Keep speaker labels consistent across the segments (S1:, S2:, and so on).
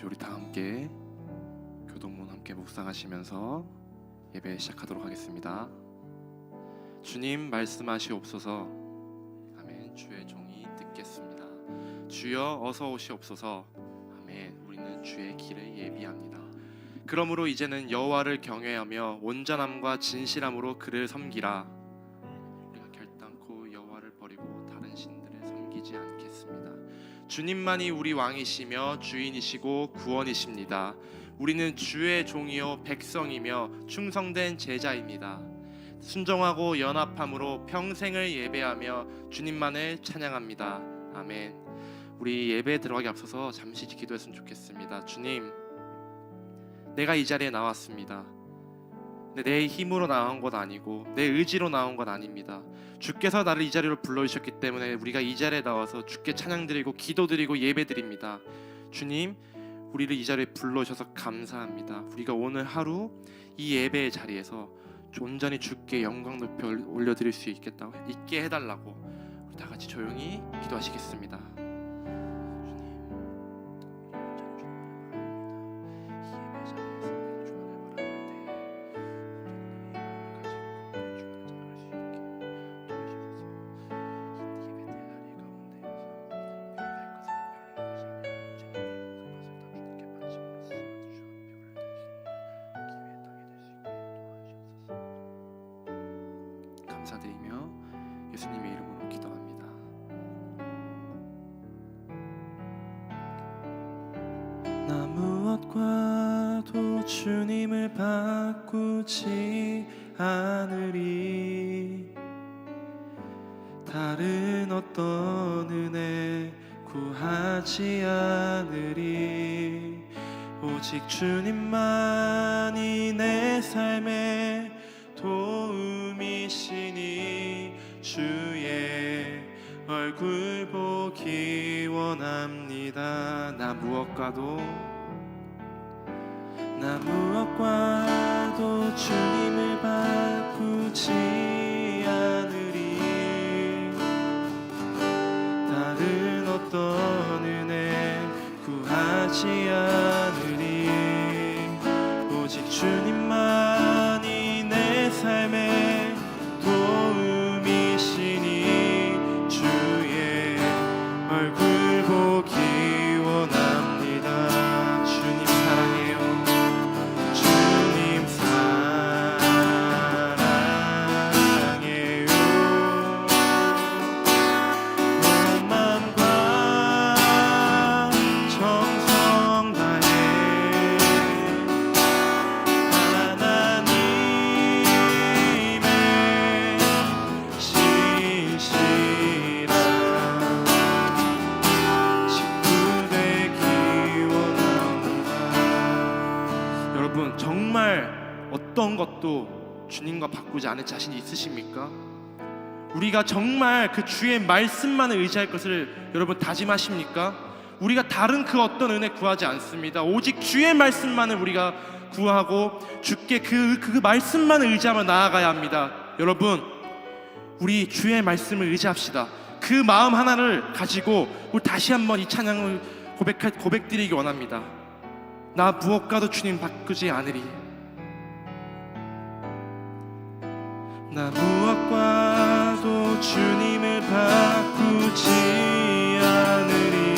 S1: 이제 우리 다 함께 교동문 함께 묵상하시면서 예배 시작하도록 하겠습니다. 주님 말씀하시옵소서. 아멘. 주의 종이 듣겠습니다. 주여 어서 오시옵소서. 아멘. 우리는 주의 길을 예비합니다. 그러므로 이제는 여호와를 경외하며 온전함과 진실함으로 그를 섬기라. 우리가 결단코 여호와를 버리고 다른 신들을 섬기지 않겠습니다. 주님만이 우리 왕이시며 주인이시고 구원이십니다. 우리는 주의 종이요 백성이며 충성된 제자입니다. 순종하고 연합함으로 평생을 예배하며 주님만을 찬양합니다. 아멘. 우리 예배에 들어가기 앞서서 잠시 기도했으면 좋겠습니다. 주님, 내가 이 자리에 나왔습니다. 내 힘으로 나온 것 아니고 내 의지로 나온 것 아닙니다. 주께서 나를 이 자리로 불러주셨기 때문에 우리가 이 자리에 나와서 주께 찬양드리고 기도드리고 예배드립니다. 주님, 우리를 이 자리에 불러주셔서 감사합니다. 우리가 오늘 하루 이 예배의 자리에서 온전히 주께 영광 높여 올려드릴 수 있게 해달라고 우리 다 같이 조용히 기도하시겠습니다. 감사드리며 예수님의 이름으로 기도합니다. 나 무엇과도 주님을 바꾸지 않으리. 다른 어떤 은혜 구하지 않으리. 오직 주님만이 내 삶의 도움이시니 주의 얼굴 보기 원합니다. 나 무엇과도 주님을 바꾸지 않으리. 다른 어떤 은혜 구하지 않으리. 오직 주님만이 내 삶의 도움이시니 주의 얼굴 보기 원합니다. 주님 사랑해요. 주님 사랑해요. 온 마음과 정성 다해 여러분, 정말 어떤 것도 주님과 바꾸지 않을 자신이 있으십니까? 우리가 정말 그 주의 말씀만을 의지할 것을 여러분 다짐하십니까? 우리가 다른 그 어떤 은혜 구하지 않습니다. 오직 주의 말씀만을 우리가 구하고 주께 그 말씀만을 의지하며 나아가야 합니다. 여러분, 우리 주의 말씀을 의지합시다. 그 마음 하나를 가지고 우리 다시 한번 이 찬양을 고백드리기 원합니다. 나 무엇과도 주님 바꾸지 않으리. 나 무엇과도 주님을 바꾸지 않으리.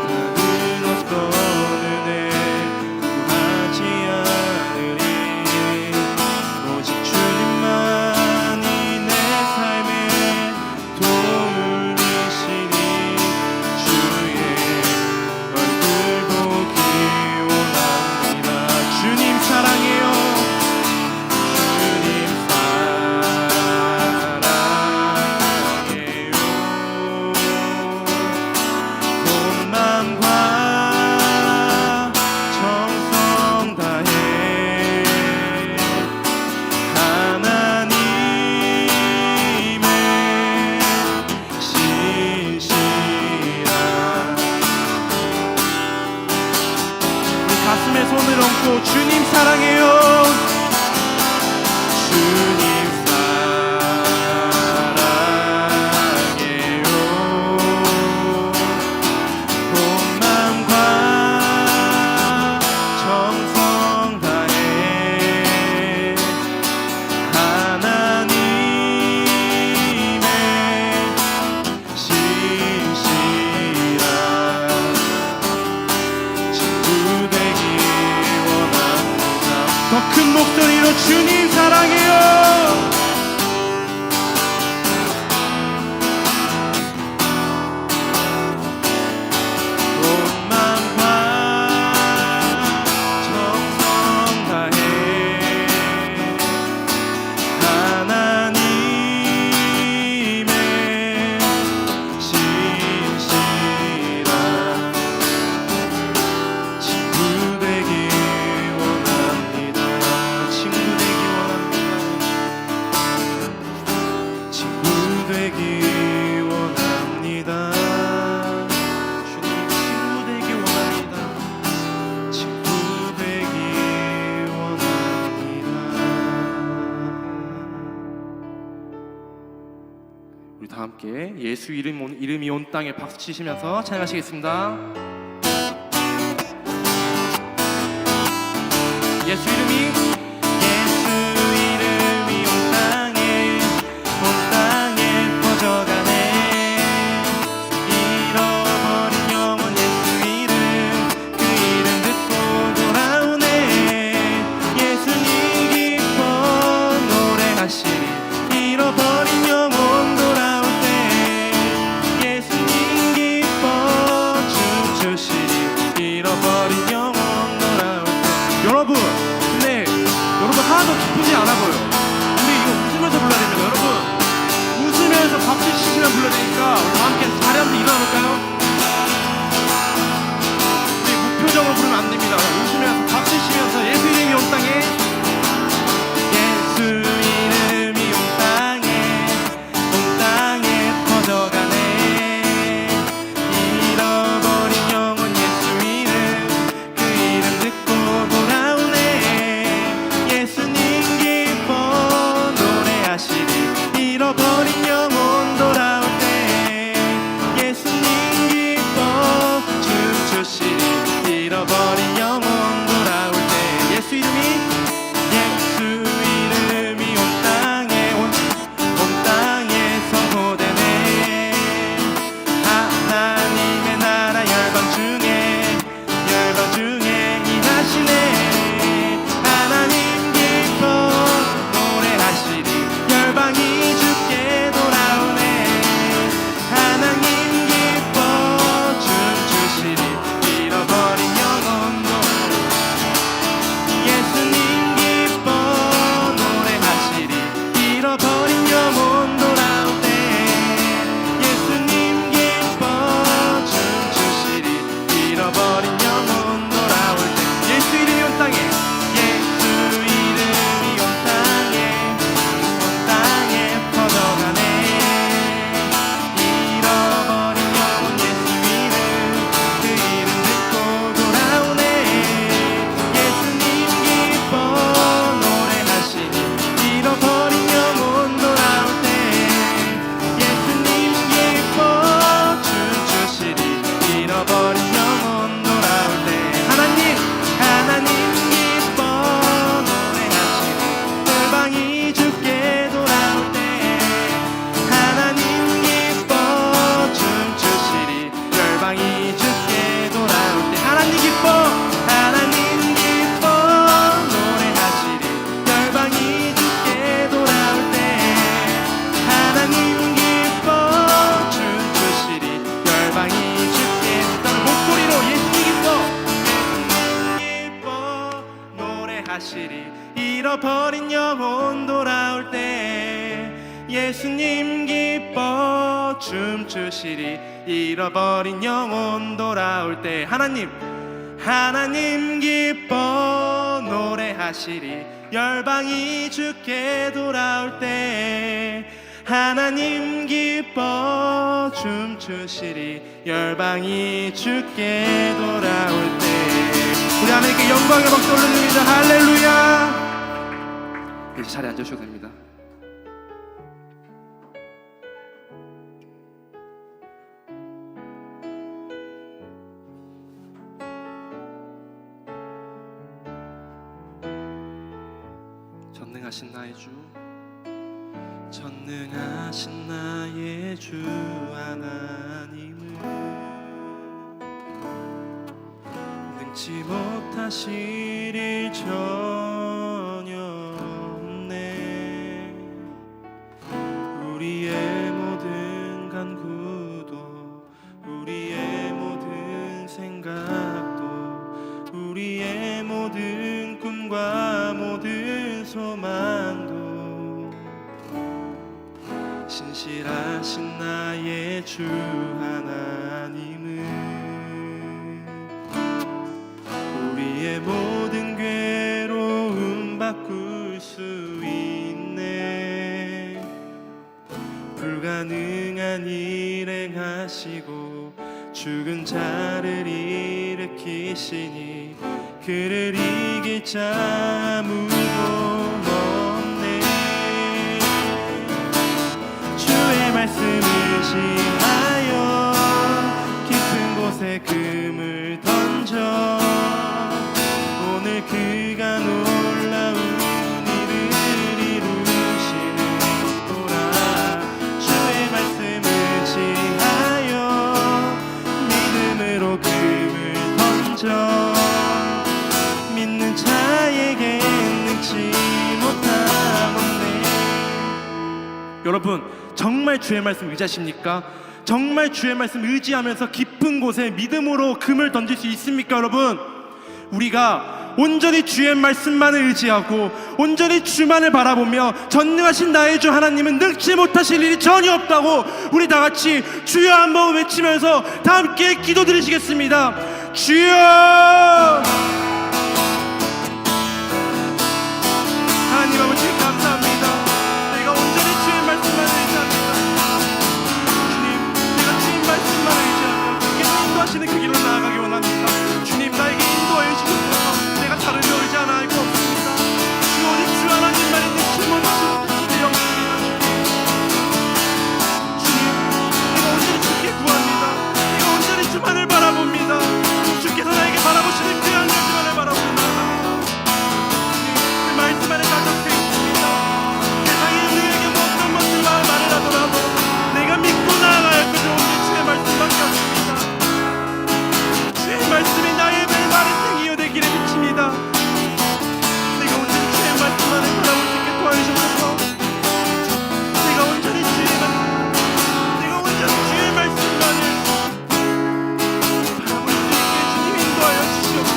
S1: 다른 어떤 은혜 구하지 않으리. 오직 주님만이 내 삶의 도움이시니 주의 얼굴 보기 원합니다. 주님 사랑해요. 주님 사랑해요. 온 마음과 정성 다해 하나님의 신실한 우리 가슴에 손을 얹고 주님 사랑해요. 주님 사랑해요. 온 우리 다 함께 예수 이름이 온 땅에 박수 치시면서 찬양하시겠습니다. 예수 이름이 온 땅에 퍼져가네. 잃어버린 영혼 예수 이름, 그 이름 듣고 돌아오네. 예수님 기뻐 노래하시리. 잃어버린 영혼 돌아올 때 예수님 기뻐 춤추시리. 잃어버린 영혼 돌아올 때. 여러분, 근데 여러분 하나도 기쁘지 않아 보여. 우리 이거 웃으면서 불러야 됩니다. 여러분 웃으면서 박수 치시면 불러야 되니까 우리 다 함께 자리 한번 일어나볼까요? 우리 무표정으로 부르면 안 됩니다. 웃으면서 박수 치면서 예수 이름이 온 땅에, 예수 이름이 온 땅에 퍼져가네. 잃어버린 영혼 예수 이름, 그 이름 듣고 돌아오네. 예수님 기뻐 노래하시리. 잃어버린 영혼 돌아올 때 예수님 기뻐 춤추시리. 잃어버린 영혼 돌아올 때 예수 이름이 온 땅에 선포되네. 하나님의 나라 열방 중에 일하시네. 하나님 기뻐 노래하시리. 열방이 주께 돌아오네. 하나님 기뻐 춤추시리. 잃어버린 영혼도 예수님 기뻐 노래하시리. 잃어버린 영혼 돌아올 때 예수님 기뻐 춤추시리. 잃어버린 영혼 돌아올 때 예수 이름이 온 땅에, 예수 이름이 온 땅에 퍼져가네. 잃어버린 영혼 예수 이름, 그 이름 듣고 돌아오네. 예수님 기뻐 노래하시니. 잃어버린 영혼 돌아올 때 예수님 기뻐 춤추시리. 잃어버린 영혼 돌아올 때 하나님 기뻐 노래하시니. 열방이 주께 돌아올 때 하나님 기뻐 춤추시리. 열방이 주께 돌아올 때 하나님 기뻐 노래하시리. 열방이 주께 돌아올 때 하나님 기뻐 춤추시리. 열방이 주께 따라 목소리로 예수님 기뻐 노래하시리. 잃어버린 영혼 돌아올 때 예수님 기뻐 춤추시리. 잃어버린 영혼 돌아올 때 하나님 기뻐 노래하시리. 열방이 주께 돌아올 때 하나님 기뻐 춤추시리. 열방이 주께 돌아올 때 우리 하나님께 영광의 박수 올려드립니다. 할렐루야. 이제 자리에 앉으셔도 됩니다. 전능하신 나의 주, 전능하신 나의 주 하나님을 능치 못하실 일 전혀 없네. 우리의 모든 간구도, 우리의 모든 생각도, 우리의 모든 꿈과 모든 소망도 신실하신 나의 주 하나님은 우리의 모든 괴로움 바꿀 수 있네. 불가능한 일 행하시고 죽은 자를 일으키시니 그를 이길 자 아무도 없네. 주의
S2: 말씀 의지하여 깊은 곳에 금을 던져 오늘 그가 놀라운 일을 이루시는도다. 주의 말씀 의지하여 믿음으로 금을 던져 믿는 자에게 능치 못하겠네. 여러분, 정말 주의 말씀 의지하십니까? 정말 주의 말씀 의지하면서 깊은 곳에 믿음으로 금을 던질 수 있습니까? 여러분, 우리가 온전히 주의 말씀만을 의지하고 온전히 주만을 바라보며 전능하신 나의 주 하나님은 늙지 못하실 일이 전혀 없다고 우리 다 같이 주여 한번 외치면서 다 함께 기도드리시겠습니다. 주여! 하나님 아버지 감사합니다. 내가 온전히 주의 말씀만 의지합니다. 주님, 내가 주의 말씀만 의지하며 주께서 인도하시는 그 길로 나아가기 원합니다. 주님, 나에게 인도하여 주옵소서. 내가 다른 데 의지 하나 알고 없습니다. 주 오직 주 하나님만 있는 힘은 주의 영광입니다. 주님, 내가 온전히 주께 구합니다. 내가 온전히 주만을 바라봅니다. 주께서 나에게 바라보시는 그 하나님만을 바라봅니다. 그 말씀 안에 다 적혀 있습니다. 세상이 우리에게 어떤 것을 말을 하더라도 내가 믿고 나아가야 할 것은 오직 주의 말씀밖에 없습니다. 주의 말씀이 나의 벨바른 생이요 내 길에 비칩니다. 내가 온전히 주의 말씀만을 바라볼 수 있게 도와주셔서 내가 온전히 주의 말씀, 내가 온전히 주의 말씀만을 바라볼 수 있게 주님 인도하여 주시옵소서.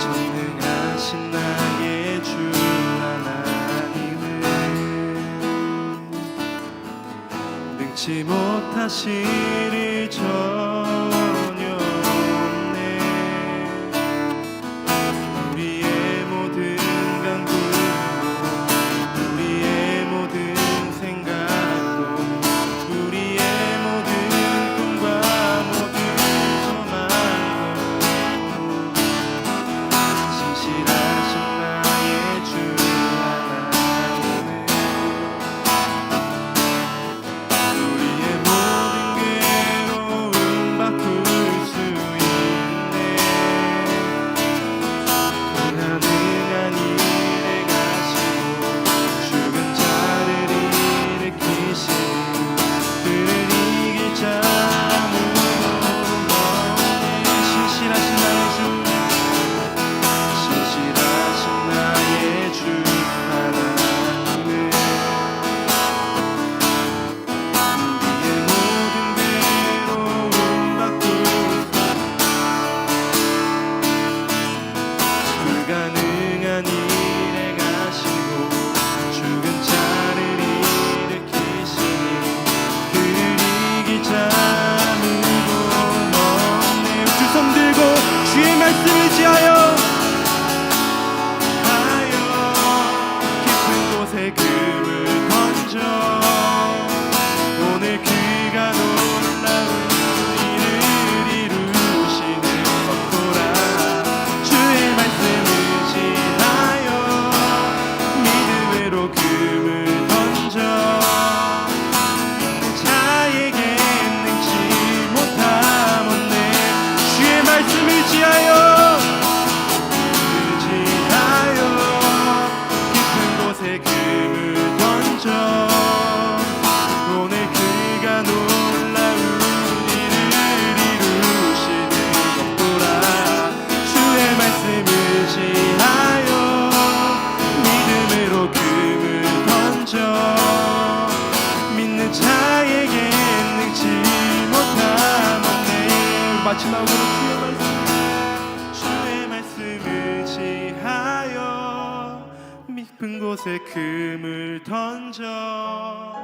S2: 전능하신 나의 주 하나님은 능치 못하실 일 전혀 없네. 우리의 모든 간구도 우리의 모든 생각도 우리의 모든 꿈과 모든 소망도 신실하신 나의 주 하나님은 우리의 모든 괴로움 바꿀 수 있네. 불가능한 일에 가시고 죽은 자를 일으키시니 그를 이길 자 아무도 없네. 신실하신 나의 주, 신실하신 나의 주 하나님은 우리의 모든 괴로움 바꿀 불가능한 일에 가시고 죽은 자를 일으키시니 그를 이길 자 아무도 없네. 두 손 들고 주의 말씀 의지하여 깊은 곳에 금을 던져 오늘 그가 놀라운 일을 이루시는 것도라. 주의 말씀 의지하여 믿음으로 금을 던져 자에게 능치 못하겠네. 주의 말씀 의지하여 깊은 곳에 금을 던져 오늘 그가 놀라운 일을 이루시는 것도라. 주의 말씀 의지하여 믿음으로 금을 던져 믿는 자에게 능치 못하겠네. 마지막으로 주의 말씀 의지하여 깊은 곳에 금을 던져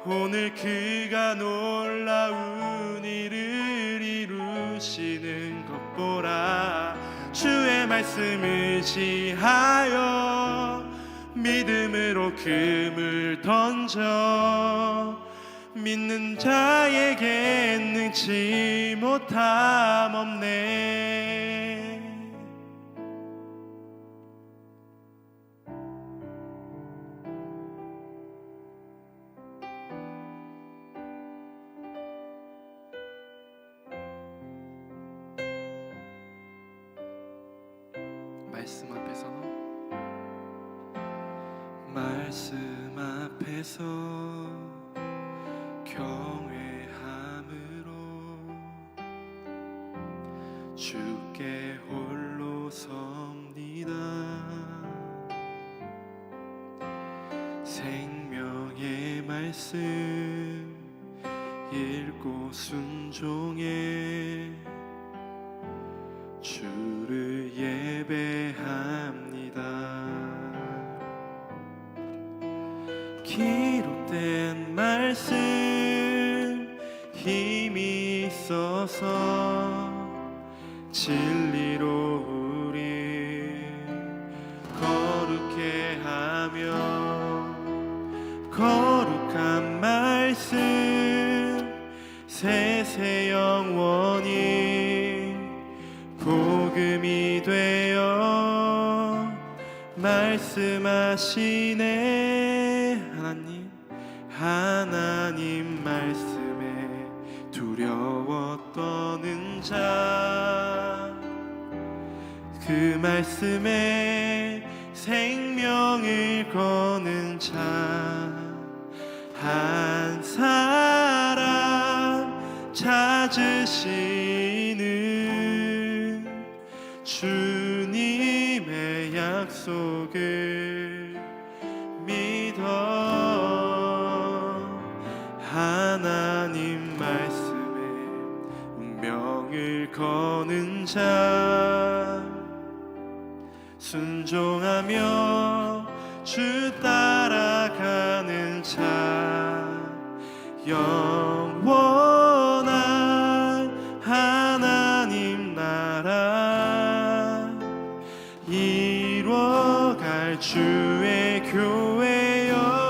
S2: 오늘 그가 놀라운 일을 이루시는 것 보라. 주의 말씀 의지하여 믿음으로 금을 던져 믿는 자에게 능치 못함 없네.
S1: 말씀 앞에서 경외함으로 주께 홀로 섭니다. 생명의 말씀 읽고 순종해 주를 예배합니다. 기록된 말씀 힘이 있어서 진리로 우리 거룩해 하며 거룩한 말씀 세세 영원히 복음이 되어 말씀하시네. 하나님 말씀에 두려워 떠는 자, 그 말씀에 생명을 거는 자, 한 사람 찾으시는 주님의 약속을 믿어 하나님 말씀에 운명을 거는 자, 순종하며 주 따라가는 자, 영원한 하나님 나라 이뤄갈 주의 교회여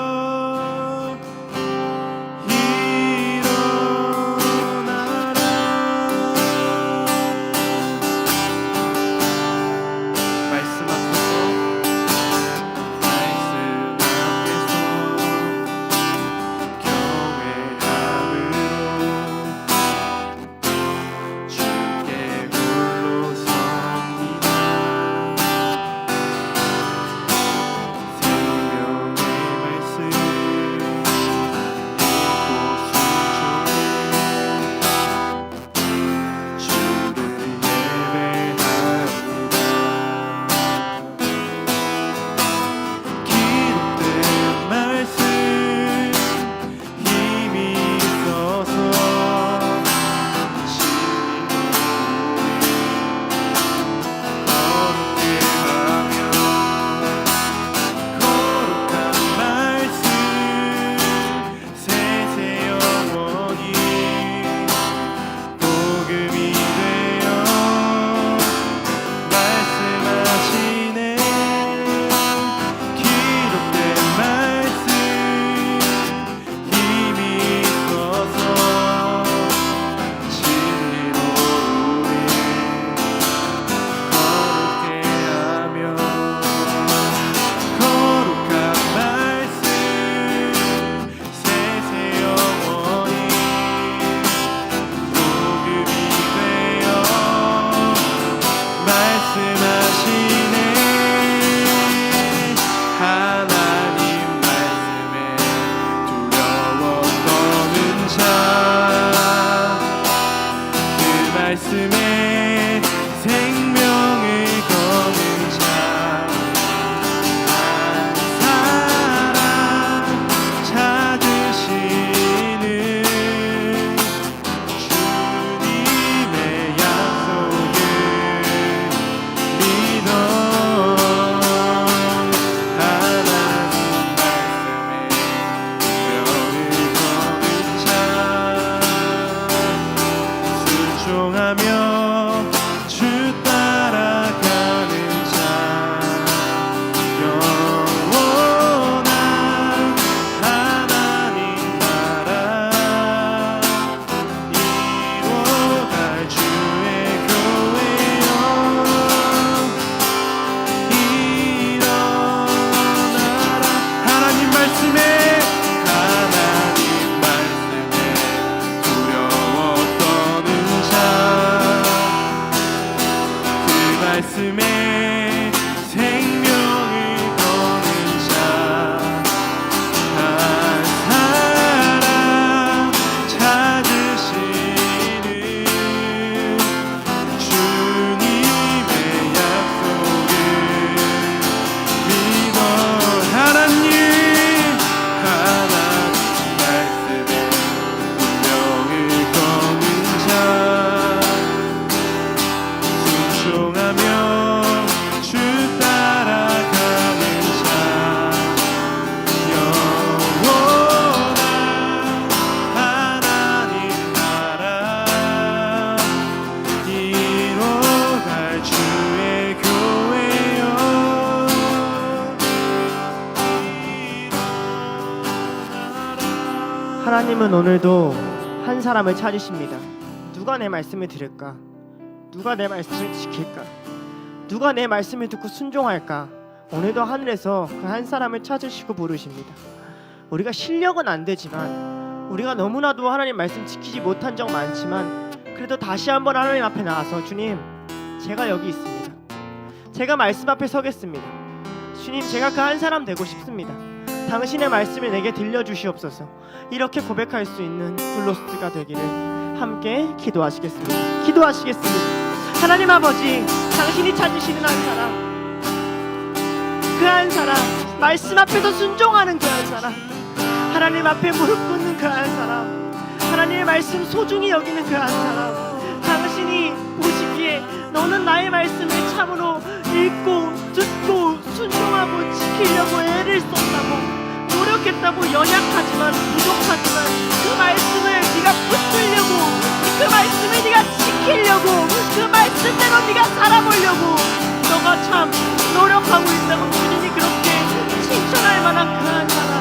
S3: 하나님은 오늘도 한 사람을 찾으십니다. 누가 내 말씀을 들을까? 누가 내 말씀을 지킬까? 누가 내 말씀을 듣고 순종할까? 오늘도 하늘에서 그 한 사람을 찾으시고 부르십니다. 우리가 실력은 안 되지만, 우리가 너무나도 하나님 말씀 지키지 못한 적 많지만, 그래도 다시 한번 하나님 앞에 나와서 주님, 제가 여기 있습니다. 제가 말씀 앞에 서겠습니다. 주님, 제가 그 한 사람 되고 싶습니다. 당신의 말씀을 내게 들려주시옵소서. 이렇게 고백할 수 있는 둘로스가 되기를 함께 기도하시겠습니다. 기도하시겠습니다. 하나님 아버지, 당신이 찾으시는 한 사람, 그 한 사람, 말씀 앞에서 순종하는 그 한 사람, 하나님 앞에 무릎 꿇는 그 한 사람, 하나님의 말씀 소중히 여기는 그 한 사람, 당신이 보시기에 너는 나의 말씀을 참으로 읽고 듣고 순종하고 지키려고 애를 썼다고, 노력했다고, 연약하지만 부족하지만 그 말씀을 네가 붙들려고, 그 말씀을 네가 지키려고, 그 말씀대로 네가 살아보려고 너가 참 노력하고 있다고 주님이 그렇게 칭찬할 만한 그 한 사람,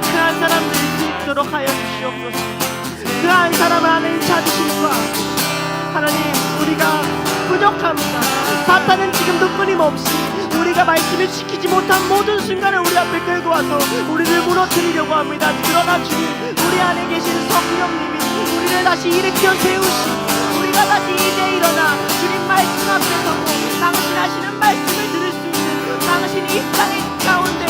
S3: 그 한 사람 될 수 있도록 하여 주시옵소서. 그 한 사람을 하나님 찾으심과 하나님, 우리가 부족합니다. 사탄은 지금도 끊임없이 우리가 말씀을 지키지 못한 모든 순간을 우리 앞에 끌고 와서 우리를 무너뜨리려고 합니다. 그러나 주님, 우리 안에 계신 성령님이 우리를 다시 일으켜 세우시고 우리가 다시 이제 일어나 주님 말씀 앞에 서고 당신 하시는 말씀을 들을 수 있는, 당신이 이 땅의 가운데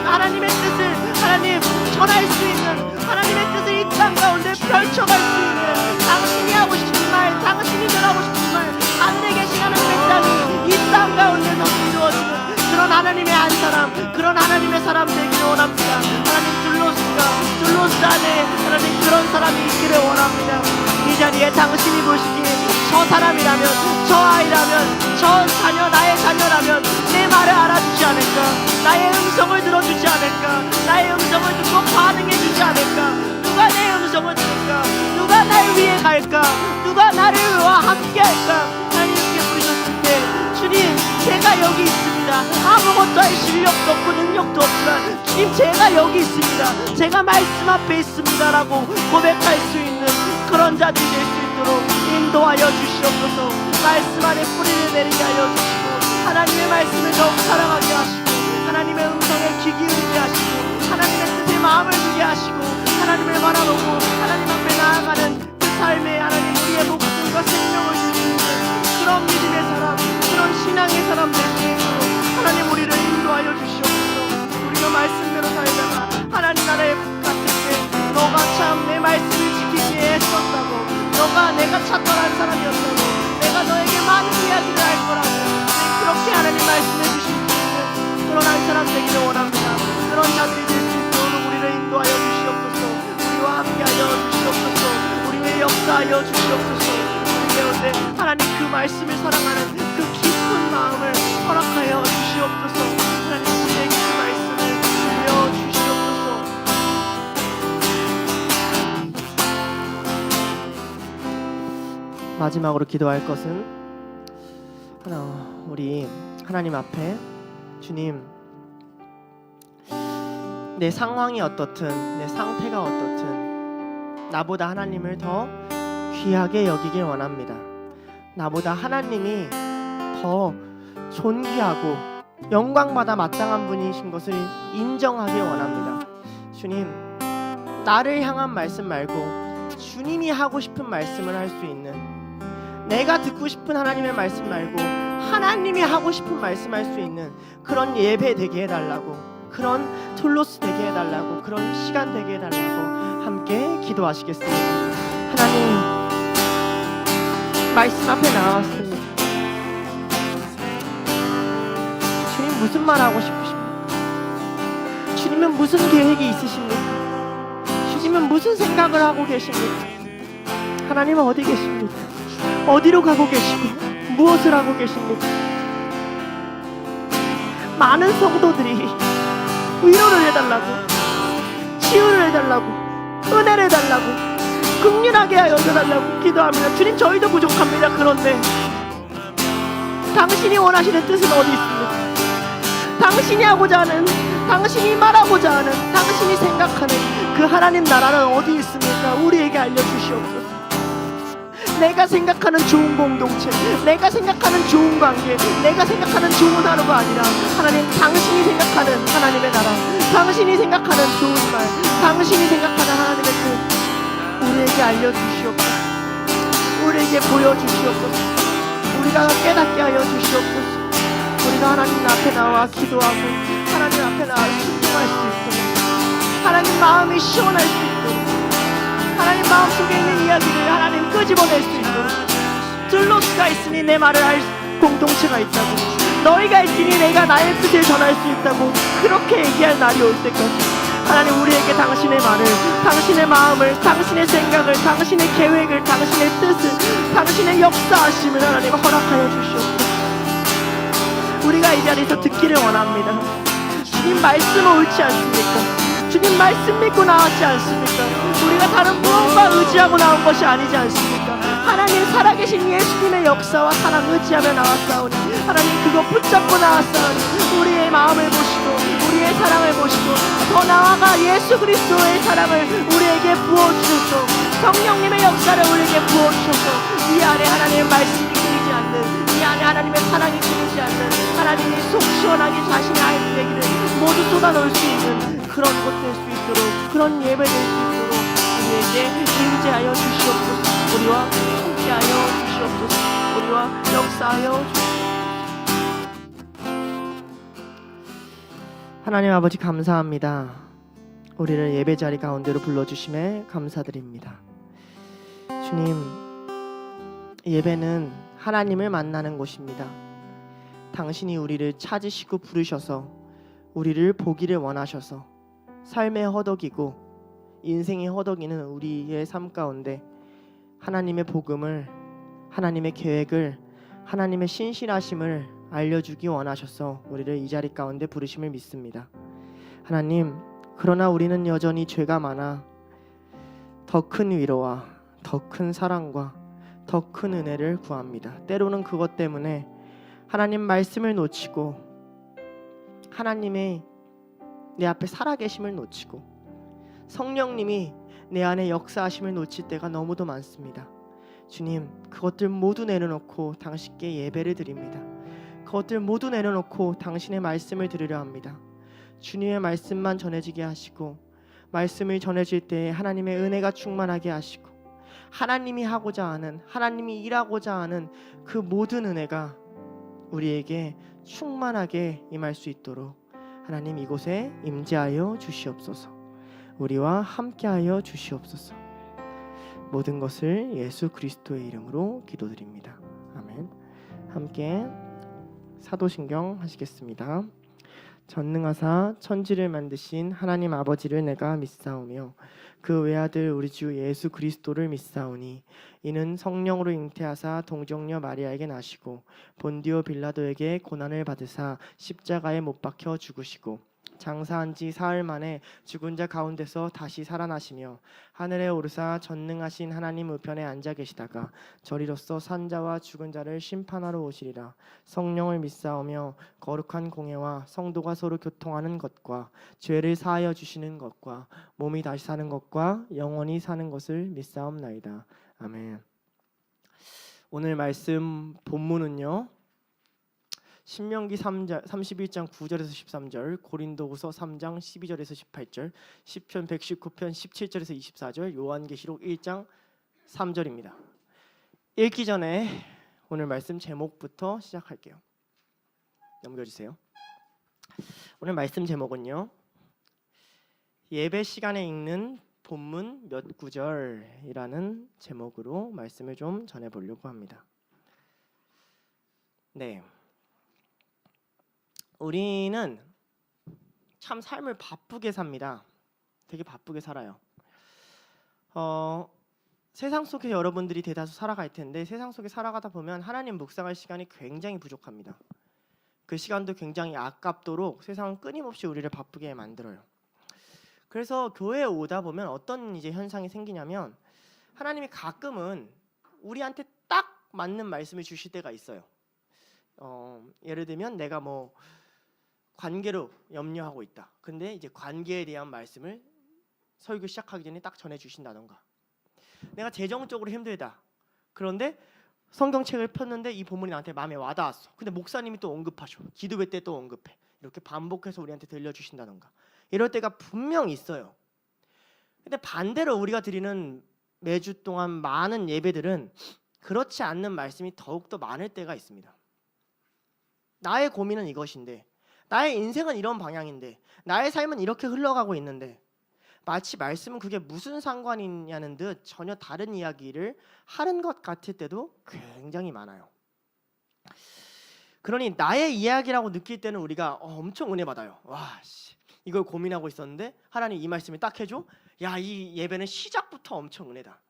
S3: 하나님의 뜻을 하나님 전할 수 있는, 하나님의 뜻을 이 땅 가운데 펼쳐갈 수 있는, 당신이 하고 싶은 말, 당신이 전하고 싶은 말, 하늘에 계신 하나님의 땅이 이 땅 가운데서 이루어지는 그런 하나님의 한 사람, 그런 하나님의 사람 되기를 원합니다. 하나님, 둘로스 안에 하나님 그런 사람이 있기를 원합니다. 이 자리에 당신이 보시기에 저 사람이라면, 저 아이라면, 저 자녀, 나의 자녀라면 내 말을 알아주지 않을까? 나의 음성을 들어주지 않을까? 나의 음성을 듣고 반응해주지 않을까? 누가 내 음성을 들을까? 누가 날 위해 갈까? 누가 나와 함께 할까? 하나님께 부르셨을 때, 주님, 제가 여기 있습니다. 아무것도 할 실력도 없고 능력도 없지만 주님, 제가 여기 있습니다. 제가 말씀 앞에 있습니다 라고 고백할 수 있는 그런 자들이 될 수 있도록 인도하여 주시옵소서. 말씀 안에 뿌리를 내리게 하여 주시고 하나님의 말씀을 더욱 사랑하게 하시고 하나님의 음성에 귀 기울이게 하시고 하나님의 뜻에 마음을 두게 하시고 하나님을 바라보고 하나님 앞에 나아가는 그 삶에 하나님 우리의 목숨과 생명을 줄 수 있는 그런 믿음의 사람, 그런 신앙의 사람 될 수 있도록 하나님 우리를 인도하여 주시옵소서. 우리가 말씀대로 살다가 하나님 나라에 갔을 때 너가 참 내 말씀을 지키기에 애썼다고, 너가 내가 찾더란 사람이었다고, 내가 너에게 많은 이야기를 할 거라고, 그렇게 하나님 말씀해 주실 수 있는 그런 한 사람 되기를 원합니다. 그런 자들이 될 수 있도록 우리를 인도하여 주시옵소서. 우리와 함께하여 주시옵소서. 우리를 역사하여 주시옵소서. 우리 가운데 하나님 그 말씀을 사랑하는 그 깊은 마음을 허락하여 주시옵소서. 하나님 우리에게 그 말씀을 들려주시옵소서. 마지막으로 기도할 것은 우리 하나님 앞에, 주님, 내 상황이 어떻든 내 상태가 어떻든 나보다 하나님을 더 귀하게 여기길 원합니다. 나보다 하나님이 더 존귀하고 영광받아 마땅한 분이신 것을 인정하길 원합니다. 주님, 나를 향한 말씀 말고 주님이 하고 싶은 말씀을 할 수 있는, 내가 듣고 싶은 하나님의 말씀 말고 하나님이 하고 싶은 말씀할 수 있는 그런 예배 되게 해달라고, 그런 둘로스 되게 해달라고, 그런 시간 되게 해달라고 함께 기도하시겠습니다. 하나님, 말씀 앞에 나왔습니다. 주님, 무슨 말 하고 싶으십니까? 주님은 무슨 계획이 있으십니까? 주님은 무슨 생각을 하고 계십니까? 하나님은 어디 계십니까? 어디로 가고 계시고 무엇을 하고 계십니까? 많은 성도들이 위로를 해달라고, 치유를 해달라고, 은혜를 해달라고, 긍휼하게 하여 달라고 기도합니다. 주님, 저희도 부족합니다. 그런데 당신이 원하시는 뜻은 어디 있습니까? 당신이 하고자 하는, 당신이 말하고자 하는, 당신이 생각하는 그 하나님 나라는 어디 있습니까? 우리에게 알려주시옵소서. 내가 생각하는 좋은 공동체, 내가 생각하는 좋은 관계, 내가 생각하는 좋은 하루가 아니라 하나님, 당신이 생각하는 하나님의 나라, 당신이 생각하는 좋은 말, 당신이 생각하는 하나님의 뜻 우리에게 알려주시옵소서. 우리에게 보여주시옵소서. 우리가 깨닫게 하여 주시옵소서. 우리가 하나님 앞에 나와 기도하고 하나님 앞에 나와 순종할 수 있도록, 하나님 마음이 시원할 수 있도록, 하나님 마음속에 있는 이야기를 하나님 끄집어낼 수 있도록, 들로스가 있으니 내 말을 할 공동체가 있다고, 너희가 있으니 내가 나의 뜻을 전할 수 있다고, 그렇게 얘기할 날이 올 때까지 하나님 우리에게 당신의 말을, 당신의 마음을, 당신의 생각을, 당신의 계획을, 당신의 뜻을, 당신의 역사하심을 하나님 허락하여 주시옵소서. 우리가 이 자리에서 듣기를 원합니다. 주님 말씀 옳지 않습니까? 주님 말씀 믿고 나왔지 않습니까? 우리가 다른 무언가 의지하고 나온 것이 아니지 않습니까? 하나님 살아계신 예수님의 역사와 사랑 의지하며 나왔사오니 하나님 그거 붙잡고 나왔사오니 우리의 마음을 보시고 우리의 사랑을 보시고 더 나아가 예수 그리스도의 사랑을 우리에게 부어주셔서 성령님의 역사를 우리에게 부어주셔서 이 안에 하나님의 말씀이 끊이지 않는, 이 안에 하나님의 사랑이 끊이지 않는, 하나님이 속 시원하게 자신의 아이들 얘기를 모두 쏟아놓을 수 있는 그런 곳 될 수 있도록, 그런 예배 될 수 있도록 우리에게 임재하여 주시옵소서. 우리와 함께하여 주시옵소서. 우리와 역사하여 주시옵소서. 하나님 아버지 감사합니다. 우리를 예배 자리 가운데로 불러주심에 감사드립니다. 주님, 예배는 하나님을 만나는 곳입니다. 당신이 우리를 찾으시고 부르셔서 우리를 보기를 원하셔서 삶의 허덕이고 인생의 허덕이는 우리의 삶 가운데 하나님의 복음을, 하나님의 계획을, 하나님의 신실하심을 알려주기 원하셔서 우리를 이 자리 가운데 부르심을 믿습니다. 하나님, 그러나 우리는 여전히 죄가 많아 더 큰 위로와 더 큰 사랑과 더 큰 은혜를 구합니다. 때로는 그것 때문에 하나님 말씀을 놓치고 하나님의 내 앞에 살아계심을 놓치고 성령님이 내 안에 역사하심을 놓칠 때가 너무도 많습니다. 주님, 그것들 모두 내려놓고 당신께 예배를 드립니다. 그것들 모두 내려놓고 당신의 말씀을 들으려 합니다. 주님의 말씀만 전해지게 하시고 말씀을 전해질 때 하나님의 은혜가 충만하게 하시고 하나님이 하고자 하는, 하나님이 일하고자 하는 그 모든 은혜가 우리에게 충만하게 임할 수 있도록 하나님 이곳에 임재하여 주시옵소서. 우리와 함께하여 주시옵소서. 모든 것을 예수 그리스도의 이름으로 기도드립니다. 아멘. 함께 사도신경 하시겠습니다. 전능하사 천지를 만드신 하나님 아버지를 내가 믿사오며 그 외아들 우리 주 예수 그리스도를 믿사오니 이는 성령으로 잉태하사 동정녀 마리아에게 나시고 본디오 빌라도에게 고난을 받으사 십자가에 못 박혀 죽으시고 장사한 지 사흘 만에 죽은 자 가운데서 다시 살아나시며 하늘에 오르사 전능하신 하나님 우편에 앉아 계시다가 저리로서 산 자와 죽은 자를 심판하러 오시리라. 성령을 믿사오며 거룩한 공예와 성도가 서로 교통하는 것과 죄를 사하여 주시는 것과 몸이 다시 사는 것과 영원히 사는 것을 믿사옵나이다. 아멘. 오늘 말씀 본문은요, 신명기 31장 9절에서 13절, 고린도후서 3장 12절에서 18절, 시편 119편 17절에서 24절, 요한계시록 1장 3절입니다. 읽기 전에 오늘 말씀 제목부터 시작할게요. 넘겨주세요. 오늘 말씀 제목은요, 예배 시간에 읽는 본문 몇 구절이라는 제목으로 말씀을 좀 전해보려고 합니다. 네. 우리는 참 삶을 바쁘게 삽니다. 되게 바쁘게 살아요. 세상 속에 여러분들이 대다수 살아갈 텐데 세상 속에 살아가다 보면 하나님 묵상할 시간이 굉장히 부족합니다. 그 시간도 굉장히 아깝도록 세상은 끊임없이 우리를 바쁘게 만들어요. 그래서 교회에 오다 보면 어떤 이제 현상이 생기냐면 하나님이 가끔은 우리한테 딱 맞는 말씀을 주실 때가 있어요. 예를 들면 내가 관계로 염려하고 있다. 근데 이제 관계에 대한 말씀을 설교 시작하기 전에 딱 전해 주신다던가. 내가 재정적으로 힘들다. 그런데 성경책을 폈는데 이 본문이 나한테 마음에 와닿았어. 근데 목사님이 또 언급하셔. 기도회 때 또 언급해. 이렇게 반복해서 우리한테 들려주신다던가. 이럴 때가 분명 있어요. 근데 반대로 우리가 드리는 매주 동안 많은 예배들은 그렇지 않는 말씀이 더욱더 많을 때가 있습니다. 나의 고민은 이것인데, 나의 인생은 이런 방향인데, 나의 삶은 이렇게 흘러가고 있는데, 마치 말씀은 그게 무슨 상관이 있냐는 듯 전혀 다른 이야기를 하는 것 같을 때도 굉장히 많아요. 그러니 나의 이야기라고 느낄 때는 우리가 엄청 은혜 받아요. 와, 이걸 고민하고 있었는데 하나님 이 말씀을 딱 해줘. 야, 이 예배는 시작부터 엄청 은혜다.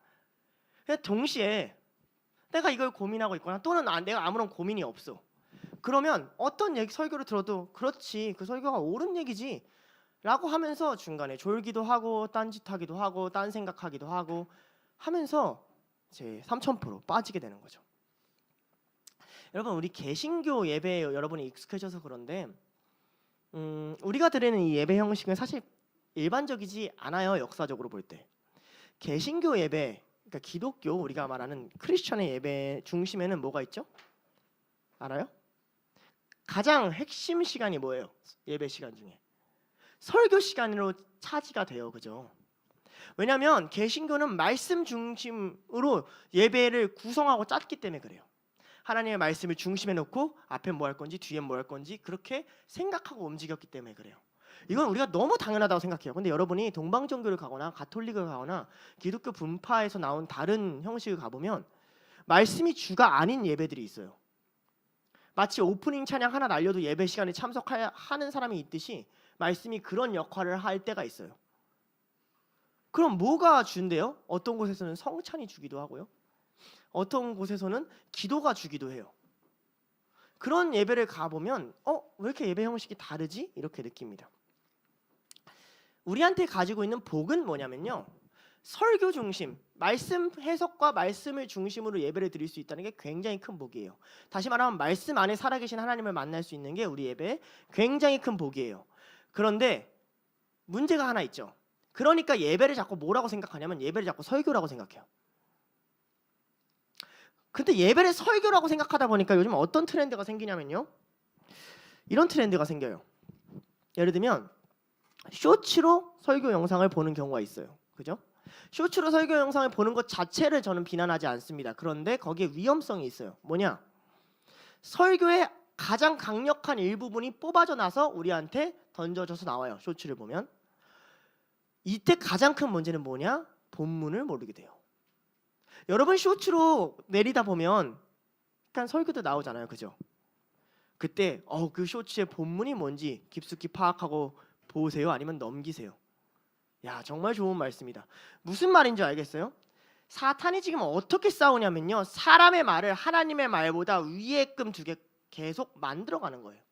S3: 동시에 내가 이걸 고민하고 있거나 또는 내가 아무런 고민이 없어. 그러면 어떤 설교를 들어도 그렇지, 그 설교가 옳은 얘기지 라고 하면서 중간에 졸기도 하고 딴짓하기도 하고 딴 생각하기도 하고 하면서 제 3000% 빠지게 되는 거죠. 여러분, 우리 개신교 예배에 여러분이 익숙해져서 그런데 우리가 드리는 이 예배 형식은 사실 일반적이지 않아요. 역사적으로 볼 때 개신교 예배, 그러니까 기독교, 우리가 말하는 크리스천의 예배 중심에는 뭐가 있죠? 알아요? 가장 핵심 시간이 뭐예요? 예배 시간 중에 설교 시간으로 차지가 돼요. 그죠? 왜냐하면 개신교는 말씀 중심으로 예배를 구성하고 짰기 때문에 그래요. 하나님의 말씀을 중심에 놓고 앞에 뭐 할 건지 뒤에 뭐 할 건지 그렇게 생각하고 움직였기 때문에 그래요. 이건 우리가 너무 당연하다고 생각해요. 근데 여러분이 동방정교를 가거나 가톨릭을 가거나 기독교 분파에서 나온 다른 형식을 가보면 말씀이 주가 아닌 예배들이 있어요. 마치 오프닝 찬양 하나 날려도 예배 시간에 참석하는 사람이 있듯이 말씀이 그런 역할을 할 때가 있어요. 그럼 뭐가 주인데요? 어떤 곳에서는 성찬이 주기도 하고요. 어떤 곳에서는 기도가 주기도 해요. 그런 예배를 가보면 왜 이렇게 예배 형식이 다르지? 이렇게 느낍니다. 우리한테 가지고 있는 복은 뭐냐면요, 설교 중심, 말씀 해석과 말씀을 중심으로 예배를 드릴 수 있다는 게 굉장히 큰 복이에요. 다시 말하면 말씀 안에 살아계신 하나님을 만날 수 있는 게 우리 예배의 굉장히 큰 복이에요. 그런데 문제가 하나 있죠. 그러니까 예배를 자꾸 뭐라고 생각하냐면 예배를 자꾸 설교라고 생각해요. 근데 예배를 설교라고 생각하다 보니까 요즘 어떤 트렌드가 생기냐면요, 이런 트렌드가 생겨요. 예를 들면 쇼츠로 설교 영상을 보는 경우가 있어요. 그죠? 쇼츠로 설교 영상을 보는 것 자체를 저는 비난하지 않습니다. 그런데 거기에 위험성이 있어요. 뭐냐? 설교의 가장 강력한 일부분이 뽑아져 나서 우리한테 던져져서 나와요. 쇼츠를 보면. 이때 가장 큰 문제는 뭐냐? 본문을 모르게 돼요. 여러분, 쇼츠로 내리다 보면 약간 설교도 나오잖아요. 그죠? 그때 그 쇼츠의 본문이 뭔지 깊숙이 파악하고 보세요? 아니면 넘기세요? 야, 정말 좋은 말씀이다. 무슨 말인지 알겠어요? 사탄이 지금 어떻게 싸우냐면요, 사람의 말을 하나님의 말보다 위에끔 두게 계속 만들어가는 거예요.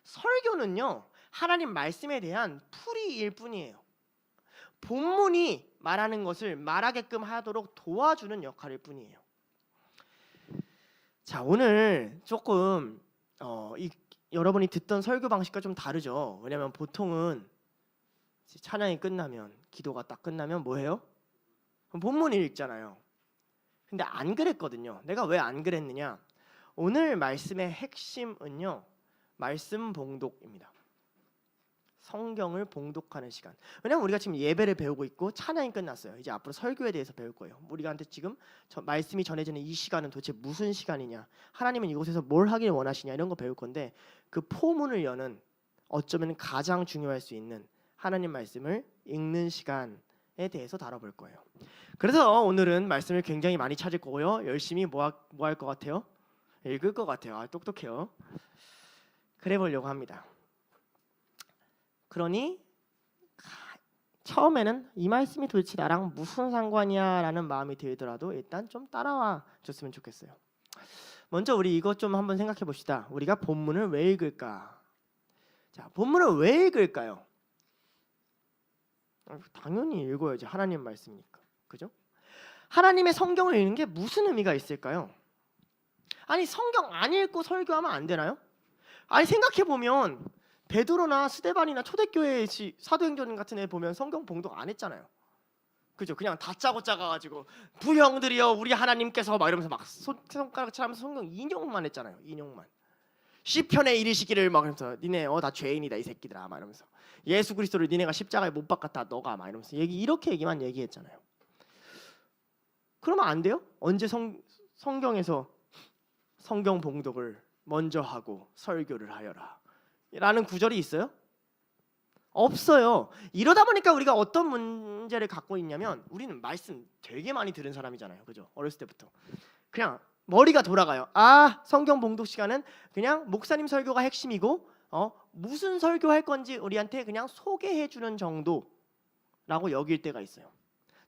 S3: 설교는요, 하나님 말씀에 대한 풀이일 뿐이에요. 본문이 말하는 것을 말하게끔 하도록 도와주는 역할일 뿐이에요. 자, 오늘 조금 여러분이 듣던 설교 방식과 좀 다르죠. 왜냐하면 보통은 찬양이 끝나면, 기도가 딱 끝나면 뭐해요? 본문을 읽잖아요. 근데 안 그랬거든요. 내가 왜 안 그랬느냐? 오늘 말씀의 핵심은요, 말씀 봉독입니다. 성경을 봉독하는 시간. 왜냐하면 우리가 지금 예배를 배우고 있고 찬양이 끝났어요. 이제 앞으로 설교에 대해서 배울 거예요. 우리한테 지금 말씀이 전해지는 이 시간은 도대체 무슨 시간이냐, 하나님은 이곳에서 뭘 하길 원하시냐, 이런 거 배울 건데, 그 포문을 여는 어쩌면 가장 중요할 수 있는 하나님 말씀을 읽는 시간에 대해서 다뤄볼 거예요. 그래서 오늘은 말씀을 굉장히 많이 찾을 거고요. 열심히 뭐 할 것 같아요? 읽을 것 같아요. 똑똑해요. 그래 보려고 합니다. 그러니 처음에는 이 말씀이 도대체 나랑 무슨 상관이야 라는 마음이 들더라도 일단 좀 따라와 줬으면 좋겠어요. 먼저 우리 이것 좀 한번 생각해 봅시다. 우리가 본문을 왜 읽을까? 자, 본문을 왜 읽을까요? 당연히 읽어야지. 하나님 말씀이니까. 그죠? 하나님의 성경을 읽는 게 무슨 의미가 있을까요? 아니, 성경 안 읽고 설교하면 안 되나요? 아니, 생각해 보면 베드로나 스데반이나 초대교회 사도행전 같은 애 보면 성경 봉독 안 했잖아요. 그죠? 그냥 다짜고짜 가가지고 부형들이여 우리 하나님께서 막 이러면서 막 손가락 치면서 성경 인용만 했잖아요. 인용만. 시편에 이르시기를 막 이러면서 니네 다 죄인이다 이 새끼들아 막 이러면서 예수 그리스도를 니네가 십자가에 못 박았다 너가 막 이러면서 이렇게 얘기만 얘기했잖아요. 그러면 안 돼요? 언제 성경에서 성경 봉독을 먼저 하고 설교를 하여라 라는 구절이 있어요? 없어요. 이러다 보니까 우리가 어떤 문제를 갖고 있냐면 우리는 말씀 되게 많이 들은 사람이잖아요. 그죠? 어렸을 때부터 그냥 머리가 돌아가요. 아, 성경 봉독 시간은 그냥 목사님 설교가 핵심이고 무슨 설교할 건지 우리한테 그냥 소개해 주는 정도라고 여길 때가 있어요.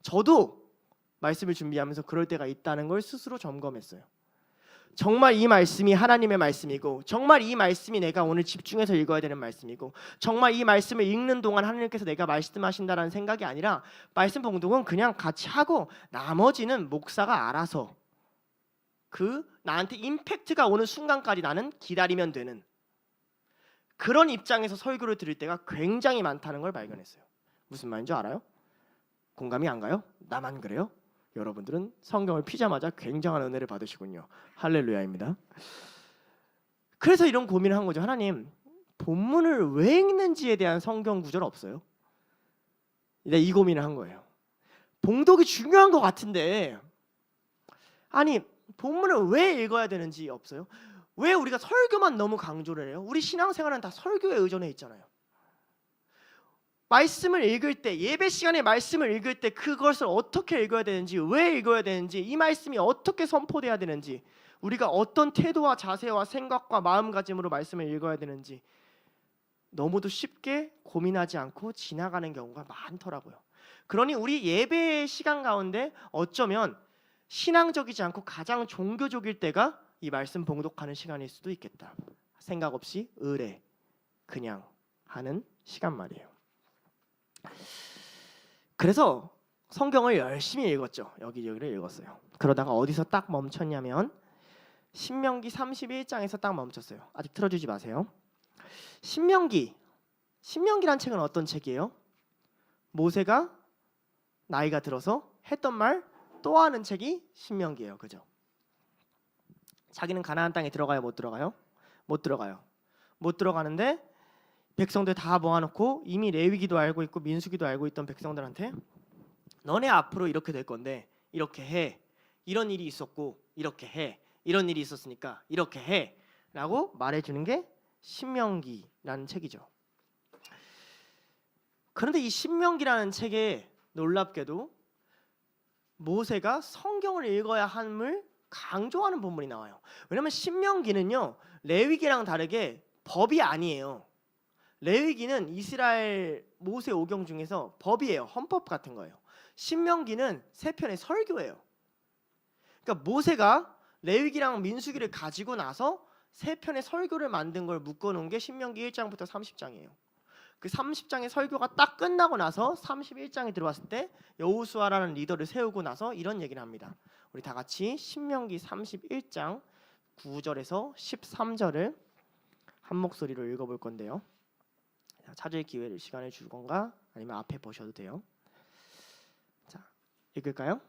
S3: 저도 말씀을 준비하면서 그럴 때가 있다는 걸 스스로 점검했어요. 정말 이 말씀이 하나님의 말씀이고 정말 이 말씀이 내가 오늘 집중해서 읽어야 되는 말씀이고 정말 이 말씀을 읽는 동안 하나님께서 내가 말씀하신다라는 생각이 아니라 말씀 봉독은 그냥 같이 하고 나머지는 목사가 알아서 그 나한테 임팩트가 오는 순간까지 나는 기다리면 되는 그런 입장에서 설교를 들을 때가 굉장히 많다는 걸 발견했어요. 무슨 말인지 알아요? 공감이 안 가요? 나만 그래요? 여러분들은 성경을 피자마자 굉장한 은혜를 받으시군요. 할렐루야입니다. 그래서 이런 고민을 한 거죠. 하나님, 본문을 왜 읽는지에 대한 성경 구절 없어요? 이 고민을 한 거예요. 봉독이 중요한 것 같은데 아니 본문을 왜 읽어야 되는지 없어요? 왜 우리가 설교만 너무 강조를 해요? 우리 신앙생활은 다 설교에 의존해 있잖아요. 말씀을 읽을 때 예배 시간에 말씀을 읽을 때 그것을 어떻게 읽어야 되는지 왜 읽어야 되는지 이 말씀이 어떻게 선포돼야 되는지 우리가 어떤 태도와 자세와 생각과 마음가짐으로 말씀을 읽어야 되는지 너무도 쉽게 고민하지 않고 지나가는 경우가 많더라고요. 그러니 우리 예배 시간 가운데 어쩌면 신앙적이지 않고 가장 종교적일 때가 이 말씀 봉독하는 시간일 수도 있겠다. 생각 없이 의뢰 그냥 하는 시간 말이에요. 그래서 성경을 열심히 읽었죠. 여기저기를 읽었어요. 그러다가 어디서 딱 멈췄냐면 신명기 31장에서 딱 멈췄어요. 아직 틀어주지 마세요. 신명기란 책은 어떤 책이에요? 모세가 나이가 들어서 했던 말 또 하는 책이 신명기예요. 그죠? 자기는 가나안 땅에 들어가요? 못 들어가요? 못 들어가요. 못 들어가는데 백성들 다 모아놓고 이미 레위기도 알고 있고 민수기도 알고 있던 백성들한테 너네 앞으로 이렇게 될 건데 이렇게 해. 이런 일이 있었고 이렇게 해. 이런 일이 있었으니까 이렇게 해. 라고 말해주는 게 신명기라는 책이죠. 그런데 이 신명기라는 책에 놀랍게도 모세가 성경을 읽어야 함을 강조하는 본문이 나와요. 왜냐하면 신명기는요 레위기랑 다르게 법이 아니에요. 레위기는 이스라엘 모세 오경 중에서 법이에요. 헌법 같은 거예요. 신명기는 세 편의 설교예요. 그러니까 모세가 레위기랑 민수기를 가지고 나서 세 편의 설교를 만든 걸 묶어놓은 게 신명기 1장부터 30장이에요. 그 30장의 설교가 딱 끝나고 나서 31장에 들어왔을 때 여호수아라는 리더를 세우고 나서 이런 얘기를 합니다. 우리 다 같이 신명기 31장 9절에서 13절을 한 목소리로 읽어볼 건데요. 찾을 기회를 시간을 줄 건가? 아니면 앞에 보셔도 돼요. 자, 읽을까요?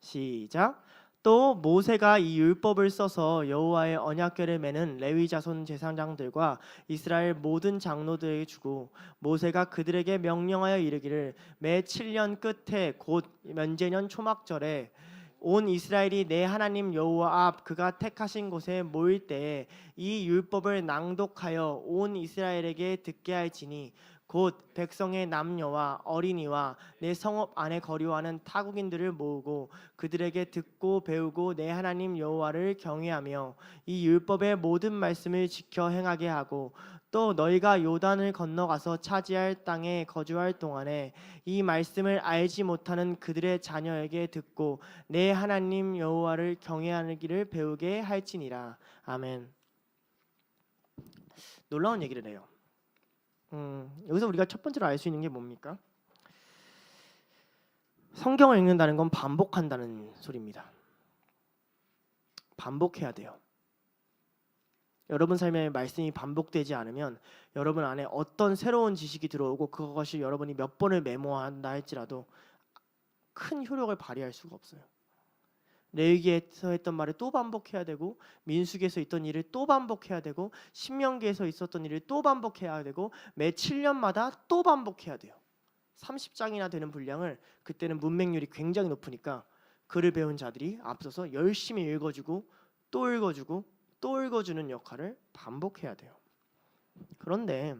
S3: 시작. 또 모세가 이 율법을 써서 여호와의 언약궤를 매는 레위 자손 제사장들과 이스라엘 모든 장로들에게 주고 모세가 그들에게 명령하여 이르기를 매 7년 끝에 곧 면제년 초막절에 온 이스라엘이 내 하나님 여호와 앞 그가 택하신 곳에 모일 때에 이 율법을 낭독하여 온 이스라엘에게 듣게 할지니 곧 백성의 남녀와 어린이와 내 성읍 안에 거류하는 타국인들을 모으고 그들에게 듣고 배우고 내 하나님 여호와를 경외하며 이 율법의 모든 말씀을 지켜 행하게 하고 또 너희가 요단을 건너가서 차지할 땅에 거주할 동안에 이 말씀을 알지 못하는 그들의 자녀에게 듣고 내 하나님 여호와를 경외하기를 배우게 할지니라. 아멘. 놀라운 얘기를 해요. 여기서 우리가 첫 번째로 알 수 있는 게 뭡니까? 성경을 읽는다는 건 반복한다는 소리입니다. 반복해야 돼요. 여러분 삶에 말씀이 반복되지 않으면 여러분 안에 어떤 새로운 지식이 들어오고 그것이 여러분이 몇 번을 메모한다 할지라도 큰 효력을 발휘할 수가 없어요. 레위기에서 했던 말을 또 반복해야 되고, 민수기에서 있던 일을 또 반복해야 되고, 신명기에서 있었던 일을 또 반복해야 되고, 매 7년마다 또 반복해야 돼요. 30장이나 되는 분량을, 그때는 문맹률이 굉장히 높으니까 글을 배운 자들이 앞서서 열심히 읽어주고 또 읽어주고 또 읽어주는 역할을 반복해야 돼요. 그런데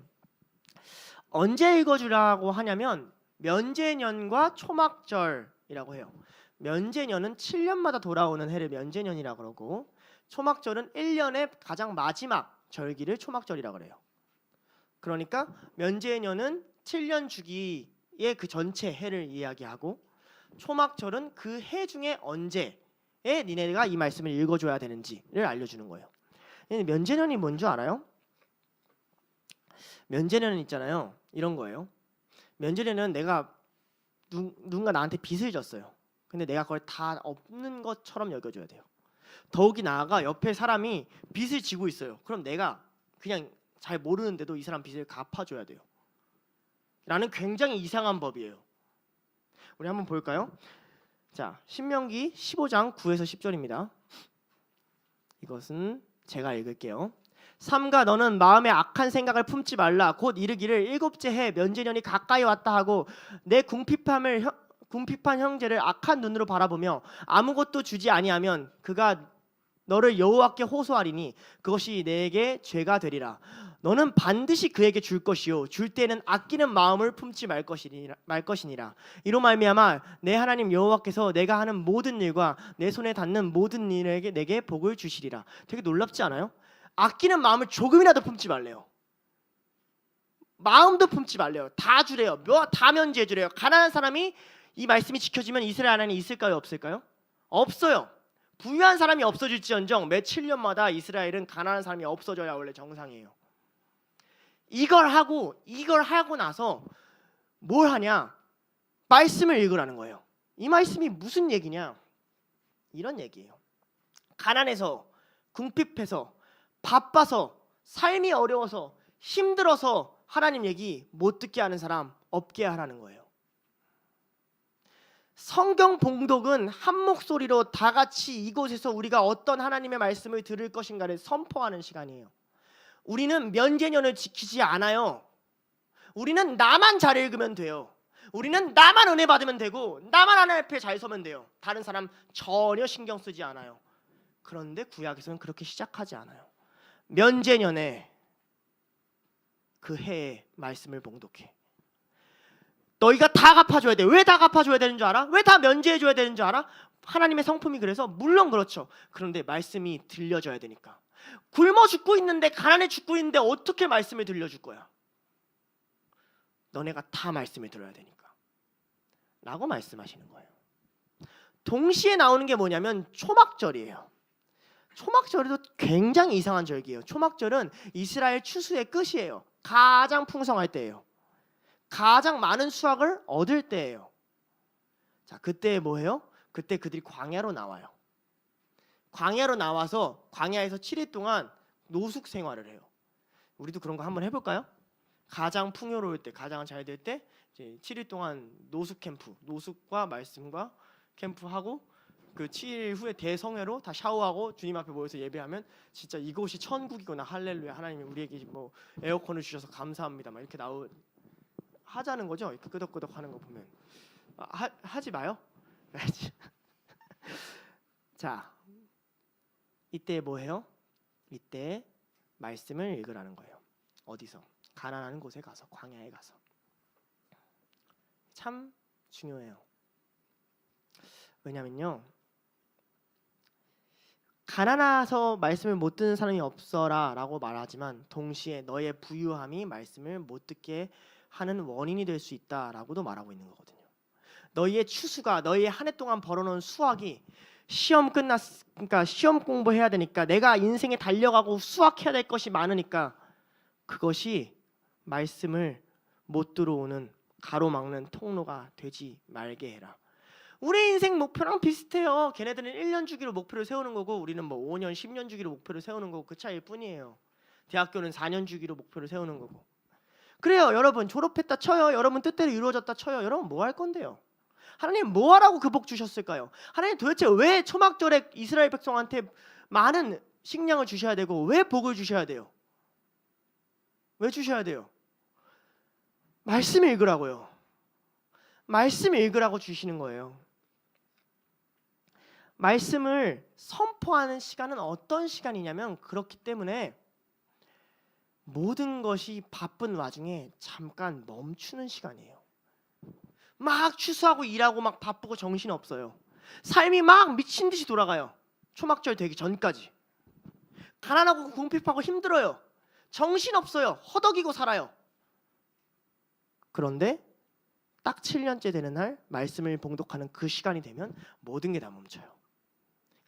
S3: 언제 읽어주라고 하냐면 면제년과 초막절이라고 해요. 면제년은 7년마다 돌아오는 해를 면제년이라고 그러고, 초막절은 1년의 가장 마지막 절기를 초막절이라고 그래요. 그러니까 면제년은 7년 주기의 그 전체 해를 이야기하고, 초막절은 그 해 중에 언제에 니네가 이 말씀을 읽어줘야 되는지를 알려주는 거예요. 면제년이 뭔 줄 알아요? 면제년은 있잖아요, 이런 거예요. 면제년은 내가 누군가 나한테 빚을 졌어요. 근데 내가 그걸 다 없는 것처럼 여겨줘야 돼요. 더욱이 나아가 옆에 사람이 빚을 지고 있어요. 그럼 내가 그냥 잘 모르는데도 이 사람 빚을 갚아줘야 돼요. 라는 굉장히 이상한 법이에요. 우리 한번 볼까요? 자, 신명기 15장 9에서 10절입니다. 이것은 제가 읽을게요. 삼가 너는 마음에 악한 생각을 품지 말라. 곧 이르기를 일곱째 해 면제년이 가까이 왔다 하고 내 궁핍한 형제를 악한 눈으로 바라보며 아무것도 주지 아니하면 그가 너를 여호와께 호소하리니 그것이 내게 죄가 되리라. 너는 반드시 그에게 줄 것이요 줄 때는 아끼는 마음을 품지 말 것이니라. 이로 말미암아 내 하나님 여호와께서 내가 하는 모든 일과 내 손에 닿는 모든 일에게 내게 복을 주시리라. 되게 놀랍지 않아요? 아끼는 마음을 조금이라도 품지 말래요. 마음도 품지 말래요. 다 주래요. 다 면제해 주래요. 가난한 사람이 이 말씀이 지켜지면 이스라엘 안에 있을까요, 없을까요? 없어요. 부유한 사람이 없어질지언정 매 7년마다 이스라엘은 가난한 사람이 없어져야 원래 정상이에요. 이걸 하고 나서 뭘 하냐? 말씀을 읽으라는 거예요. 이 말씀이 무슨 얘기냐? 이런 얘기예요. 가난해서, 궁핍해서, 바빠서, 삶이 어려워서, 힘들어서 하나님 얘기 못 듣게 하는 사람 없게 하라는 거예요. 성경 봉독은 한 목소리로 다 같이 이곳에서 우리가 어떤 하나님의 말씀을 들을 것인가를 선포하는 시간이에요. 우리는 면제년을 지키지 않아요. 우리는 나만 잘 읽으면 돼요. 우리는 나만 은혜 받으면 되고 나만 하나님 앞에 잘 서면 돼요. 다른 사람 전혀 신경 쓰지 않아요. 그런데 구약에서는 그렇게 시작하지 않아요. 면제년에 그 해의 말씀을 봉독해. 너희가 다 갚아줘야 돼. 왜 다 갚아줘야 되는 줄 알아? 왜 다 면제해줘야 되는 줄 알아? 하나님의 성품이 그래서 물론 그렇죠. 그런데 말씀이 들려져야 되니까. 굶어 죽고 있는데, 가난해 죽고 있는데 어떻게 말씀을 들려줄 거야? 너네가 다 말씀을 들어야 되니까 라고 말씀하시는 거예요. 동시에 나오는 게 뭐냐면 초막절이에요. 초막절도 굉장히 이상한 절기예요. 초막절은 이스라엘 추수의 끝이에요. 가장 풍성할 때예요. 가장 많은 수확을 얻을 때예요. 자, 그때 뭐해요? 그때 그들이 광야로 나와요. 광야로 나와서 광야에서 7일 동안 노숙 생활을 해요. 우리도 그런 거 한번 해볼까요? 가장 풍요로울 때, 가장 잘 될 때 이제 7일 동안 노숙 캠프, 노숙과 말씀과 캠프하고 그 7일 후에 대성회로 다 샤워하고 주님 앞에 모여서 예배하면 진짜 이곳이 천국이구나, 할렐루야, 하나님이 우리에게 뭐 에어컨을 주셔서 감사합니다, 막 이렇게 하자는 거죠. 이렇게 끄덕끄덕 하는 거 보면 하지 마요. 자, 이때 뭐 해요? 이때 말씀을 읽으라는 거예요. 어디서? 가난한 곳에 가서, 광야에 가서. 참 중요해요. 왜냐면요, 가난해서 말씀을 못 듣는 사람이 없어라 라고 말하지만 동시에 너의 부유함이 말씀을 못 듣게 하는 원인이 될 수 있다라고도 말하고 있는 거거든요. 너희의 추수가, 너희의 한 해 동안 벌어놓은 수확이 그러니까 시험 공부해야 되니까, 내가 인생에 달려가고 수확해야 될 것이 많으니까 그것이 말씀을 못 들어오는 가로막는 통로가 되지 말게 해라. 우리 인생 목표랑 비슷해요. 걔네들은 1년 주기로 목표를 세우는 거고 우리는 뭐 5년, 10년 주기로 목표를 세우는 거고 그 차이일 뿐이에요. 대학교는 4년 주기로 목표를 세우는 거고. 그래요. 여러분 졸업했다 쳐요. 여러분 뜻대로 이루어졌다 쳐요. 여러분 뭐 할 건데요? 하나님 뭐 하라고 그 복 주셨을까요? 하나님 도대체 왜 초막절에 이스라엘 백성한테 많은 식량을 주셔야 되고 왜 복을 주셔야 돼요? 왜 주셔야 돼요? 말씀 읽으라고요. 말씀 읽으라고 주시는 거예요. 말씀을 선포하는 시간은 어떤 시간이냐면 그렇기 때문에 모든 것이 바쁜 와중에 잠깐 멈추는 시간이에요. 막 추수하고 일하고 막 바쁘고 정신 없어요. 삶이 막 미친 듯이 돌아가요. 초막절 되기 전까지. 가난하고 궁핍하고 힘들어요. 정신 없어요. 허덕이고 살아요. 그런데 딱 7년째 되는 날 말씀을 봉독하는 그 시간이 되면 모든 게 다 멈춰요.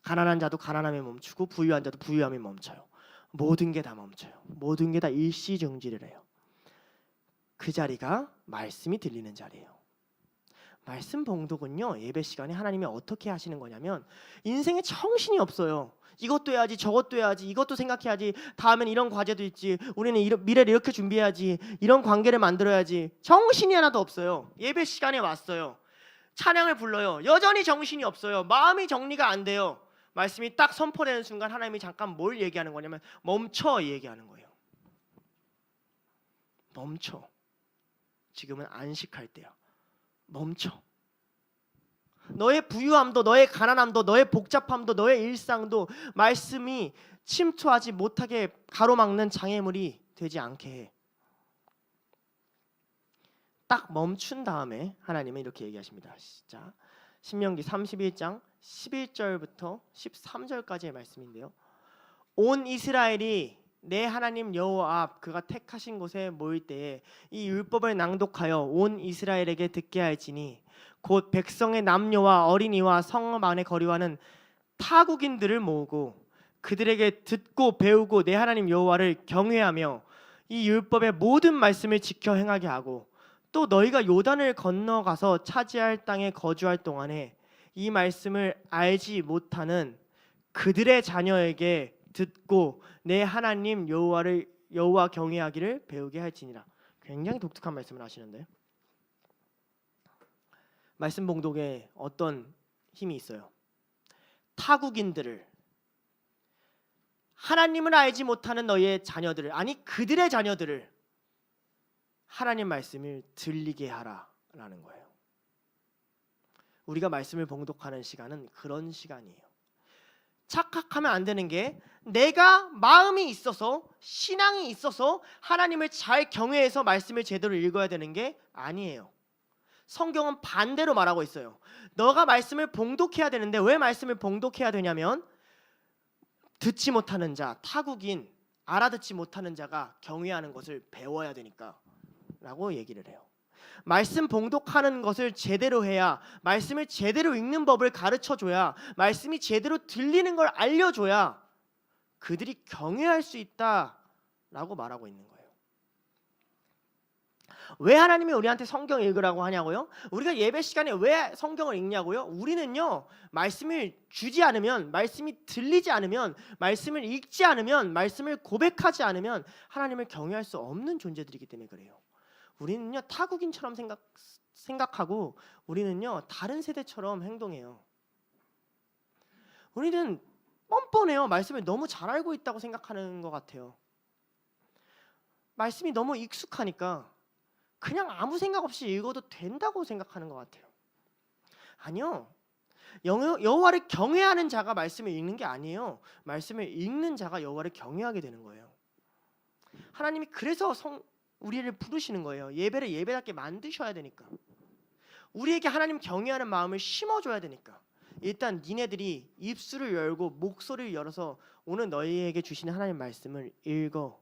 S3: 가난한 자도 가난함에 멈추고 부유한 자도 부유함에 멈춰요. 모든 게 다 멈춰요. 모든 게 다 일시정지를 해요. 그 자리가 말씀이 들리는 자리예요. 말씀 봉독은요, 예배 시간에 하나님이 어떻게 하시는 거냐면 인생에 정신이 없어요. 이것도 해야지, 저것도 해야지, 이것도 생각해야지, 다음엔 이런 과제도 있지, 우리는 미래를 이렇게 준비해야지, 이런 관계를 만들어야지. 정신이 하나도 없어요. 예배 시간에 왔어요. 찬양을 불러요. 여전히 정신이 없어요. 마음이 정리가 안 돼요. 말씀이 딱 선포되는 순간 하나님이 잠깐 뭘 얘기하는 거냐면 멈춰 얘기하는 거예요. 멈춰. 지금은 안식할 때야. 멈춰. 너의 부유함도 너의 가난함도 너의 복잡함도 너의 일상도 말씀이 침투하지 못하게 가로막는 장애물이 되지 않게 해. 딱 멈춘 다음에 하나님은 이렇게 얘기하십니다. 자, 신명기 31장 11절부터 13절까지의 말씀인데요. 온 이스라엘이 내 하나님 여호와 앞 그가 택하신 곳에 모일 때에 이 율법을 낭독하여 온 이스라엘에게 듣게 할지니 곧 백성의 남녀와 어린이와 성읍 안에 거류하는 타국인들을 모으고 그들에게 듣고 배우고 내 하나님 여호와를 경외하며 이 율법의 모든 말씀을 지켜 행하게 하고 또 너희가 요단을 건너가서 차지할 땅에 거주할 동안에 이 말씀을 알지 못하는 그들의 자녀에게 듣고 내 하나님 여호와 경외하기를 배우게 할지니라. 굉장히 독특한 말씀을 하시는데요. 말씀 봉독에 어떤 힘이 있어요? 타국인들을, 하나님을 알지 못하는 너희의 자녀들을, 아니 그들의 자녀들을 하나님 말씀을 들리게 하라라는 거예요. 우리가 말씀을 봉독하는 시간은 그런 시간이에요. 착각하면 안 되는 게 내가 마음이 있어서 신앙이 있어서 하나님을 잘 경외해서 말씀을 제대로 읽어야 되는 게 아니에요. 성경은 반대로 말하고 있어요. 너가 말씀을 봉독해야 되는데 왜 말씀을 봉독해야 되냐면 듣지 못하는 자, 타국인, 알아듣지 못하는 자가 경외하는 것을 배워야 되니까 라고 얘기를 해요. 말씀 봉독하는 것을 제대로 해야, 말씀을 제대로 읽는 법을 가르쳐줘야, 말씀이 제대로 들리는 걸 알려줘야 그들이 경외할 수 있다라고 말하고 있는 거예요. 왜 하나님이 우리한테 성경 읽으라고 하냐고요? 우리가 예배 시간에 왜 성경을 읽냐고요? 우리는요, 말씀을 주지 않으면, 말씀이 들리지 않으면, 말씀을 읽지 않으면, 말씀을 고백하지 않으면 하나님을 경외할 수 없는 존재들이기 때문에 그래요. 우리는요, 타국인처럼 생각하고 우리는요, 다른 세대처럼 행동해요. 우리는 뻔뻔해요. 말씀을 너무 잘 알고 있다고 생각하는 것 같아요. 말씀이 너무 익숙하니까 그냥 아무 생각 없이 읽어도 된다고 생각하는 것 같아요. 아니요. 여호와를 경외하는 자가 말씀을 읽는 게 아니에요. 말씀을 읽는 자가 여호와를 경외하게 되는 거예요. 하나님이 그래서 우리를 부르시는 거예요. 예배를 예배답게 만드셔야 되니까. 우리에게 하나님 경외하는 마음을 심어줘야 되니까. 일단 니네들이 입술을 열고 목소리를 열어서 오늘 너희에게 주시는 하나님 말씀을 읽어.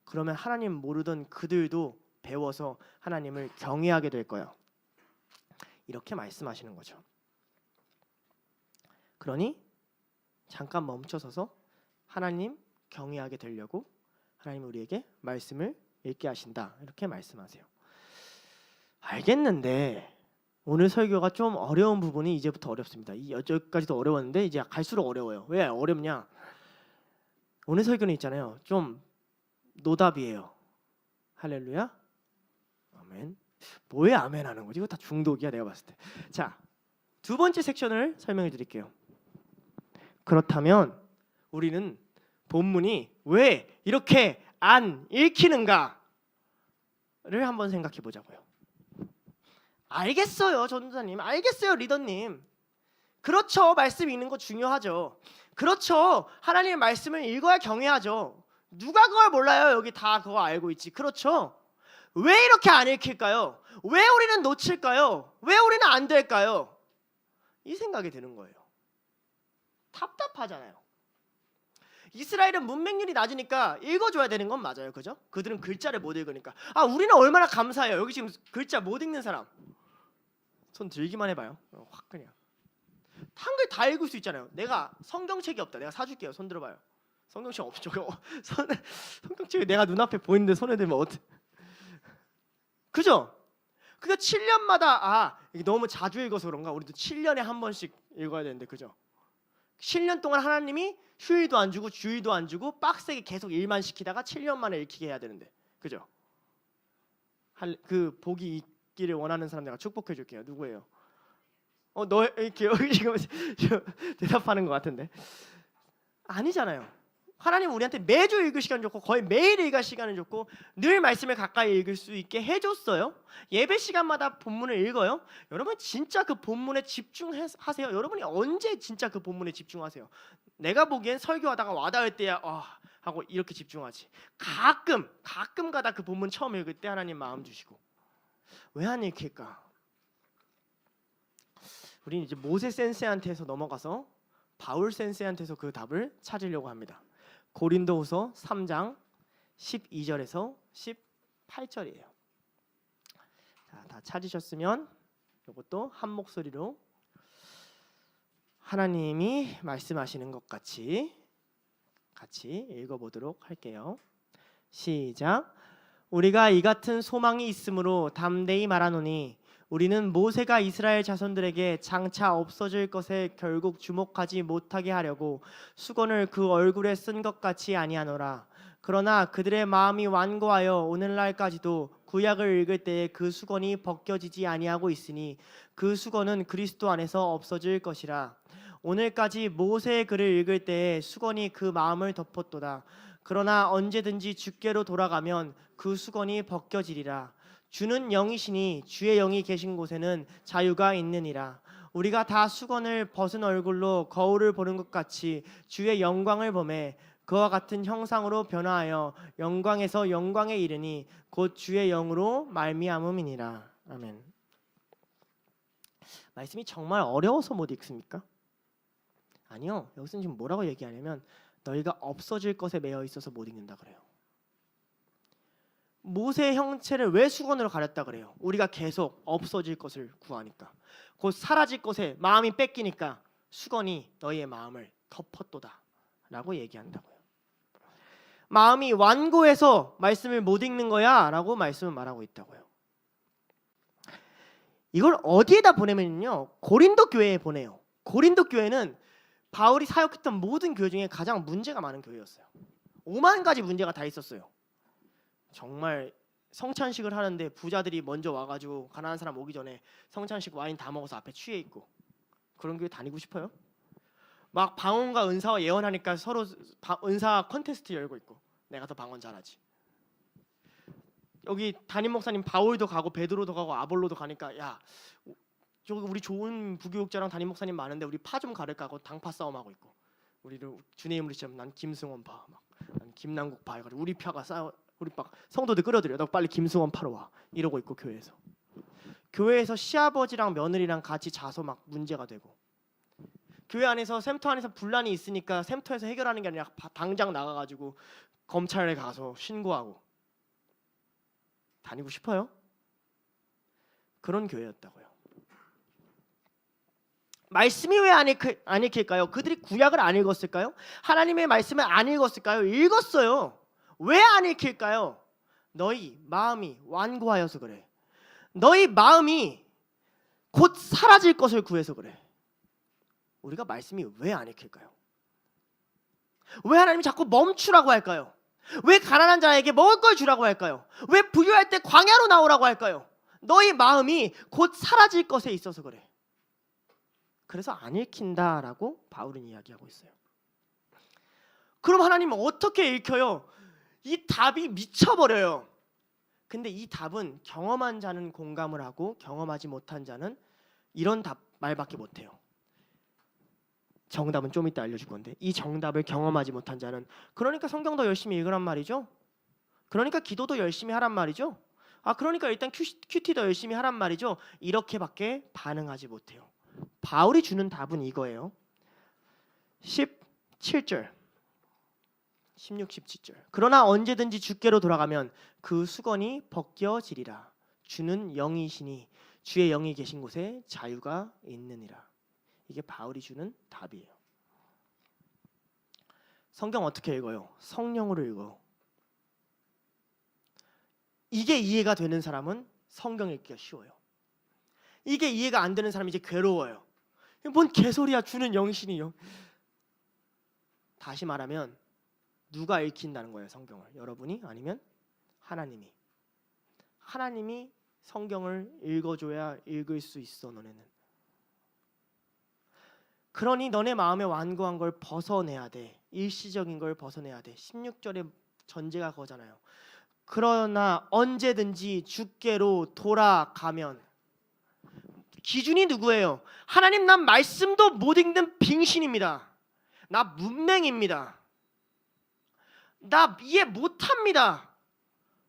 S3: 그러면 하나님 모르던 그들도 배워서 하나님을 경외하게 될 거야. 이렇게 말씀하시는 거죠. 그러니 잠깐 멈춰서서 하나님 경외하게 되려고 하나님 우리에게 말씀을 읽게 하신다. 이렇게 말씀하세요. 알겠는데 오늘 설교가 좀 어려운 부분이 이제부터 어렵습니다. 여기까지도 어려웠는데 이제 갈수록 어려워요. 왜 어렵냐? 오늘 설교는 있잖아요. 좀 노답이에요. 할렐루야. 아멘. 뭐에 아멘 하는 거지? 이거 다 중독이야 내가 봤을 때. 자, 두 번째 섹션을 설명해 드릴게요. 그렇다면 우리는 본문이 왜 이렇게 안 읽히는가를 한번 생각해 보자고요. 알겠어요, 전도사님. 알겠어요, 리더님. 그렇죠. 말씀 읽는 거 중요하죠. 그렇죠. 하나님의 말씀을 읽어야 경외하죠. 누가 그걸 몰라요? 여기 다 그거 알고 있지. 그렇죠. 왜 이렇게 안 읽힐까요? 왜 우리는 놓칠까요? 왜 우리는 안 될까요? 이 생각이 드는 거예요. 답답하잖아요. 이스라엘은 문맹률이 낮으니까 읽어줘야 되는 건 맞아요. 그죠? 그들은 글자를 못 읽으니까. 아, 우리는 얼마나 감사해요. 여기 지금 글자 못 읽는 사람 손 들기만 해봐요. 확 그냥 한글 다 읽을 수 있잖아요. 내가 성경책이 없다. 내가 사줄게요. 손 들어봐요. 성경책 없죠. 성경책이 내가 눈앞에 보이는데 손에 들면 어때? 그죠? 그게 7년마다 이게 너무 자주 읽어서 그런가? 우리도 7년에 한 번씩 읽어야 되는데 그죠? 7년 동안 하나님이 휴일도 안 주고 주일도 안 주고 빡세게 계속 일만 시키다가 7년 만에 읽히게 해야 되는데 그죠? 그 복이 있기를 원하는 사람 내가 축복해 줄게요. 누구예요? 너 이렇게 지금 대답하는 것 같은데 아니잖아요. 하나님 우리한테 매주 읽을 시간 줬고 거의 매일 읽을 시간을 줬고 늘 말씀을 가까이 읽을 수 있게 해줬어요. 예배 시간마다 본문을 읽어요. 여러분 진짜 그 본문에 집중하세요. 여러분이 언제 진짜 그 본문에 집중하세요? 내가 보기엔 설교하다가 와닿을 때야 하고 이렇게 집중하지. 가끔 가다 그 본문 처음 읽을 때 하나님 마음 주시고 왜 안 읽힐까? 우리는 이제 모세 센세한테서 넘어가서 바울 센세한테서 그 답을 찾으려고 합니다. 고린도후서 3장 12절에서 18절이에요. 자, 다 찾으셨으면 이것도 한 목소리로 하나님이 말씀하시는 것 같이 읽어보도록 할게요. 시작. 우리가 이 같은 소망이 있으므로 담대히 말하노니 우리는 모세가 이스라엘 자손들에게 장차 없어질 것에 결국 주목하지 못하게 하려고 수건을 그 얼굴에 쓴 것 같이 아니하노라. 그러나 그들의 마음이 완고하여 오늘날까지도 구약을 읽을 때에 그 수건이 벗겨지지 아니하고 있으니 그 수건은 그리스도 안에서 없어질 것이라. 오늘까지 모세의 글을 읽을 때에 수건이 그 마음을 덮었도다. 그러나 언제든지 주께로 돌아가면 그 수건이 벗겨지리라. 주는 영이시니 주의 영이 계신 곳에는 자유가 있느니라. 우리가 다 수건을 벗은 얼굴로 거울을 보는 것 같이 주의 영광을 보매 그와 같은 형상으로 변화하여 영광에서 영광에 이르니 곧 주의 영으로 말미암음이니라. 아멘. 말씀이 정말 어려워서 못 읽습니까? 아니요. 여기서는 지금 뭐라고 얘기하냐면 너희가 없어질 것에 매여 있어서 못 읽는다 그래요. 모세의 형체를 왜 수건으로 가렸다 그래요? 우리가 계속 없어질 것을 구하니까. 곧 사라질 것에 마음이 뺏기니까 수건이 너희의 마음을 덮었도다 라고 얘기한다고요. 마음이 완고해서 말씀을 못 읽는 거야 라고 말씀을 말하고 있다고요. 이걸 어디에다 보내면요? 고린도 교회에 보내요. 고린도 교회는 바울이 사역했던 모든 교회 중에 가장 문제가 많은 교회였어요. 5만 가지 문제가 다 있었어요. 정말 성찬식을 하는데 부자들이 먼저 와가지고 가난한 사람 오기 전에 성찬식 와인 다 먹어서 앞에 취해 있고 그런 교회 다니고 싶어요? 막 방언과 은사와 예언하니까 서로 은사 콘테스트 열고 있고 내가 더 방언 잘하지. 여기 담임 목사님 바울도 가고 베드로도 가고 아볼로도 가니까 야 저기 우리 좋은 부교육자랑 담임 목사님 많은데 우리 파 좀 가를까 하고 당파 싸움하고 있고 우리를 주님 이름으로 시작하면 난 김승원 파, 난 김남국 파 해가지고 우리 파가 싸워. 우리 막 성도들 끌어들여. 너 빨리 김승원 파러 와. 이러고 있고 교회에서 시아버지랑 며느리랑 같이 자서 막 문제가 되고 교회 안에서 샘터 안에서 분란이 있으니까 샘터에서 해결하는 게 아니라 당장 나가가지고 검찰에 가서 신고하고 다니고 싶어요? 그런 교회였다고요. 말씀이 왜 안 읽힐까요? 그들이 구약을 안 읽었을까요? 하나님의 말씀을 안 읽었을까요? 읽었어요. 왜 안 읽힐까요? 너희 마음이 완고하여서 그래. 너희 마음이 곧 사라질 것을 구해서 그래. 우리가 말씀이 왜 안 읽힐까요? 왜 하나님이 자꾸 멈추라고 할까요? 왜 가난한 자에게 먹을 걸 주라고 할까요? 왜 부유할 때 광야로 나오라고 할까요? 너희 마음이 곧 사라질 것에 있어서 그래. 그래서 안 읽힌다라고 바울은 이야기하고 있어요. 그럼 하나님은 어떻게 읽혀요? 이 답이 미쳐버려요. 근데 이 답은 경험한 자는 공감을 하고 경험하지 못한 자는 이런 답 말밖에 못해요. 정답은 좀 이따 알려줄 건데 이 정답을 경험하지 못한 자는 그러니까 성경 더 열심히 읽으란 말이죠. 그러니까 기도도 열심히 하란 말이죠. 그러니까 일단 큐티 더 열심히 하란 말이죠. 이렇게밖에 반응하지 못해요. 바울이 주는 답은 이거예요. 17절 16, 17절. 그러나 언제든지 주께로 돌아가면 그 수건이 벗겨지리라. 주는 영이시니 주의 영이 계신 곳에 자유가 있느니라. 이게 바울이 주는 답이에요. 성경 어떻게 읽어요? 성령으로 읽어요. 이게 이해가 되는 사람은 성경 읽기가 쉬워요. 이게 이해가 안 되는 사람이 이제 괴로워요. 뭔 개소리야, 주는 영이시니요. 다시 말하면 누가 읽힌다는 거예요, 성경을? 여러분이? 아니면 하나님이? 하나님이 성경을 읽어줘야 읽을 수 있어, 너네는. 그러니 너네 마음에 완고한 걸 벗어내야 돼. 일시적인 걸 벗어내야 돼. 16절의 전제가 그거잖아요. 그러나 언제든지 주께로 돌아가면. 기준이 누구예요? 하나님, 난 말씀도 못 읽는 빙신입니다. 나 문맹입니다. 나 이해 못합니다.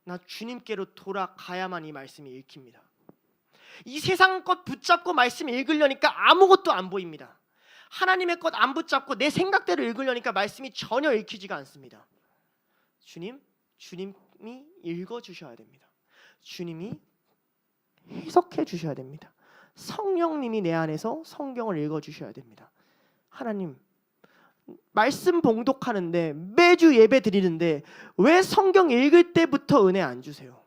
S3: 나 주님께로 돌아가야만 이 말씀이 읽힙니다. 이 세상 것 붙잡고 말씀 읽으려니까 아무것도 안 보입니다. 하나님의 것 안 붙잡고 내 생각대로 읽으려니까 말씀이 전혀 읽히지가 않습니다. 주님이 읽어주셔야 됩니다. 주님이 해석해 주셔야 됩니다. 성령님이 내 안에서 성경을 읽어주셔야 됩니다. 하나님, 말씀 봉독하는데 매주 예배 드리는데 왜 성경 읽을 때부터 은혜 안 주세요?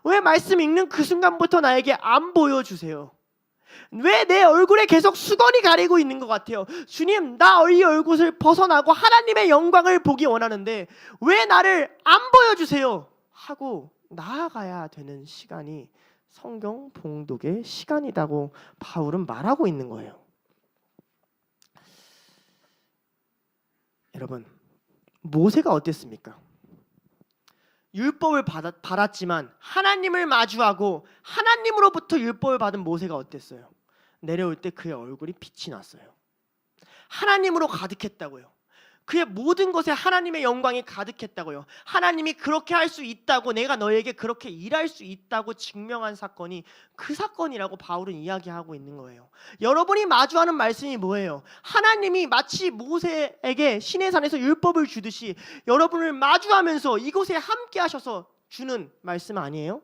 S3: 왜 말씀 읽는 그 순간부터 나에게 안 보여주세요? 왜 내 얼굴에 계속 수건이 가리고 있는 것 같아요? 주님, 나 이 얼굴을 벗어나고 하나님의 영광을 보기 원하는데 왜 나를 안 보여주세요? 하고 나아가야 되는 시간이 성경 봉독의 시간이라고 바울은 말하고 있는 거예요. 여러분, 모세가 어땠습니까? 율법을 받았지만 하나님을 마주하고 하나님으로부터 율법을 받은 모세가 어땠어요? 내려올 때 그의 얼굴이 빛이 났어요. 하나님으로 가득했다고요. 그의 모든 것에 하나님의 영광이 가득했다고요. 하나님이 그렇게 할 수 있다고, 내가 너에게 그렇게 일할 수 있다고 증명한 사건이 그 사건이라고 바울은 이야기하고 있는 거예요. 여러분이 마주하는 말씀이 뭐예요? 하나님이 마치 모세에게 시내산에서 율법을 주듯이 여러분을 마주하면서 이곳에 함께 하셔서 주는 말씀 아니에요?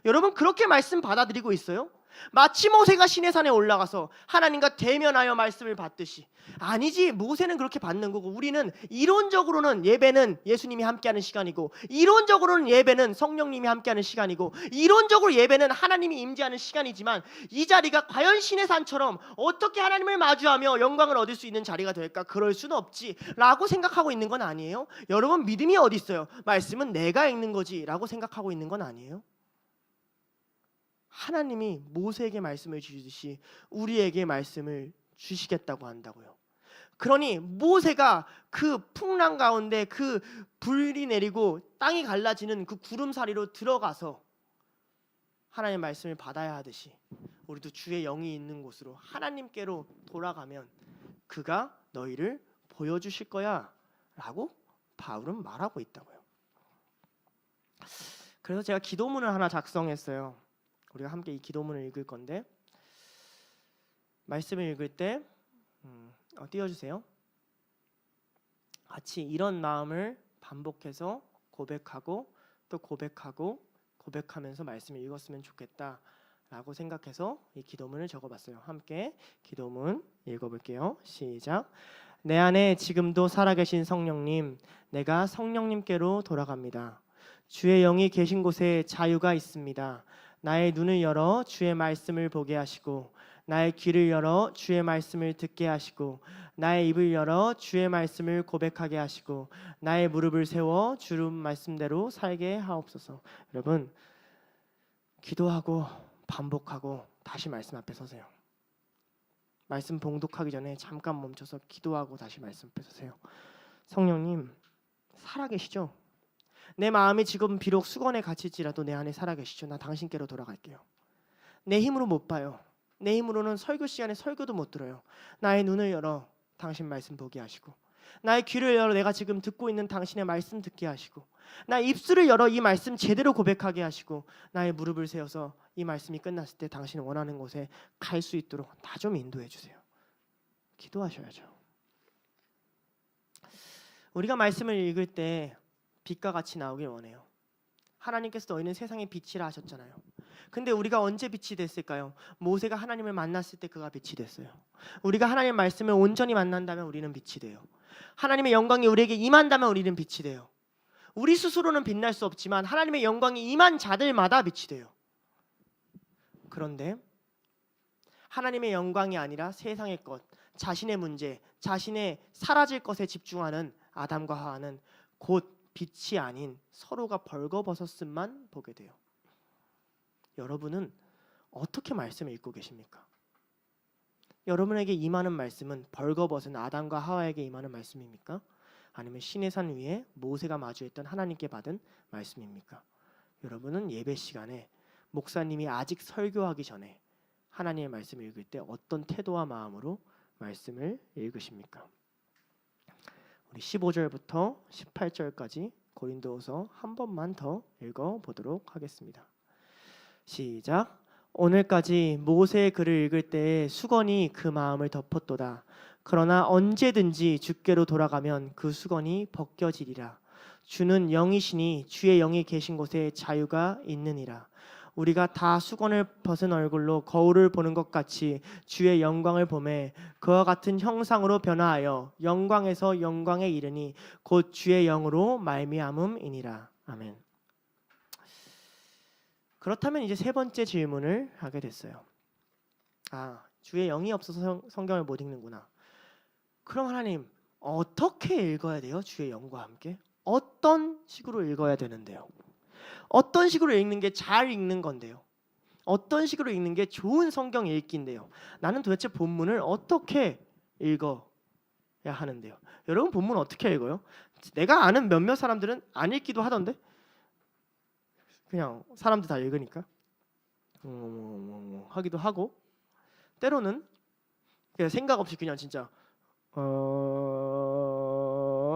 S3: 여러분, 그렇게 말씀 받아들이고 있어요? 마치 모세가 시내산에 올라가서 하나님과 대면하여 말씀을 받듯이. 아니지, 모세는 그렇게 받는 거고, 우리는 이론적으로는 예배는 예수님이 함께하는 시간이고, 이론적으로는 예배는 성령님이 함께하는 시간이고, 이론적으로 예배는 하나님이 임재하는 시간이지만, 이 자리가 과연 시내산처럼 어떻게 하나님을 마주하며 영광을 얻을 수 있는 자리가 될까? 그럴 수는 없지 라고 생각하고 있는 건 아니에요. 여러분, 믿음이 어디 있어요? 말씀은 내가 읽는 거지 라고 생각하고 있는 건 아니에요. 하나님이 모세에게 말씀을 주듯이 우리에게 말씀을 주시겠다고 한다고요. 그러니 모세가 그 풍랑 가운데 그 불이 내리고 땅이 갈라지는 그 구름사리로 들어가서 하나님의 말씀을 받아야 하듯이 우리도 주의 영이 있는 곳으로 하나님께로 돌아가면 그가 너희를 보여주실 거야 라고 바울은 말하고 있다고요. 그래서 제가 기도문을 하나 작성했어요. 우리가 함께 이 기도문을 읽을 건데, 말씀을 읽을 때 띄워주세요. 같이 이런 마음을 반복해서 고백하고 또 고백하고 고백하면서 말씀을 읽었으면 좋겠다라고 생각해서 이 기도문을 적어봤어요. 함께 기도문 읽어볼게요. 시작. 내 안에 지금도 살아계신 성령님, 내가 성령님께로 돌아갑니다. 주의 영이 계신 곳에 자유가 있습니다. 나의 눈을 열어 주의 말씀을 보게 하시고 나의 귀를 열어 주의 말씀을 듣게 하시고 나의 입을 열어 주의 말씀을 고백하게 하시고 나의 무릎을 세워 주름 말씀대로 살게 하옵소서. 여러분, 기도하고 반복하고 다시 말씀 앞에 서세요. 말씀 봉독하기 전에 잠깐 멈춰서 기도하고 다시 말씀 앞에 서세요. 성령님 살아계시죠? 내 마음이 지금 비록 수건에 갇힐지라도 내 안에 살아계시죠? 나 당신께로 돌아갈게요. 내 힘으로 못 봐요. 내 힘으로는 설교 시간에 설교도 못 들어요. 나의 눈을 열어 당신 말씀 보게 하시고 나의 귀를 열어 내가 지금 듣고 있는 당신의 말씀 듣게 하시고 나의 입술을 열어 이 말씀 제대로 고백하게 하시고 나의 무릎을 세워서 이 말씀이 끝났을 때 당신이 원하는 곳에 갈 수 있도록 나 좀 인도해 주세요. 기도하셔야죠. 우리가 말씀을 읽을 때 빛과 같이 나오길 원해요. 하나님께서 너희는 세상의 빛이라 하셨잖아요. 근데 우리가 언제 빛이 됐을까요? 모세가 하나님을 만났을 때 그가 빛이 됐어요. 우리가 하나님의 말씀을 온전히 만난다면 우리는 빛이 돼요. 하나님의 영광이 우리에게 임한다면 우리는 빛이 돼요. 우리 스스로는 빛날 수 없지만 하나님의 영광이 임한 자들마다 빛이 돼요. 그런데 하나님의 영광이 아니라 세상의 것, 자신의 문제, 자신의 사라질 것에 집중하는 아담과 하와는 곧 빛이 아닌 서로가 벌거벗었음만 보게 돼요. 여러분은 어떻게 말씀을 읽고 계십니까? 여러분에게 임하는 말씀은 벌거벗은 아담과 하와에게 임하는 말씀입니까? 아니면 시내 산 위에 모세가 마주했던 하나님께 받은 말씀입니까? 여러분은 예배 시간에 목사님이 아직 설교하기 전에 하나님의 말씀을 읽을 때 어떤 태도와 마음으로 말씀을 읽으십니까? 우리 15절부터 18절까지 고린도후서 한 번만 더 읽어보도록 하겠습니다. 시작. 오늘까지 모세의 글을 읽을 때 수건이 그 마음을 덮었도다. 그러나 언제든지 주께로 돌아가면 그 수건이 벗겨지리라. 주는 영이시니 주의 영이 계신 곳에 자유가 있느니라. 우리가 다 수건을 벗은 얼굴로 거울을 보는 것 같이 주의 영광을 보매 그와 같은 형상으로 변화하여 영광에서 영광에 이르니 곧 주의 영으로 말미암음이니라. 아멘. 그렇다면 이제 세 번째 질문을 하게 됐어요. 주의 영이 없어서 성경을 못 읽는구나. 그럼 하나님 어떻게 읽어야 돼요? 주의 영과 함께 어떤 식으로 읽어야 되는데요? 어떤 식으로 읽는 게 잘 읽는 건데요? 어떤 식으로 읽는 게 좋은 성경 읽기인데요? 나는 도대체 본문을 어떻게 읽어야 하는데요? 여러분 본문 어떻게 읽어요? 내가 아는 몇몇 사람들은 안 읽기도 하던데 그냥 사람들 다 읽으니까 하기도 하고 때로는 그냥 생각 없이 그냥 진짜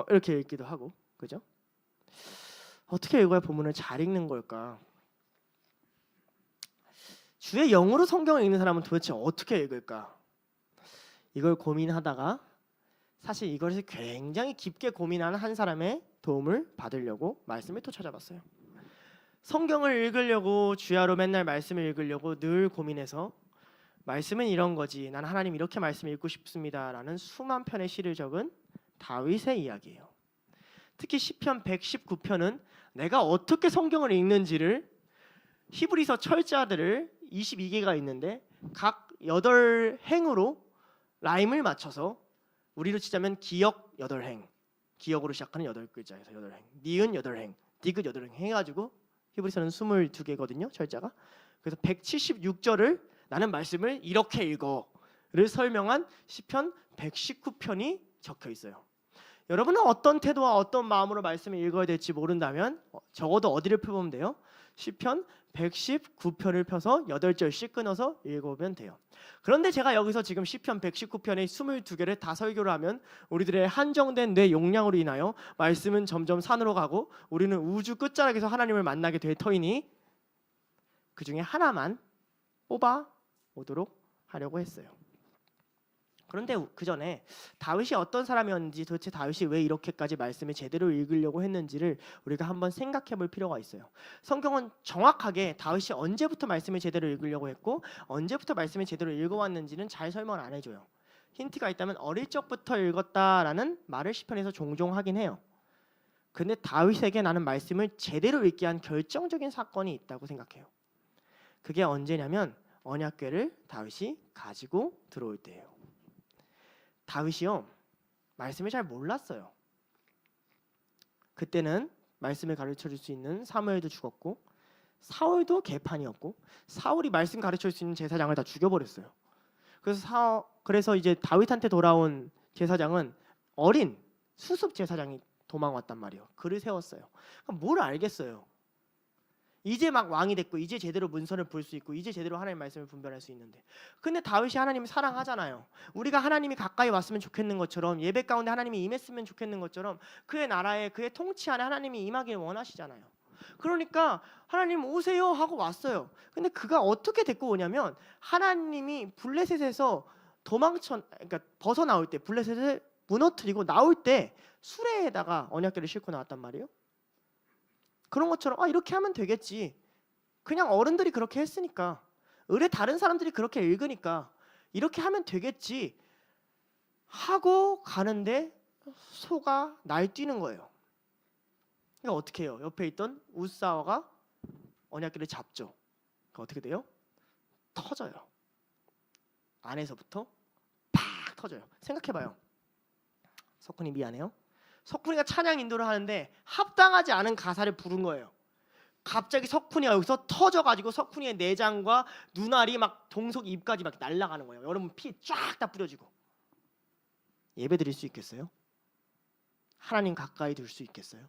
S3: 이렇게 읽기도 하고 그죠? 어떻게 읽어야 본문을 잘 읽는 걸까? 주의 영으로 성경을 읽는 사람은 도대체 어떻게 읽을까? 이걸 고민하다가 사실 이것을 굉장히 깊게 고민하는 한 사람의 도움을 받으려고 말씀을 또 찾아봤어요. 성경을 읽으려고 주야로 맨날 말씀을 읽으려고 늘 고민해서 말씀은 이런 거지 난 하나님 이렇게 말씀을 읽고 싶습니다라는 수만 편의 시를 적은 다윗의 이야기예요. 특히 시편 119편은 내가 어떻게 성경을 읽는지를 히브리서 철자들을 22개가 있는데 각 8행으로 라임을 맞춰서 우리로 치자면 기역 8행, 기역으로 시작하는 8글자에서 8행, 니은 8행, 디귿 8행 해가지고 히브리서는 22개거든요 철자가. 그래서 176절을 나는 말씀을 이렇게 읽어를 설명한 시편 119편이 적혀 있어요. 여러분은 어떤 태도와 어떤 마음으로 말씀을 읽어야 될지 모른다면 적어도 어디를 펴보면 돼요? 시편 119편을 펴서 8절씩 끊어서 읽어보면 돼요. 그런데 제가 여기서 지금 시편 119편의 22개를 다 설교를 하면 우리들의 한정된 뇌 용량으로 인하여 말씀은 점점 산으로 가고 우리는 우주 끝자락에서 하나님을 만나게 될 터이니 그 중에 하나만 뽑아 오도록 하려고 했어요. 그런데 그 전에 다윗이 어떤 사람이었는지 도대체 다윗이 왜 이렇게까지 말씀을 제대로 읽으려고 했는지를 우리가 한번 생각해 볼 필요가 있어요. 성경은 정확하게 다윗이 언제부터 말씀을 제대로 읽으려고 했고 언제부터 말씀을 제대로 읽어왔는지는 잘 설명을 안 해줘요. 힌트가 있다면 어릴 적부터 읽었다라는 말을 시편에서 종종 하긴 해요. 근데 다윗에게 나는 말씀을 제대로 읽게 한 결정적인 사건이 있다고 생각해요. 그게 언제냐면 언약궤를 다윗이 가지고 들어올 때예요. 다윗이요 말씀을 잘 몰랐어요. 그때는 말씀을 가르쳐줄 수 있는 사무엘도 죽었고 사울도 개판이었고 사울이 말씀 가르쳐줄 수 있는 제사장을 다 죽여버렸어요. 그래서 이제 다윗한테 돌아온 제사장은 어린 수습 제사장이 도망왔단 말이에요. 그를 세웠어요. 그럼 뭘 알겠어요. 이제 막 왕이 됐고 이제 제대로 문선을 볼 수 있고 이제 제대로 하나님의 말씀을 분별할 수 있는데 근데 다윗이 하나님을 사랑하잖아요. 우리가 하나님이 가까이 왔으면 좋겠는 것처럼 예배 가운데 하나님이 임했으면 좋겠는 것처럼 그의 나라에 그의 통치 안에 하나님이 임하길 원하시잖아요. 그러니까 하나님 오세요 하고 왔어요. 근데 그가 어떻게 데리고 오냐면 하나님이 블레셋에서 그러니까 벗어나올 때 블레셋을 무너뜨리고 나올 때 수레에다가 언약궤를 싣고 나왔단 말이에요. 그런 것처럼 이렇게 하면 되겠지. 그냥 어른들이 그렇게 했으니까 의뢰 다른 사람들이 그렇게 읽으니까 이렇게 하면 되겠지 하고 가는데 소가 날뛰는 거예요. 그러니까 어떻게 해요? 옆에 있던 우사가 언약궤를 잡죠. 그러니까 어떻게 돼요? 터져요. 안에서부터 팍 터져요. 생각해봐요. 석훈이 미안해요. 석훈이가 찬양 인도를 하는데 합당하지 않은 가사를 부른 거예요. 갑자기 석훈이가 여기서 터져가지고 석훈이의 내장과 눈알이 막 동석 입까지 막 날아가는 거예요. 여러분 피 쫙 다 뿌려지고 예배 드릴 수 있겠어요? 하나님 가까이 둘 수 있겠어요?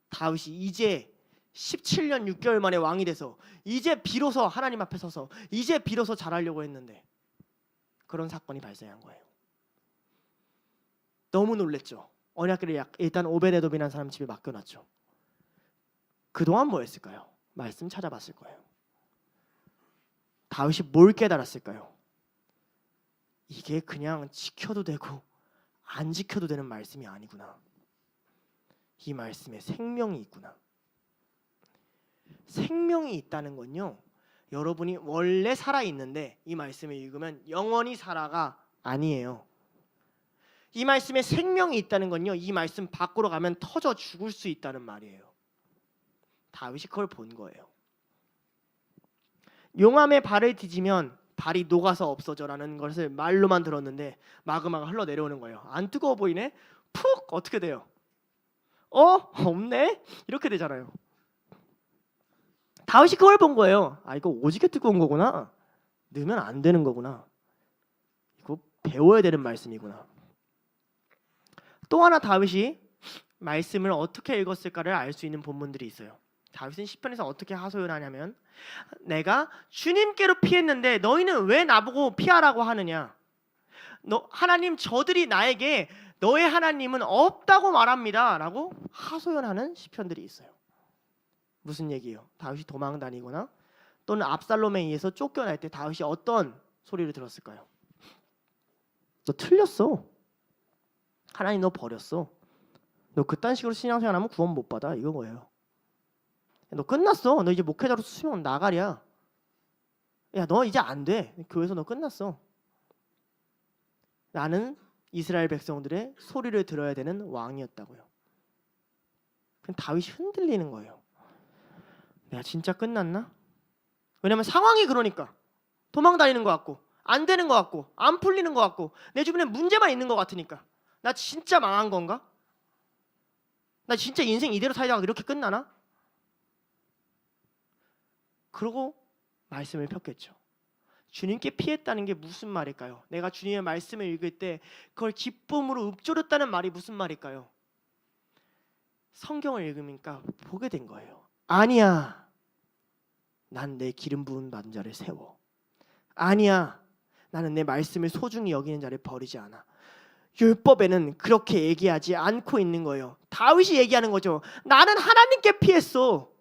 S3: 다윗이 이제 17년 6개월 만에 왕이 돼서 이제 비로소 하나님 앞에 서서 이제 비로소 잘하려고 했는데 그런 사건이 발생한 거예요. 너무 놀랬죠. 언약궤를 일단 오베데돔이라는 사람 집에 맡겨놨죠. 그동안 뭐 했을까요? 말씀 찾아봤을 거예요. 다윗이 뭘 깨달았을까요? 이게 그냥 지켜도 되고 안 지켜도 되는 말씀이 아니구나. 이 말씀에 생명이 있구나. 생명이 있다는 건요, 여러분이 원래 살아있는데 이 말씀을 읽으면 영원히 살아가 아니에요. 이 말씀에 생명이 있다는 건요, 이 말씀 밖으로 가면 터져 죽을 수 있다는 말이에요. 다윗이 그걸 본 거예요. 용암에 발을 뒤지면 발이 녹아서 없어져라는 것을 말로만 들었는데 마그마가 흘러내려오는 거예요. 안 뜨거워 보이네? 푹! 어떻게 돼요? 없네? 이렇게 되잖아요. 다윗이 그걸 본 거예요. 이거 오지게 뜨거운 거구나. 넣으면 안 되는 거구나. 이거 배워야 되는 말씀이구나. 또 하나 다윗이 말씀을 어떻게 읽었을까를 알 수 있는 본문들이 있어요. 다윗은 시편에서 어떻게 하소연하냐면 내가 주님께로 피했는데 너희는 왜 나보고 피하라고 하느냐. 하나님 저들이 나에게 너의 하나님은 없다고 말합니다 라고 하소연하는 시편들이 있어요. 무슨 얘기예요? 다윗이 도망 다니거나 또는 압살롬에 의해서 쫓겨날 때 다윗이 어떤 소리를 들었을까요? 너 틀렸어. 하나님 너 버렸어. 너 그딴 식으로 신앙생활하면 구원 못 받아. 이거 뭐예요? 너 끝났어. 너 이제 목회자로 수명 나가랴. 야, 너 이제 안 돼. 교회에서 너 끝났어. 나는 이스라엘 백성들의 소리를 들어야 되는 왕이었다고요. 그럼 다윗이 흔들리는 거예요. 내가 진짜 끝났나? 왜냐면 상황이 그러니까. 도망 다니는 것 같고 안 되는 것 같고 안 풀리는 것 같고 내 주변에 문제만 있는 것 같으니까 나 진짜 망한 건가? 나 진짜 인생 이대로 살다가 이렇게 끝나나? 그러고 말씀을 폈겠죠. 주님께 피했다는 게 무슨 말일까요? 내가 주님의 말씀을 읽을 때 그걸 기쁨으로 읊조렸다는 말이 무슨 말일까요? 성경을 읽으니까 보게 된 거예요. 아니야, 난 내 기름 부은 받은 자를 세워. 아니야, 나는 내 말씀을 소중히 여기는 자를 버리지 않아. 율법에는 그렇게 얘기하지 않고 있는 거예요. 다윗이 얘기하는 거죠. 나는 하나님께 피했어.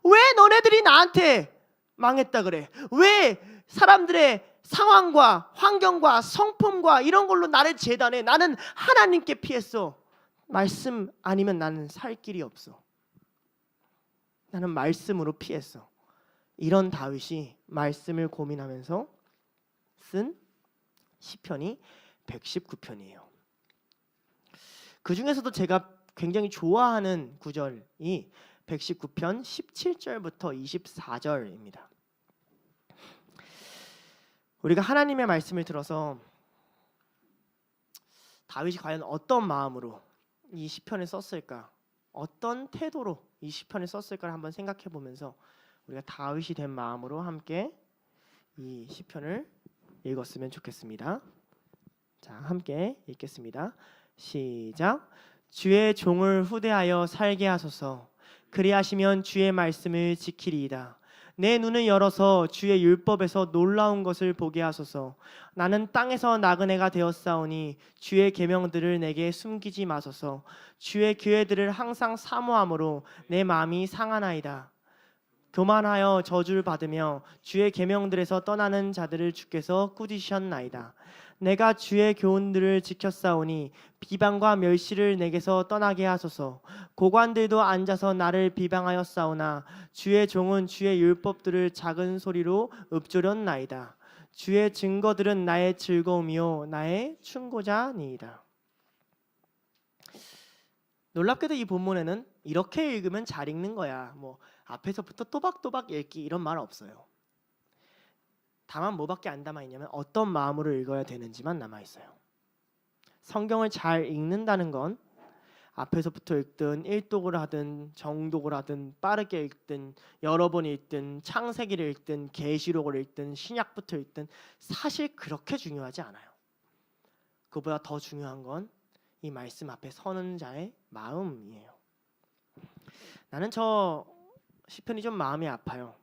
S3: 왜 너네들이 나한테 망했다 그래? 왜 사람들의 상황과 환경과 성품과 이런 걸로 나를 재단해? 나는 하나님께 피했어. 말씀 아니면 나는 살 길이 없어. 나는 말씀으로 피했어. 이런 다윗이 말씀을 고민하면서 쓴 시편이 119편이에요. 그 중에서도 제가 굉장히 좋아하는 구절이 119편 17절부터 24절입니다. 우리가 하나님의 말씀을 들어서 다윗이 과연 어떤 마음으로 이 시편을 썼을까, 어떤 태도로 이 시편을 썼을까를 한번 생각해 보면서 우리가 다윗이 된 마음으로 함께 이 시편을 읽었으면 좋겠습니다. 자, 함께 읽겠습니다. 시작. 주의 종을 후대하여 살게 하소서. 그리하시면 주의 말씀을 지키리이다. 내 눈을 열어서 주의 율법에서 놀라운 것을 보게 하소서. 나는 땅에서 나그네가 되었사오니 주의 계명들을 내게 숨기지 마소서. 주의 규례들을 항상 사모함으로 내 마음이 상하나이다. 교만하여 저주를 받으며 주의 계명들에서 떠나는 자들을 주께서 꾸짖으셨나이다. 내가 주의 교훈들을 지켰사오니 비방과 멸시를 내게서 떠나게 하소서. 고관들도 앉아서 나를 비방하였사오나 주의 종은 주의 율법들을 작은 소리로 읊조렸나이다. 주의 증거들은 나의 즐거움이요 나의 충고자니이다. 놀랍게도 이 본문에는 이렇게 읽으면 잘 읽는 거야, 뭐 앞에서부터 또박또박 읽기 이런 말 없어요. 다만 뭐밖에 안 담아있냐면 어떤 마음으로 읽어야 되는지만 남아있어요. 성경을 잘 읽는다는 건 앞에서부터 읽든 일독을 하든 정독을 하든 빠르게 읽든 여러 번 읽든 창세기를 읽든 계시록을 읽든 신약부터 읽든 사실 그렇게 중요하지 않아요. 그보다 더 중요한 건 이 말씀 앞에 서는 자의 마음이에요. 나는 저 시편이 좀 마음이 아파요.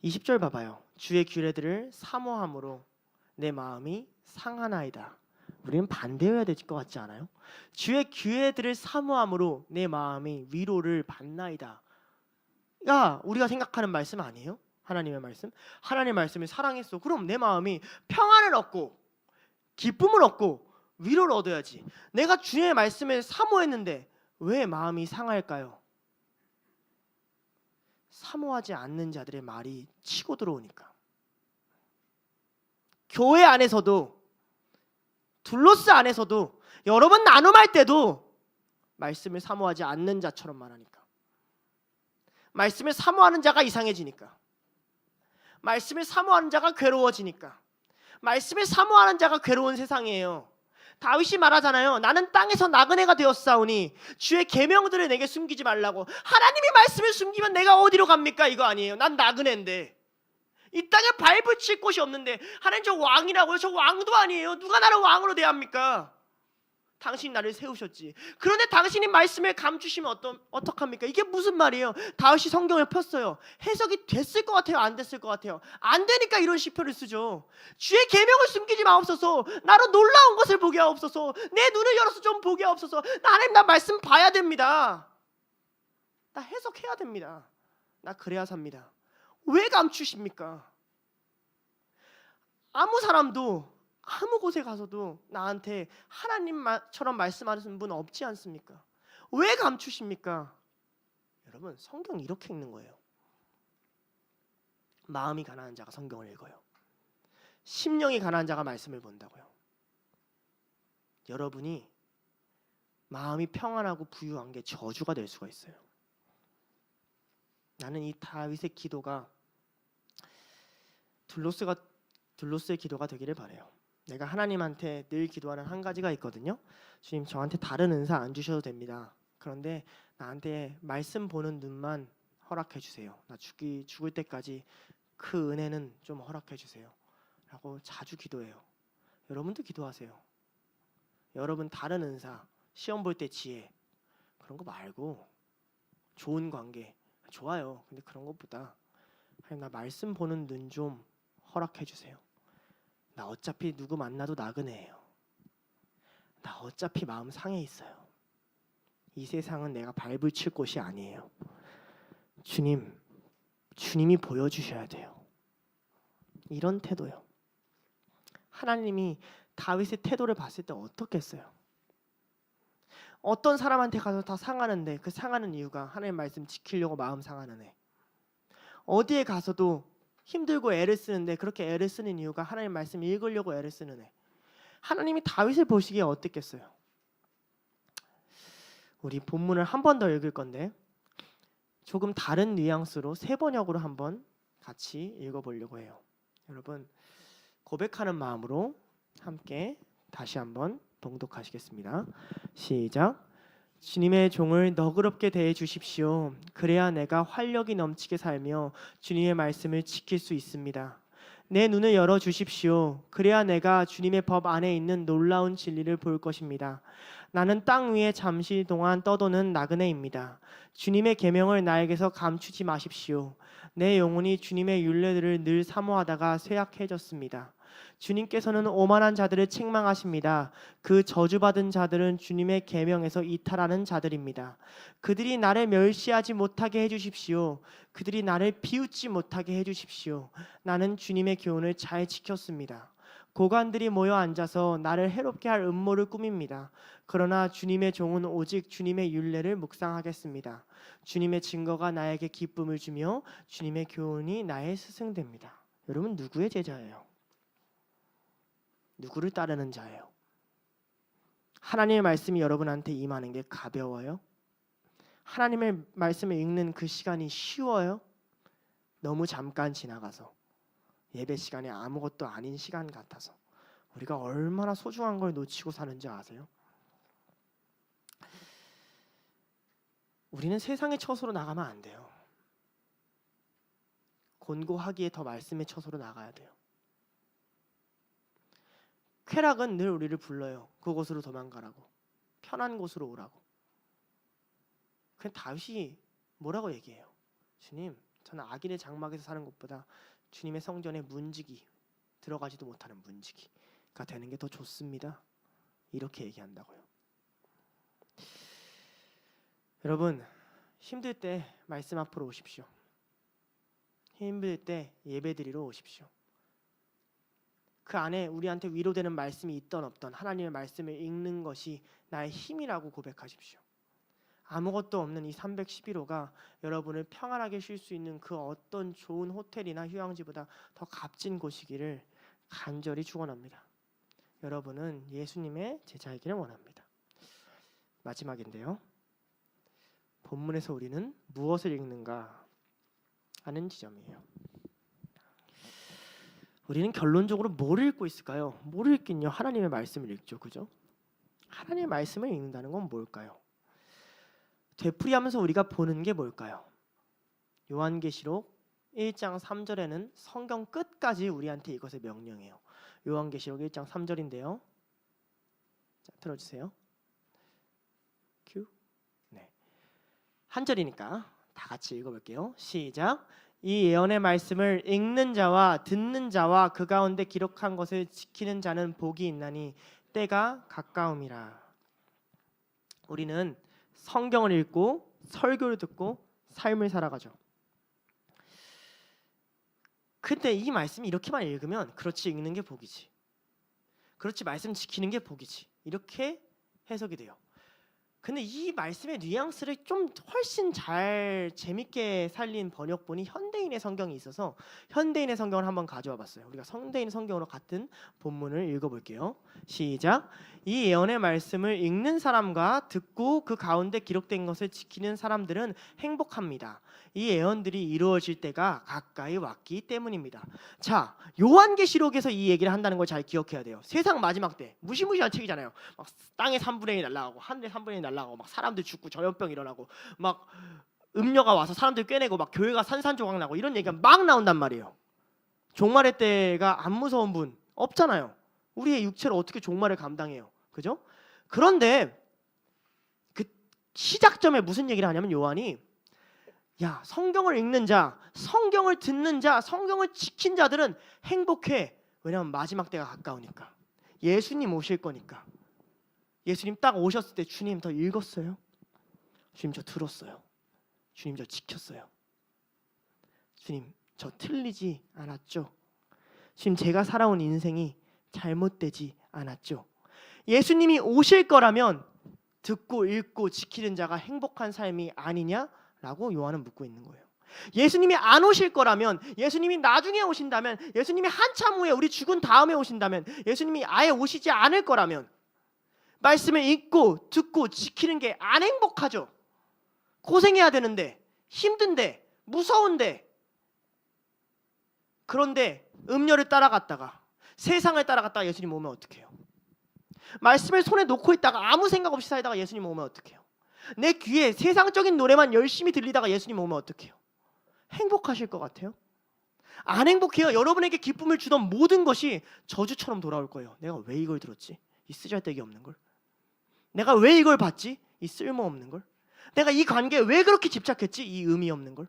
S3: 20절 봐봐요. 주의 규례들을 사모함으로 내 마음이 상하나이다. 우리는 반대해야 될 것 같지 않아요? 주의 규례들을 사모함으로 내 마음이 위로를 받나이다. 야, 우리가 생각하는 말씀 아니에요? 하나님의 말씀? 하나님의 말씀을 사랑했어. 그럼 내 마음이 평안을 얻고 기쁨을 얻고 위로를 얻어야지. 내가 주의 말씀을 사모했는데 왜 마음이 상할까요? 사모하지 않는 자들의 말이 치고 들어오니까. 교회 안에서도 둘로스 안에서도 여러 번 나눔할 때도 말씀을 사모하지 않는 자처럼 말하니까. 말씀을 사모하는 자가 이상해지니까. 말씀을 사모하는 자가 괴로워지니까. 말씀을 사모하는 자가 괴로운 세상이에요. 다윗이 말하잖아요. 나는 땅에서 나그네가 되었사오니 주의 계명들을 내게 숨기지 말라고. 하나님이 말씀을 숨기면 내가 어디로 갑니까? 이거 아니에요. 난 나그네인데 이 땅에 발붙일 곳이 없는데 하나님 저 왕이라고요? 저 왕도 아니에요. 누가 나를 왕으로 대합니까? 당신이 나를 세우셨지. 그런데 당신이 말씀을 감추시면 어떡합니까? 이게 무슨 말이에요? 다윗이 성경을 폈어요. 해석이 됐을 것 같아요? 안 됐을 것 같아요? 안 되니까 이런 시편을 쓰죠. 주의 계명을 숨기지 마옵소서. 나로 놀라운 것을 보게 하옵소서. 내 눈을 열어서 좀 보게 하옵소서. 하나님, 나 말씀 봐야 됩니다. 나 해석해야 됩니다. 나 그래야 삽니다. 왜 감추십니까? 아무 사람도 아무 곳에 가서도 나한테 하나님처럼 말씀하시는 분 없지 않습니까? 왜 감추십니까? 여러분, 성경 이렇게 읽는 거예요. 마음이 가난한 자가 성경을 읽어요. 심령이 가난한 자가 말씀을 본다고요. 여러분이 마음이 평안하고 부유한 게 저주가 될 수가 있어요. 나는 이 다윗의 기도가 둘로스의 기도가 되기를 바라요. 내가 하나님한테 늘 기도하는 한 가지가 있거든요. 주님, 저한테 다른 은사 안 주셔도 됩니다. 그런데 나한테 말씀 보는 눈만 허락해 주세요. 나 죽을 때까지 그 은혜는 좀 허락해 주세요. 라고 자주 기도해요. 여러분도 기도하세요. 여러분 다른 은사, 시험 볼 때 지혜, 그런 거 말고 좋은 관계 좋아요. 근데 그런 것보다 하나님, 나 말씀 보는 눈 좀 허락해 주세요. 나 어차피 누구 만나도 나그네예요. 나 어차피 마음 상해 있어요. 이 세상은 내가 발붙일 곳이 아니에요. 주님이 보여주셔야 돼요. 이런 태도요. 하나님이 다윗의 태도를 봤을 때 어떻겠어요? 어떤 사람한테 가서 다 상하는데 그 상하는 이유가 하나님 말씀 지키려고 마음 상하는 애. 어디에 가서도 힘들고 애를 쓰는데 그렇게 애를 쓰는 이유가 하나님 말씀 읽으려고 애를 쓰는 애. 하나님이 다윗을 보시기에 어땠겠어요? 우리 본문을 한 번 더 읽을 건데 조금 다른 뉘앙스로 세 번역으로 한번 같이 읽어보려고 해요. 여러분 고백하는 마음으로 함께 다시 한번 봉독하시겠습니다. 시작. 주님의 종을 너그럽게 대해 주십시오. 그래야 내가 활력이 넘치게 살며 주님의 말씀을 지킬 수 있습니다. 내 눈을 열어 주십시오. 그래야 내가 주님의 법 안에 있는 놀라운 진리를 볼 것입니다. 나는 땅 위에 잠시 동안 떠도는 나그네입니다. 주님의 계명을 나에게서 감추지 마십시오. 내 영혼이 주님의 율례들을 늘 사모하다가 쇠약해졌습니다. 주님께서는 오만한 자들을 책망하십니다. 그 저주받은 자들은 주님의 계명에서 이탈하는 자들입니다. 그들이 나를 멸시하지 못하게 해주십시오. 그들이 나를 비웃지 못하게 해주십시오. 나는 주님의 교훈을 잘 지켰습니다. 고관들이 모여 앉아서 나를 해롭게 할 음모를 꾸밉니다. 그러나 주님의 종은 오직 주님의 율례를 묵상하겠습니다. 주님의 증거가 나에게 기쁨을 주며 주님의 교훈이 나의 스승됩니다. 여러분 누구의 제자예요? 누구를 따르는 자예요? 하나님의 말씀이 여러분한테 임하는 게 가벼워요? 하나님의 말씀을 읽는 그 시간이 쉬워요? 너무 잠깐 지나가서 예배 시간이 아무것도 아닌 시간 같아서 우리가 얼마나 소중한 걸 놓치고 사는지 아세요? 우리는 세상의 처소로 나가면 안 돼요. 곤고하기에 더 말씀의 처소로 나가야 돼요. 쾌락은 늘 우리를 불러요. 그곳으로 도망가라고, 편한 곳으로 오라고. 그냥 다윗이 뭐라고 얘기해요? 주님, 저는 악인의 장막에서 사는 것보다 주님의 성전에 문지기, 들어가지도 못하는 문지기가 되는 게 더 좋습니다. 이렇게 얘기한다고요. 여러분 힘들 때 말씀 앞으로 오십시오. 힘들 때 예배드리러 오십시오. 그 안에 우리한테 위로되는 말씀이 있던 없던 하나님의 말씀을 읽는 것이 나의 힘이라고 고백하십시오. 아무것도 없는 이 311호가 여러분을 평안하게 쉴 수 있는 그 어떤 좋은 호텔이나 휴양지보다 더 값진 곳이기를 간절히 축원합니다. 여러분은 예수님의 제자이기를 원합니다. 마지막인데요. 본문에서 우리는 무엇을 읽는가 하는 지점이에요. 우리는 결론적으로 뭘 읽고 있을까요? 뭘 읽긴요? 하나님의 말씀을 읽죠. 그죠? 하나님의 말씀을 읽는다는 건 뭘까요? 되풀이하면서 우리가 보는 게 뭘까요? 요한계시록 1장 3절에는 성경 끝까지 우리한테 이것을 명령해요. 요한계시록 1장 3절인데요. 자, 들어주세요. 큐. 네. 한 절이니까 다 같이 읽어볼게요. 시작. 이 예언의 말씀을 읽는 자와 듣는 자와 그 가운데 기록한 것을 지키는 자는 복이 있나니 때가 가까움이라. 우리는 성경을 읽고 설교를 듣고 삶을 살아가죠. 근데 이 말씀이 이렇게만 읽으면 그렇지 읽는 게 복이지, 그렇지 말씀 지키는 게 복이지, 이렇게 해석이 돼요. 근데 이 말씀의 뉘앙스를 좀 훨씬 잘 재밌게 살린 번역본이 현대인의 성경이 있어서 현대인의 성경을 한번 가져와 봤어요. 우리가 현대인 성경으로 같은 본문을 읽어볼게요. 시작. 이 예언의 말씀을 읽는 사람과 듣고 그 가운데 기록된 것을 지키는 사람들은 행복합니다. 이 예언들이 이루어질 때가 가까이 왔기 때문입니다. 자, 요한계시록에서 이 얘기를 한다는 걸 잘 기억해야 돼요. 세상 마지막 때 무시무시한 책이잖아요. 막 땅에 3분의 1 날아가고 하늘에 3분의 1 날아가고 막 사람들 죽고 전염병 일어나고 막 음녀가 와서 사람들 꿰내고 막 교회가 산산조각 나고 이런 얘기가 막 나온단 말이에요. 종말의 때가 안 무서운 분 없잖아요. 우리의 육체로 어떻게 종말을 감당해요? 그죠? 그런데 그 시작점에 무슨 얘기를 하냐면 요한이 야, 성경을 읽는 자, 성경을 듣는 자, 성경을 지킨 자들은 행복해. 왜냐하면 마지막 때가 가까우니까. 예수님 오실 거니까. 예수님 딱 오셨을 때 주님 더 읽었어요? 주님 저 들었어요? 주님 저 지켰어요? 주님 저 틀리지 않았죠? 주님 제가 살아온 인생이 잘못되지 않았죠? 예수님이 오실 거라면 듣고 읽고 지키는 자가 행복한 삶이 아니냐라고 요한은 묻고 있는 거예요. 예수님이 안 오실 거라면, 예수님이 나중에 오신다면, 예수님이 한참 후에 우리 죽은 다음에 오신다면, 예수님이 아예 오시지 않을 거라면 말씀을 읽고 듣고 지키는 게 안 행복하죠. 고생해야 되는데 힘든데, 무서운데, 그런데 음료를 따라갔다가 세상을 따라갔다가 예수님 오면 어떡해요? 말씀을 손에 놓고 있다가 아무 생각 없이 살다가 예수님 오면 어떡해요? 내 귀에 세상적인 노래만 열심히 들리다가 예수님 오면 어떡해요? 행복하실 것 같아요? 안 행복해요. 여러분에게 기쁨을 주던 모든 것이 저주처럼 돌아올 거예요. 내가 왜 이걸 들었지? 이 쓰잘데기 없는 걸. 내가 왜 이걸 봤지? 이 쓸모없는 걸. 내가 이 관계에 왜 그렇게 집착했지? 이 의미 없는 걸.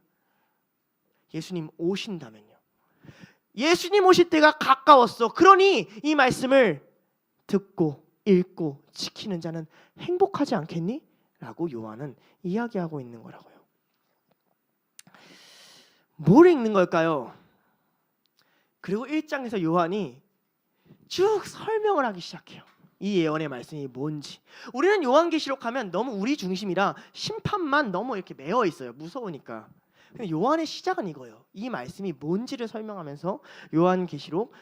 S3: 예수님 오신다면요. 예수님 오실 때가 가까웠어. 그러니 이 말씀을 듣고 읽고 지키는 자는 행복하지 않겠니? 라고 요한은 이야기하고 있는 거라고요. 뭘 읽는 걸까요? 그리고 1장에서 요한이 쭉 설명을 하기 시작해요. 이 예언의 말씀이 뭔지. 우리는 요한계시록 하면 너무 우리 중심이라 심판만 너무 이렇게 매여 있어요. 무서우니까. 요한의 시작은 이거예요. 이 말씀이 뭔지를 설명하면서 요한계시록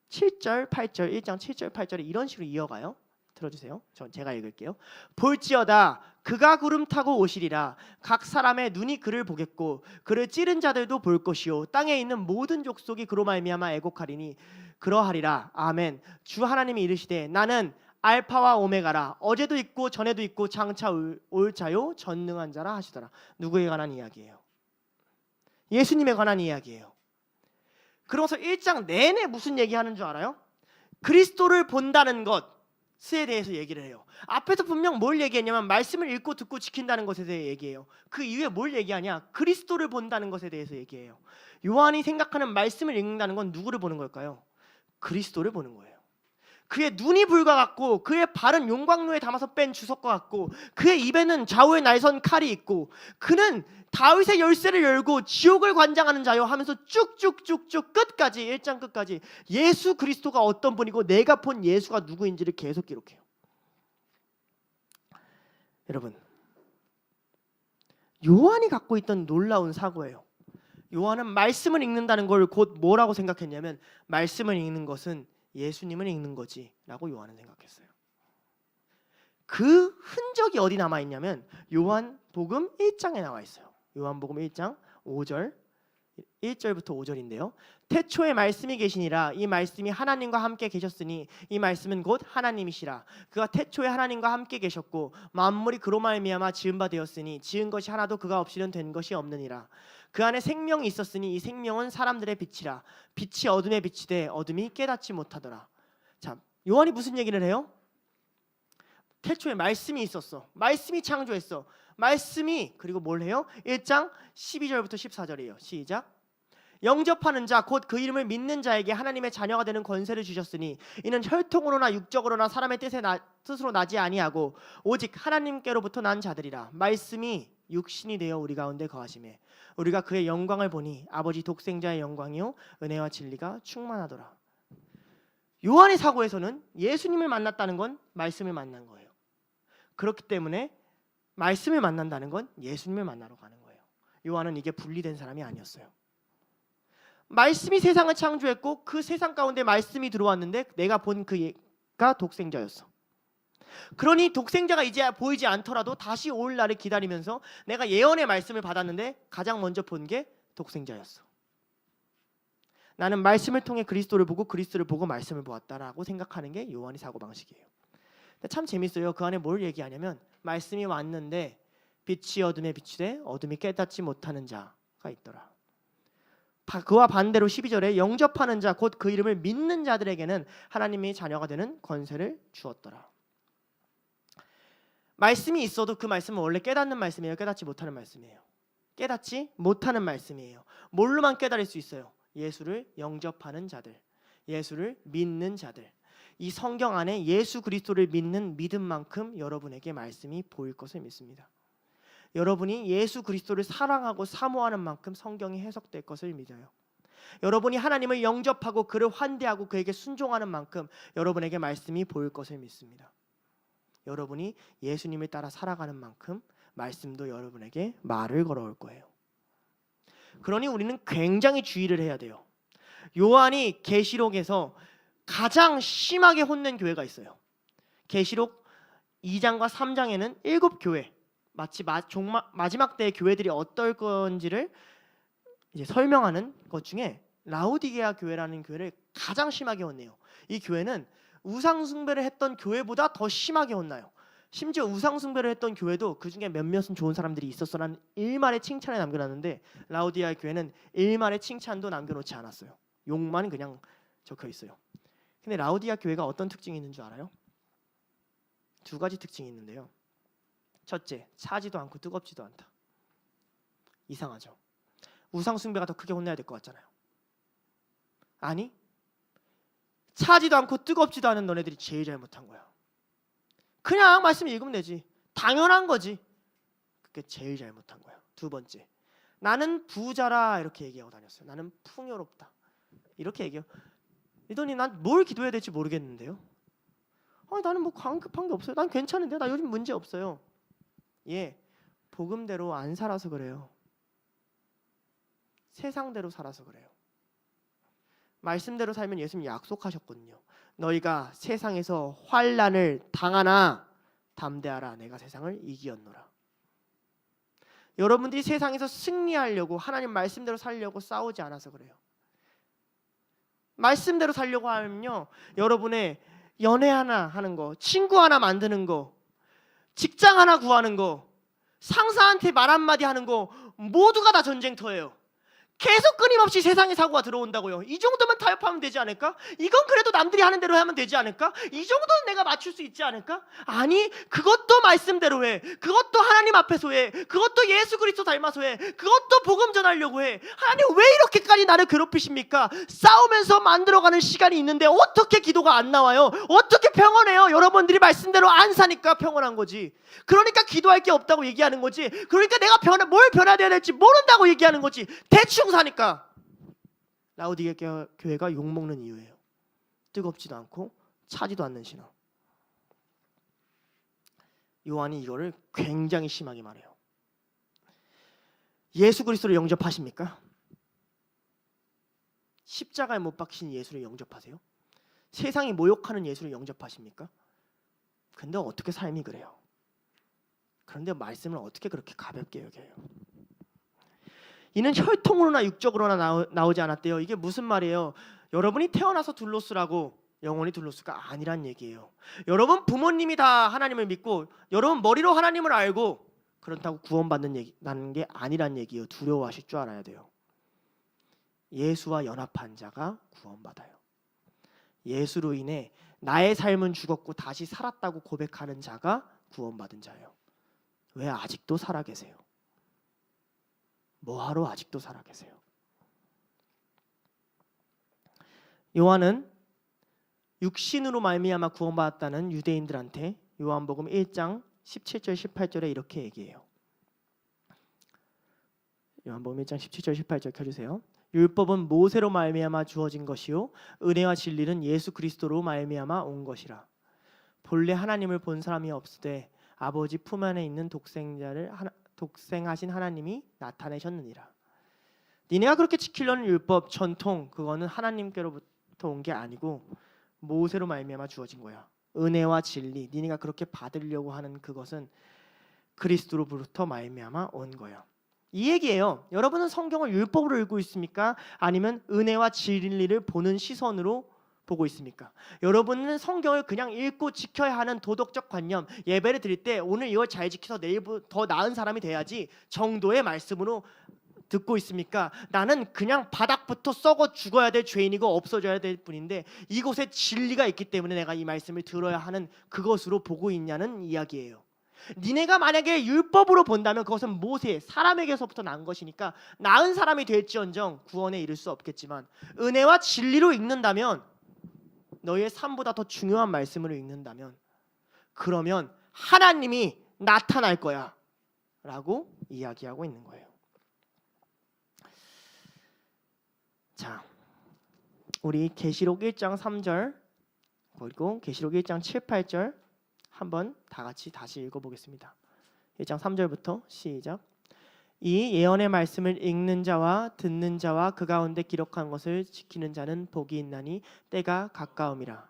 S3: 7절, 8절, 1장 7절, 8절에 이런 식으로 이어가요. 들어주세요. 제가 읽을게요. 볼지어다 그가 구름 타고 오시리라. 각 사람의 눈이 그를 보겠고 그를 찌른 자들도 볼 것이요 땅에 있는 모든 족속이 그로 말미암아 애곡하리니 그러하리라. 아멘. 주 하나님이 이르시되 나는 알파와 오메가라. 어제도 있고 전에도 있고 장차 올 자요 전능한 자라 하시더라. 누구에 관한 이야기예요? 예수님에 관한 이야기예요. 그러면서 1장 내내 무슨 얘기하는 줄 알아요? 그리스도를 본다는 것에 대해서 얘기를 해요. 앞에서 분명 뭘 얘기했냐면 말씀을 읽고 듣고 지킨다는 것에 대해 얘기해요. 그 이후에 뭘 얘기하냐? 그리스도를 본다는 것에 대해서 얘기해요. 요한이 생각하는 말씀을 읽는다는 건 누구를 보는 걸까요? 그리스도를 보는 거예요. 그의 눈이 불과 같고 그의 발은 용광로에 담아서 뺀 주석과 같고 그의 입에는 좌우에 날선 칼이 있고 그는 다윗의 열쇠를 열고 지옥을 관장하는 자요 하면서 쭉쭉쭉쭉 끝까지 1장 끝까지 예수 그리스도가 어떤 분이고 내가 본 예수가 누구인지를 계속 기록해요. 여러분, 요한이 갖고 있던 놀라운 사고예요. 요한은 말씀을 읽는다는 걸 곧 뭐라고 생각했냐면 말씀을 읽는 것은 예수님을 읽는 거지 라고 요한은 생각했어요. 그 흔적이 어디 남아있냐면 요한복음 1장에 나와 있어요. 요한복음 1장 5절 1절부터 5절인데요. 태초에 말씀이 계시니라. 이 말씀이 하나님과 함께 계셨으니 이 말씀은 곧 하나님이시라. 그가 태초에 하나님과 함께 계셨고 만물이 그로 말미암아 지은 바 되었으니 지은 것이 하나도 그가 없이는 된 것이 없느니라. 그 안에 생명이 있었으니 이 생명은 사람들의 빛이라. 빛이 어둠에 비치되 어둠이 깨닫지 못하더라. 자, 요한이 무슨 얘기를 해요? 태초에 말씀이 있었어. 말씀이 창조했어. 말씀이 그리고 뭘 해요? 1장 12절부터 14절이에요. 시작. 영접하는 자 곧 그 이름을 믿는 자에게 하나님의 자녀가 되는 권세를 주셨으니 이는 혈통으로나 육적으로나 사람의 뜻으로 나지 아니하고 오직 하나님께로부터 난 자들이라. 말씀이 육신이 되어 우리 가운데 거하심에 우리가 그의 영광을 보니 아버지 독생자의 영광이요 은혜와 진리가 충만하더라. 요한의 사고에서는 예수님을 만났다는 건 말씀을 만난 거예요. 그렇기 때문에 말씀을 만난다는 건 예수님을 만나러 가는 거예요. 요한은 이게 분리된 사람이 아니었어요. 말씀이 세상을 창조했고 그 세상 가운데 말씀이 들어왔는데 내가 본 그가 독생자였어. 그러니 독생자가 이제 보이지 않더라도 다시 올 날을 기다리면서 내가 예언의 말씀을 받았는데 가장 먼저 본 게 독생자였어. 나는 말씀을 통해 그리스도를 보고 그리스도를 보고 말씀을 보았다라고 생각하는 게 요한의 사고방식이에요. 근데 참 재밌어요. 그 안에 뭘 얘기하냐면 말씀이 왔는데 빛이 어둠에 비치되 어둠이 깨닫지 못하는 자가 있더라. 그와 반대로 12절에 영접하는 자 곧 그 이름을 믿는 자들에게는 하나님의 자녀가 되는 권세를 주었더라. 말씀이 있어도 그 말씀은 원래 깨닫는 말씀이에요? 깨닫지 못하는 말씀이에요? 깨닫지 못하는 말씀이에요. 뭘로만 깨달을 수 있어요? 예수를 영접하는 자들, 예수를 믿는 자들. 이 성경 안에 예수 그리스도를 믿는 믿음만큼 여러분에게 말씀이 보일 것을 믿습니다. 여러분이 예수 그리스도를 사랑하고 사모하는 만큼 성경이 해석될 것을 믿어요. 여러분이 하나님을 영접하고 그를 환대하고 그에게 순종하는 만큼 여러분에게 말씀이 보일 것을 믿습니다. 여러분이 예수님을 따라 살아가는 만큼 말씀도 여러분에게 말을 걸어올 거예요. 그러니 우리는 굉장히 주의를 해야 돼요. 요한이 계시록에서 가장 심하게 혼낸 교회가 있어요. 계시록 2장과 3장에는 7교회 마치 마지막 때의 교회들이 어떨 건지를 이제 설명하는 것 중에 라오디게아 교회라는 교회를 가장 심하게 혼내요. 이 교회는 우상 숭배를 했던 교회보다 더 심하게 혼나요. 심지어 우상 숭배를 했던 교회도 그 중에 몇몇은 좋은 사람들이 있었어라는 일말의 칭찬을 남겨놨는데 라오디게아 교회는 일말의 칭찬도 남겨놓지 않았어요. 욕만 그냥 적혀 있어요. 근데 라오디게아 교회가 어떤 특징이 있는 줄 알아요? 두 가지 특징이 있는데요. 첫째, 차지도 않고 뜨겁지도 않다. 이상하죠? 우상 숭배가 더 크게 혼내야 될 것 같잖아요. 아니, 차지도 않고 뜨겁지도 않은 너네들이 제일 잘못한 거야. 그냥 말씀 읽으면 되지. 당연한 거지. 그게 제일 잘못한 거야. 두 번째, 나는 부자라 이렇게 얘기하고 다녔어요. 나는 풍요롭다 이렇게 얘기해요. 이더니 난 뭘 기도해야 될지 모르겠는데요. 아니, 나는 뭐 강급한 게 없어요. 난 괜찮은데, 나 요즘 문제 없어요. 예, 복음대로 안 살아서 그래요. 세상대로 살아서 그래요. 말씀대로 살면 예수님 약속하셨거든요. 너희가 세상에서 환난을 당하나 담대하라, 내가 세상을 이기었노라. 여러분들이 세상에서 승리하려고 하나님 말씀대로 살려고 싸우지 않아서 그래요. 말씀대로 살려고 하면요, 여러분의 연애 하나 하는 거, 친구 하나 만드는 거, 직장 하나 구하는 거, 상사한테 말 한마디 하는 거 모두가 다 전쟁터예요. 계속 끊임없이 세상에 사고가 들어온다고요. 이 정도면 타협하면 되지 않을까? 이건 그래도 남들이 하는 대로 하면 되지 않을까? 이 정도는 내가 맞출 수 있지 않을까? 아니, 그것도 말씀대로 해. 그것도 하나님 앞에서 해. 그것도 예수 그리스도 닮아서 해. 그것도 복음 전하려고 해. 하나님 왜 이렇게까지 나를 괴롭히십니까? 싸우면서 만들어가는 시간이 있는데 어떻게 기도가 안 나와요? 어떻게 평온해요? 여러분들이 말씀대로 안 사니까 평온한 거지. 그러니까 기도할 게 없다고 얘기하는 거지. 그러니까 내가 뭘 변화돼야 될지 모른다고 얘기하는 거지. 대충 사니까. 라오디게아 교회가 욕먹는 이유예요. 뜨겁지도 않고 차지도 않는 신앙. 요한이 이거를 굉장히 심하게 말해요. 예수 그리스도를 영접하십니까? 십자가에 못 박힌 예수를 영접하세요? 세상이 모욕하는 예수를 영접하십니까? 근데 어떻게 삶이 그래요? 그런데 말씀을 어떻게 그렇게 가볍게 여겨요? 이는 혈통으로나 육적으로나 나오지 않았대요. 이게 무슨 말이에요? 여러분이 태어나서 둘로스라고 영원히 둘로스가 아니란 얘기예요. 여러분 부모님이 다 하나님을 믿고 여러분 머리로 하나님을 알고 그렇다고 구원받는 게 아니란 얘기예요. 두려워하실 줄 알아야 돼요. 예수와 연합한 자가 구원받아요. 예수로 인해 나의 삶은 죽었고 다시 살았다고 고백하는 자가 구원받은 자예요. 왜 아직도 살아 계세요? 뭐하러 아직도 살아 계세요? 요한은 육신으로 말미암아 구원받았다는 유대인들한테 요한복음 1장 17절 18절에 이렇게 얘기해요. 요한복음 1장 17절 18절 켜주세요. 율법은 모세로 말미암아 주어진 것이요 은혜와 진리는 예수 그리스도로 말미암아 온 것이라. 본래 하나님을 본 사람이 없으되 아버지 품 안에 있는 독생하신 하나님이 나타내셨느니라. 니네가 그렇게 지키려는 율법, 전통, 그거는 하나님께로부터 온 게 아니고 모세로 말미암아 주어진 거야. 은혜와 진리, 니네가 그렇게 받으려고 하는 그것은 그리스도로부터 말미암아 온 거야. 이 얘기예요. 여러분은 성경을 율법으로 읽고 있습니까? 아니면 은혜와 진리를 보는 시선으로 보고 있습니까? 여러분은 성경을 그냥 읽고 지켜야 하는 도덕적 관념, 예배를 드릴 때 오늘 이걸 잘 지켜서 내일 더 나은 사람이 돼야지 정도의 말씀으로 듣고 있습니까? 나는 그냥 바닥부터 썩어 죽어야 될 죄인이고 없어져야 될 뿐인데 이곳에 진리가 있기 때문에 내가 이 말씀을 들어야 하는 그것으로 보고 있냐는 이야기예요. 니네가 만약에 율법으로 본다면 그것은 모세, 사람에게서부터 난 것이니까 나은 사람이 될지언정 구원에 이를 수 없겠지만 은혜와 진리로 읽는다면, 너희의 삶보다 더 중요한 말씀으로 읽는다면, 그러면 하나님이 나타날 거야 라고 이야기하고 있는 거예요. 자, 우리 계시록 1장 3절 그리고 계시록 1장 7, 8절 한번 다 같이 다시 읽어보겠습니다. 1장 3절부터 시작. 이 예언의 말씀을 읽는 자와 듣는 자와 그 가운데 기록한 것을 지키는 자는 복이 있나니 때가 가까움이라.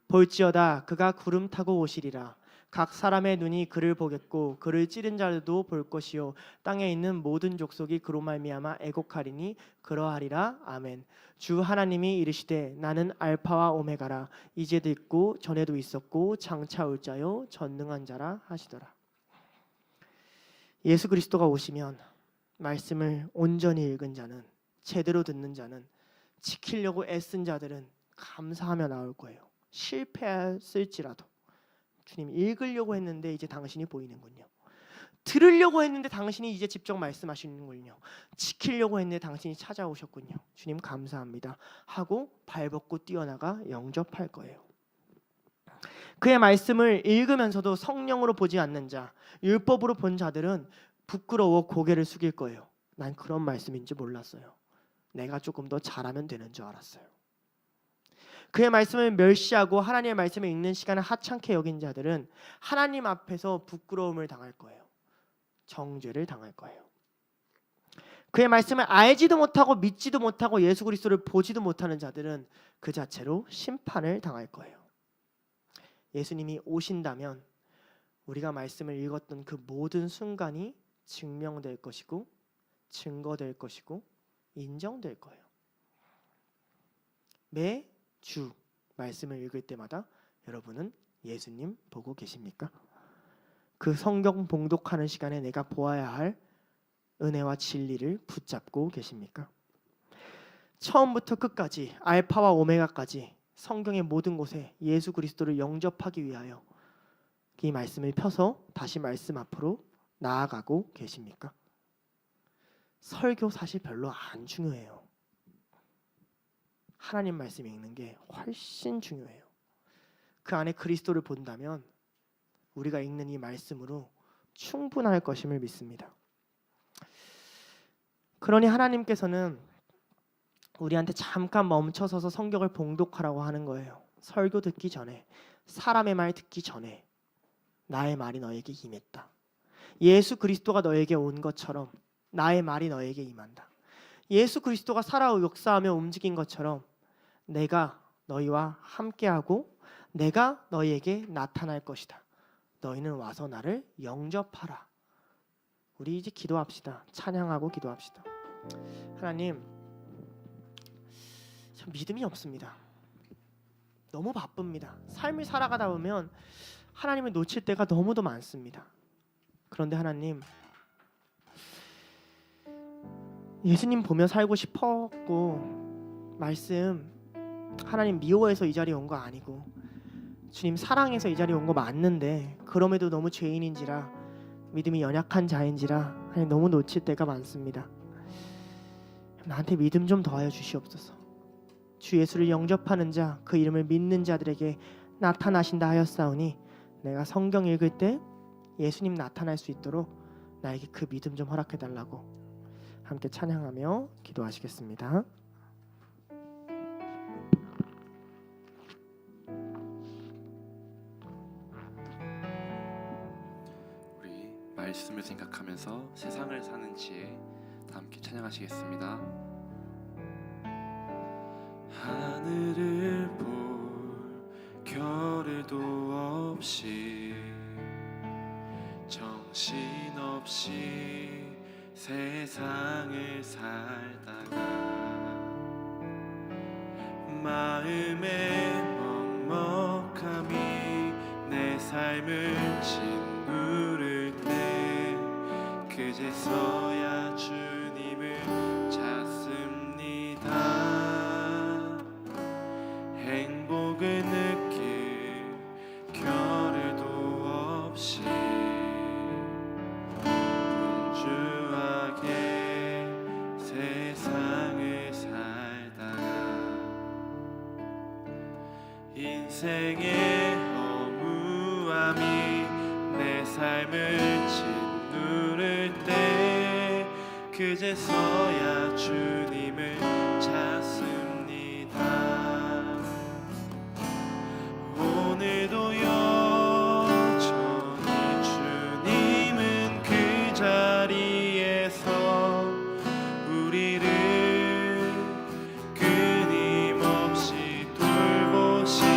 S3: 볼지어다 그가 구름 타고 오시리라. 각 사람의 눈이 그를 보겠고 그를 찌른 자들도 볼 것이요 땅에 있는 모든 족속이 그로 말미암아 애곡하리니 그러하리라. 아멘. 주 하나님이 이르시되 나는 알파와 오메가라. 이제도 있고 전에도 있었고 장차 올 자요 전능한 자라 하시더라. 예수 그리스도가 오시면 말씀을 온전히 읽은 자는, 제대로 듣는 자는, 지키려고 애쓴 자들은 감사하며 나올 거예요. 실패했을지라도. 주님, 읽으려고 했는데 이제 당신이 보이는군요. 들으려고 했는데 당신이 이제 직접 말씀하시는군요. 지키려고 했는데 당신이 찾아오셨군요. 주님 감사합니다 하고 발벗고 뛰어나가 영접할 거예요. 그의 말씀을 읽으면서도 성령으로 보지 않는 자, 율법으로 본 자들은 부끄러워 고개를 숙일 거예요. 난 그런 말씀인지 몰랐어요. 내가 조금 더 잘하면 되는 줄 알았어요. 그의 말씀을 멸시하고 하나님의 말씀을 읽는 시간을 하찮게 여긴 자들은 하나님 앞에서 부끄러움을 당할 거예요. 정죄를 당할 거예요. 그의 말씀을 알지도 못하고 믿지도 못하고 예수 그리스도를 보지도 못하는 자들은 그 자체로 심판을 당할 거예요. 예수님이 오신다면 우리가 말씀을 읽었던 그 모든 순간이 증명될 것이고 증거될 것이고 인정될 거예요. 매주 말씀을 읽을 때마다 여러분은 예수님 보고 계십니까? 그 성경 봉독하는 시간에 내가 보아야 할 은혜와 진리를 붙잡고 계십니까? 처음부터 끝까지 알파와 오메가까지 성경의 모든 곳에 예수 그리스도를 영접하기 위하여 이 말씀을 펴서 다시 말씀 앞으로 나아가고 계십니까? 설교 사실 별로 안 중요해요. 하나님 말씀 읽는 게 훨씬 중요해요. 그 안에 그리스도를 본다면 우리가 읽는 이 말씀으로 충분할 것임을 믿습니다. 그러니 하나님께서는 우리한테 잠깐 멈춰서서 성경을 봉독하라고 하는 거예요. 설교 듣기 전에, 사람의 말 듣기 전에 나의 말이 너에게 임했다. 예수 그리스도가 너에게 온 것처럼 나의 말이 너에게 임한다. 예수 그리스도가 살아 역사하며 움직인 것처럼 내가 너희와 함께하고 내가 너희에게 나타날 것이다. 너희는 와서 나를 영접하라. 우리 이제 기도합시다. 찬양하고 기도합시다. 하나님, 참 믿음이 없습니다. 너무 바쁩니다. 삶을 살아가다 보면 하나님을 놓칠 때가 너무도 많습니다. 그런데 하나님, 예수님 보며 살고 싶었고 말씀 하나님 미워해서 이 자리에 온 거 아니고 주님 사랑해서 이 자리에 온 거 맞는데 그럼에도 너무 죄인인지라 믿음이 연약한 자인지라 하나님 너무 놓칠 때가 많습니다. 나한테 믿음 좀 더하여 주시옵소서. 주 예수를 영접하는 자, 그 이름을 믿는 자들에게 나타나신다 하였사오니 내가 성경 읽을 때 예수님 나타날 수 있도록 나에게 그 믿음 좀 허락해 달라고 함께 찬양하며 기도하시겠습니다.
S1: 우리 말씀을 생각하면서 세상을 사는 지혜 다 함께 찬양하시겠습니다. 하늘을 볼 겨를도 없이 정신없이 세상을 살다가 마음의 먹먹함이 내 삶을 짓누를 때 그제서야 주님을 찾습니다. 행복을 느낄 겨를도 없이 분주하게 세상을 살다가 인생의 허무함이 내 삶을 짓누를 때 그제서야 주님을 찾습니다. 오늘도 여전히 주님은 그 자리에서 우리를 끊임없이 돌보시는데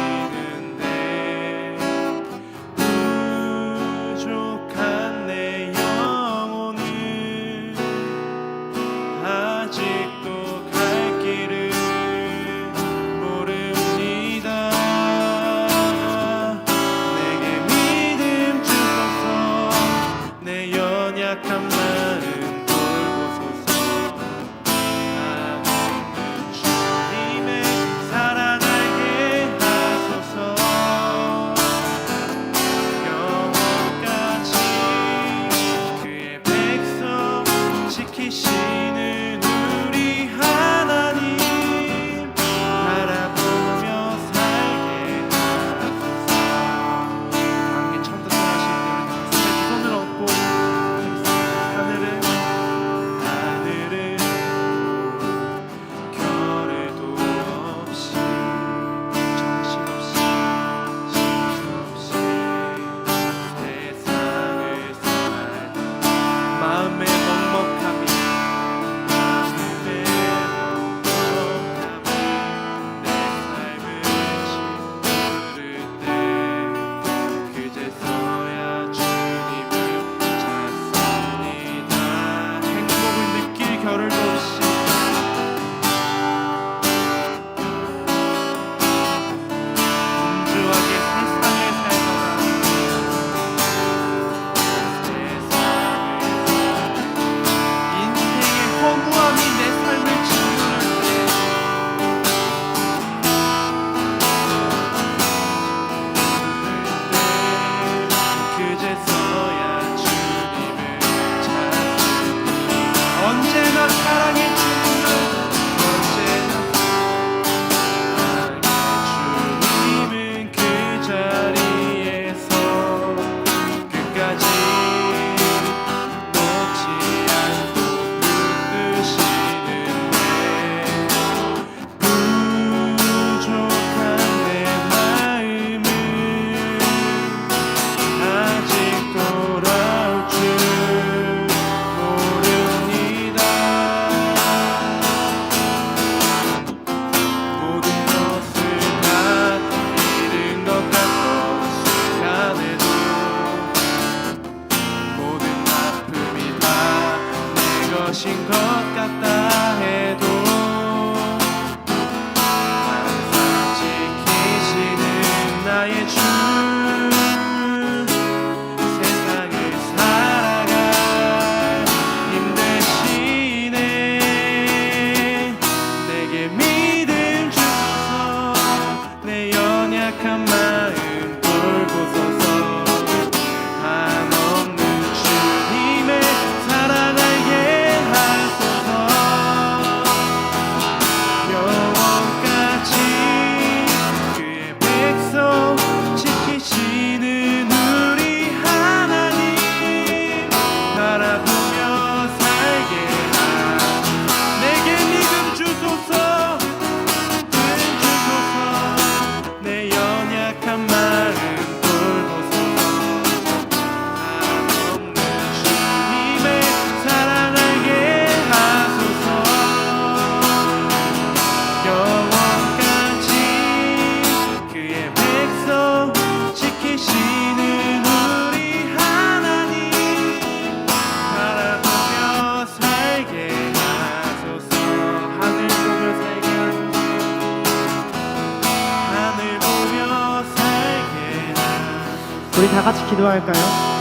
S3: 우리 다 같이 기도할까요?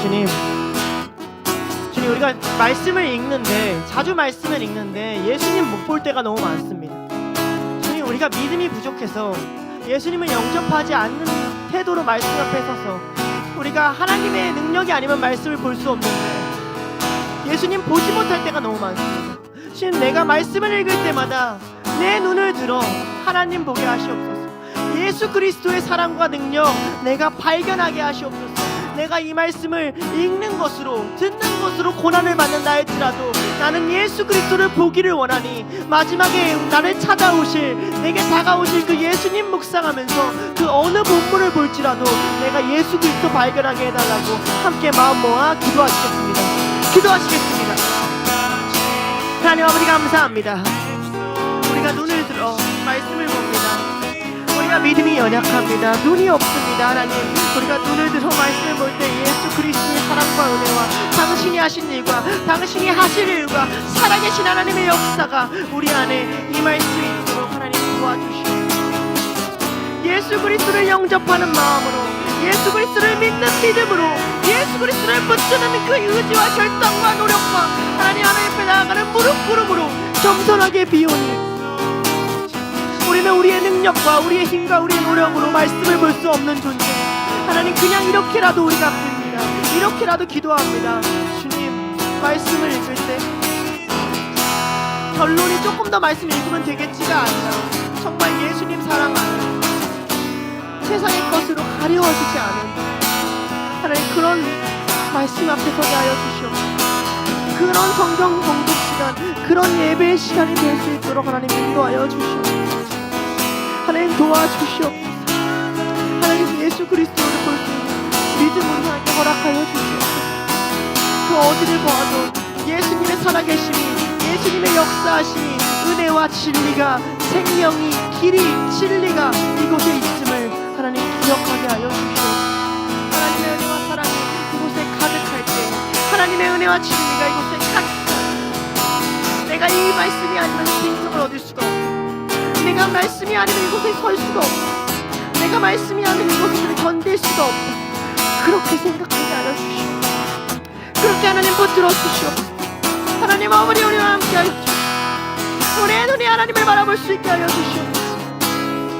S3: 주님, 우리가 말씀을 읽는데, 자주 말씀을 읽는데 예수님 못 볼 때가 너무 많습니다. 주님, 우리가 믿음이 부족해서 예수님을 영접하지 않는 태도로 말씀 앞에 서서 우리가 하나님의 능력이 아니면 말씀을 볼 수 없는데 예수님 보지 못할 때가 너무 많습니다. 주님, 내가 말씀을 읽을 때마다 내 눈을 들어 하나님 보게 하시옵소서. 예수 그리스도의 사랑과 능력 내가 발견하게 하시옵소서. 내가 이 말씀을 읽는 것으로, 듣는 것으로 고난을 받는다 할지라도 나는 예수 그리스도를 보기를 원하니 마지막에 나를 찾아오실, 내게 다가오실 그 예수님 묵상하면서 그 어느 본문을 볼지라도 내가 예수 그리스도 발견하게 해달라고 함께 마음 모아 기도하시겠습니다. 기도하시겠습니다. 하나님 아버지, 감사합니다. 우리가 눈을 들어 말씀을 봅니다. 우리가 믿음이 연약합니다. 눈이 없습니다. 하나님, 우리가 눈을 들어 말씀을 볼 때 예수 그리스도의 사랑과 은혜와 당신이 하신 일과 당신이 하실 일과 살아계신 하나님의 역사가 우리 안에 임할 수 있도록 하나님 도와주시옵소서. 예수 그리스도를 영접하는 마음으로, 예수 그리스도를 믿는 믿음으로, 예수 그리스도를 붙드는 그 의지와 결단과 노력과 하나님 앞에 나아가는 무릎 꿇음으로 겸손하게 비오니 우리는 우리의 능력과 우리의 힘과 우리의 노력으로 말씀을 볼 수 없는 존재. 하나님, 그냥 이렇게라도 우리가 빕니다. 이렇게라도 기도합니다. 주님, 말씀을 읽을 때 결론이 조금 더 말씀 읽으면 되겠지가 않나, 정말 예수님 사랑하는, 세상의 것으로 가려워지지 않은 하나님, 그런 말씀 앞에 서게 하여 주시옵소서. 그런 성경 공독 시간, 그런 예배의 시간이 될 수 있도록 하나님 인도하여 주시옵소서. 하나님 도와주시옵소서. 하나님, 예수 그리스도를 볼 수 있는 믿음을 하나님께 허락하여 주시옵소서. 그 어디를 보아도 예수님의 살아계심이, 예수님의 역사하심이, 은혜와 진리가, 생명이, 길이, 진리가 이곳에 있음을 하나님 기억하게 하여 주시옵소서. 하나님의 은혜와 사랑이 이곳에 가득할 때, 하나님의 은혜와 진리가 이곳에 가득할 때 내가 이 말씀이 아니면 생명을 얻을 수가 없고, 내가 말씀이 아니면 이곳에 설 수가 없다, 내가 말씀이 아니면 이곳을 견딜 수가 없다, 그렇게 생각하지 않아 주시옵소서. 그렇게 하나님 붙들어 주시옵소서. 하나님 아버지, 우리와 함께 하여 주시옵소서. 우리의 눈이 하나님을 바라볼 수 있게 하여 주시옵소서.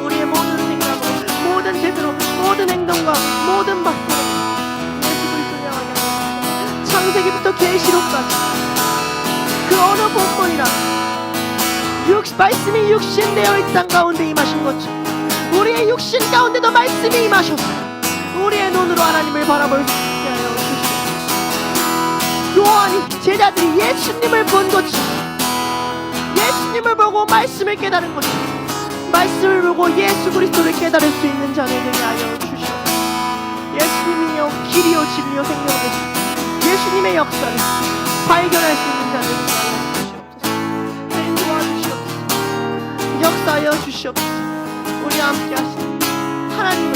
S3: 우리의 모든 생각으로, 모든 태도로, 모든 행동과 모든 박수로 예수 그리스도를 향하게 하여 주시옵소서. 창세기부터 계시록까지 그 어느 본문이나 말씀이 육신되어 이 땅 가운데 임하신 것처럼 우리의 육신 가운데도 말씀이 임하셔서 우리의 눈으로 하나님을 바라볼 수 있게 하여 주시옵소서. 요한이, 제자들이 예수님을 본 것처럼, 예수님을 보고 말씀을 깨달은 것처럼 말씀을 보고 예수 그리스도를 깨달을 수 있는 자들 되게 하여 주시옵소서. 예수님이여 길이요 진리요 생명이시오. 예수님의 역사를 발견할 수 있는 자들 되게 하여 역사하여 주시옵소서. 우리 함께 하시는 하나님을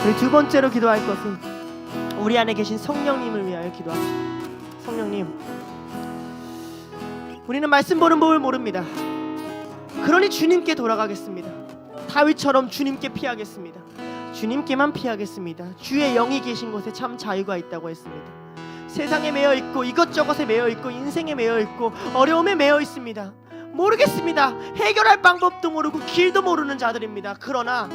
S3: 우리 두 번째로 기도할 것은 우리 안에 계신 성령님을 위하여 기도합니다. 성령님, 우리는 말씀 보는 법을 모릅니다. 그러니 주님께 돌아가겠습니다. 다윗처럼 주님께 피하겠습니다. 주님께만 피하겠습니다. 주의 영이 계신 곳에 참 자유가 있다고 했습니다. 세상에 매여 있고 이것저것에 매여 있고 인생에 매여 있고 어려움에 매여 있습니다. 모르겠습니다. 해결할 방법도 모르고 길도 모르는 자들입니다. 그러나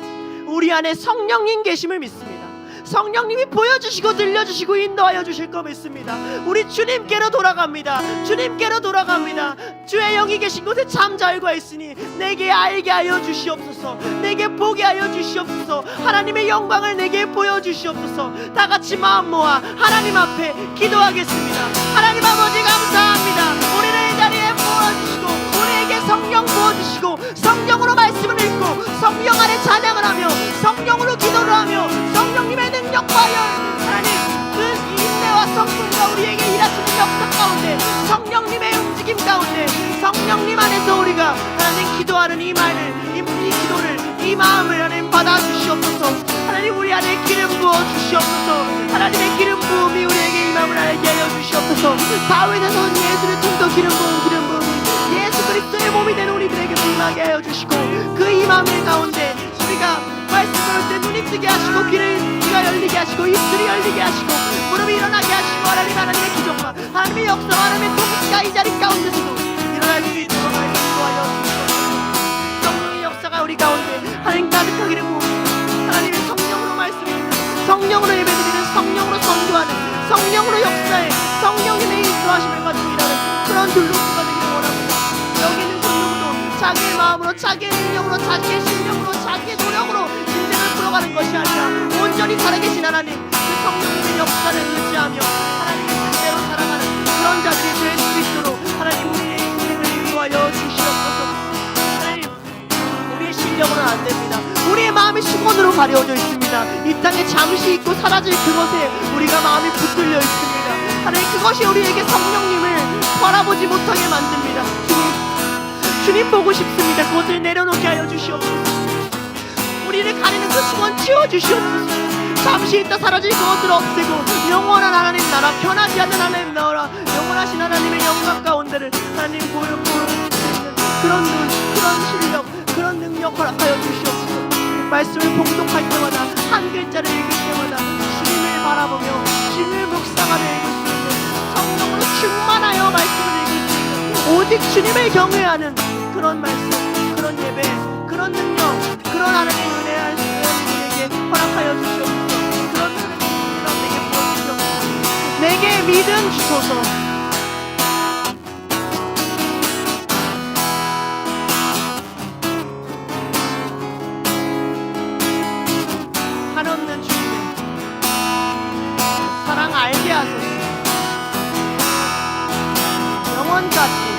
S3: 우리 안에 성령님 계심을 믿습니다. 성령님이 보여주시고 들려주시고 인도하여 주실 거 믿습니다. 우리 주님께로 돌아갑니다. 주님께로 돌아갑니다. 주의 영이 계신 곳에 참 자유가 있으니 내게 알게 하여 주시옵소서. 내게 보게 하여 주시옵소서. 하나님의 영광을 내게 보여주시옵소서. 다 같이 마음 모아 하나님 앞에 기도하겠습니다. 하나님 아버지, 감사합니다. 우리를 이 자리에 부어주시고 우리에게 성령 부어주시고 성령으로 말씀을 읽고 성령 안에 찬양을 하며 성령으로 기도를 하며 성령님의 능력과 하나님 그 인내와 성품과 우리에게 일하시는 역사 가운데 성령님의 움직임 가운데 성령님 안에서 우리가 하나님 기도하는 이 말을, 이 기도를, 이 마음을 하나님 받아주시옵소서. 하나님 우리 안에 기름 부어주시옵소서. 하나님의 기름 부음이 우리에게 이 마음을 알게 하여 주시옵소서. 다윗에서 예수를 통도 기름 부음이 예수 그리스도의 몸이 된 우리들에게 임하게 하여 주시고 그 임함의 가운데 우리가 말씀을 볼 때 눈이 뜨게 하시고 귀가 열리게 하시고 입술이 열리게 하시고 무릎이 일어나게 하시고 하나님의 기적과 하나님의 역사 하나님의 통치가 이 자리 가운데서도 일어날 수 있도록 하나님 인도하여 주시옵소서. 성령의 역사가 우리 가운데 하나님 가득하기를 구합니다. 하나님의 성령으로 말씀드리는 성령으로 예배드리는 성령으로 선교하는 성령으로 역사에 성령님의 인도하심을 가지고 일하는 그런 둘로스가 되기를 원합니다. 여기 있는 둘로도 자기의 마음으로 자기의 능력으로 자기의 실력으로 자기의 노력으로 인생을 풀어가는 것이 아니라 온전히 살아계신 하나님 그 성령님의 역사를 의지하며 하나님의 뜻대로 살아가는 그런 자들이 될 수 있도록 하나님 우리의 인생을 인도하여 주시옵소서. 하나님 우리의 실력으로는 안 됩니다. 우리의 마음이 수건으로 가려져 있습니다. 이 땅에 잠시 있고 사라질 그것에 우리가 마음이 붙들려 있습니다. 하나님 그것이 우리에게 성령님을 바라보지 못하게 만듭니다. 주님 보고 싶습니다. 그것을 내려놓게 하여 주시옵소서. 우리를 가리는 그 수건 치워주시옵소서. 잠시 있다 사라질 그것을 없애고 영원한 하나님 나라 변하지 않는 하나님 나라 영원하신 하나님의 영광 가운데를 하나님 보여주는 그런 눈 그런 실력 그런 능력 허락하여 주시옵소서. 말씀을 봉독할 때마다 한 글자를 읽을 때마다 주님을 바라보며 주님을 묵상하며 읽을 수 있는 성령으로 충만하여 말씀을 읽을 수 있는 오직 주님을 경외하는 그런 말씀 그런 예배 그런 능력 그런 하나님의 은혜 우리에게 허락하여 주시옵소서. 그런 하나님의 내게 부어주시옵소서. 내게 믿음 주소서. 한없는 주님의 사랑 알게 하소서. 영원까지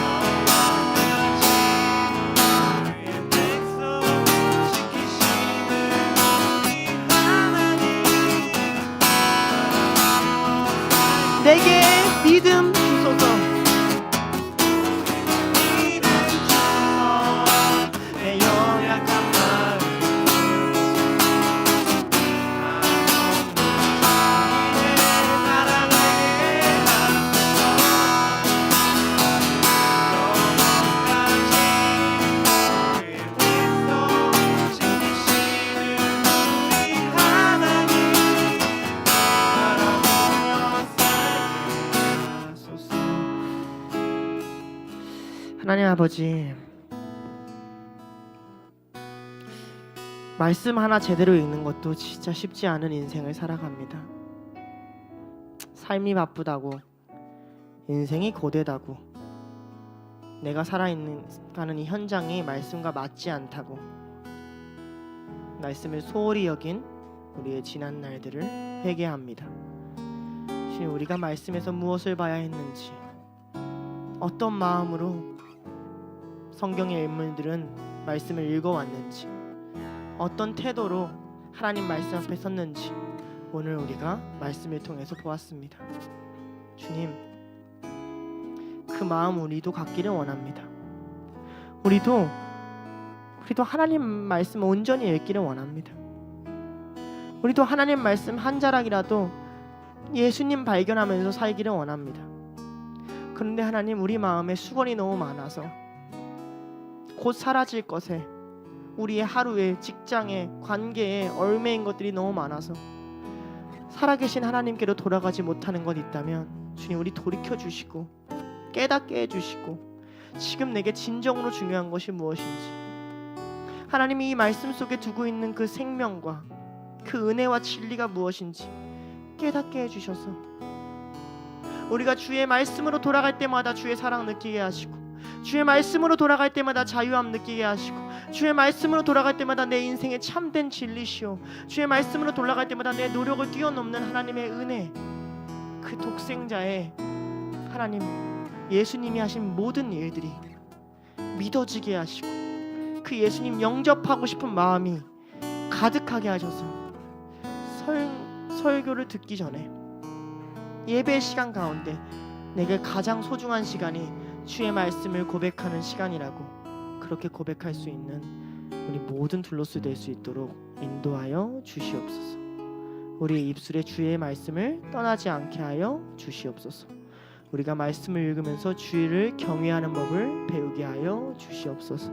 S3: 내게 믿음 주소서. 내 연약한 마음 하나님 아버지, 말씀 하나 제대로 읽는 것도 진짜 쉽지 않은 인생을 살아갑니다. 삶이 바쁘다고, 인생이 고되다고, 내가 살아있는 가는 이 현장이 말씀과 맞지 않다고, 말씀을 소홀히 여긴 우리의 지난 날들을 회개합니다. 주님, 우리가 말씀에서 무엇을 봐야 했는지, 어떤 마음으로 성경의 인물들은 말씀을 읽어왔는지, 어떤 태도로 하나님 말씀 앞에 섰는지 오늘 우리가 말씀을 통해서 보았습니다. 주님, 그 마음 우리도 갖기를 원합니다. 우리도 하나님 말씀 온전히 읽기를 원합니다. 우리도 하나님 말씀 한 자락이라도 예수님 발견하면서 살기를 원합니다. 그런데 하나님, 우리 마음에 수건이 너무 많아서 곧 사라질 것에, 우리의 하루에, 직장에, 관계에 얽매인 것들이 너무 많아서 살아계신 하나님께로 돌아가지 못하는 것 있다면 주님, 우리 돌이켜주시고 깨닫게 해주시고 지금 내게 진정으로 중요한 것이 무엇인지, 하나님이 이 말씀 속에 두고 있는 그 생명과 그 은혜와 진리가 무엇인지 깨닫게 해주셔서 우리가 주의 말씀으로 돌아갈 때마다 주의 사랑 느끼게 하시고, 주의 말씀으로 돌아갈 때마다 자유함 느끼게 하시고, 주의 말씀으로 돌아갈 때마다 내 인생의 참된 진리시오, 주의 말씀으로 돌아갈 때마다 내 노력을 뛰어넘는 하나님의 은혜, 그 독생자의 하나님 예수님이 하신 모든 일들이 믿어지게 하시고 그 예수님 영접하고 싶은 마음이 가득하게 하셔서 설교를 듣기 전에 예배 시간 가운데 내게 가장 소중한 시간이 주의 말씀을 고백하는 시간이라고, 그렇게 고백할 수 있는 우리 모든 둘로스 될 수 있도록 인도하여 주시옵소서. 우리의 입술에 주의 말씀을 떠나지 않게 하여 주시옵소서. 우리가 말씀을 읽으면서 주를 경외하는 법을 배우게 하여 주시옵소서.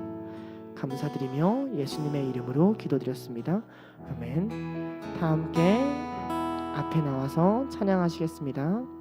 S3: 감사드리며 예수님의 이름으로 기도드렸습니다. 아멘. 다 함께 앞에 나와서 찬양하시겠습니다.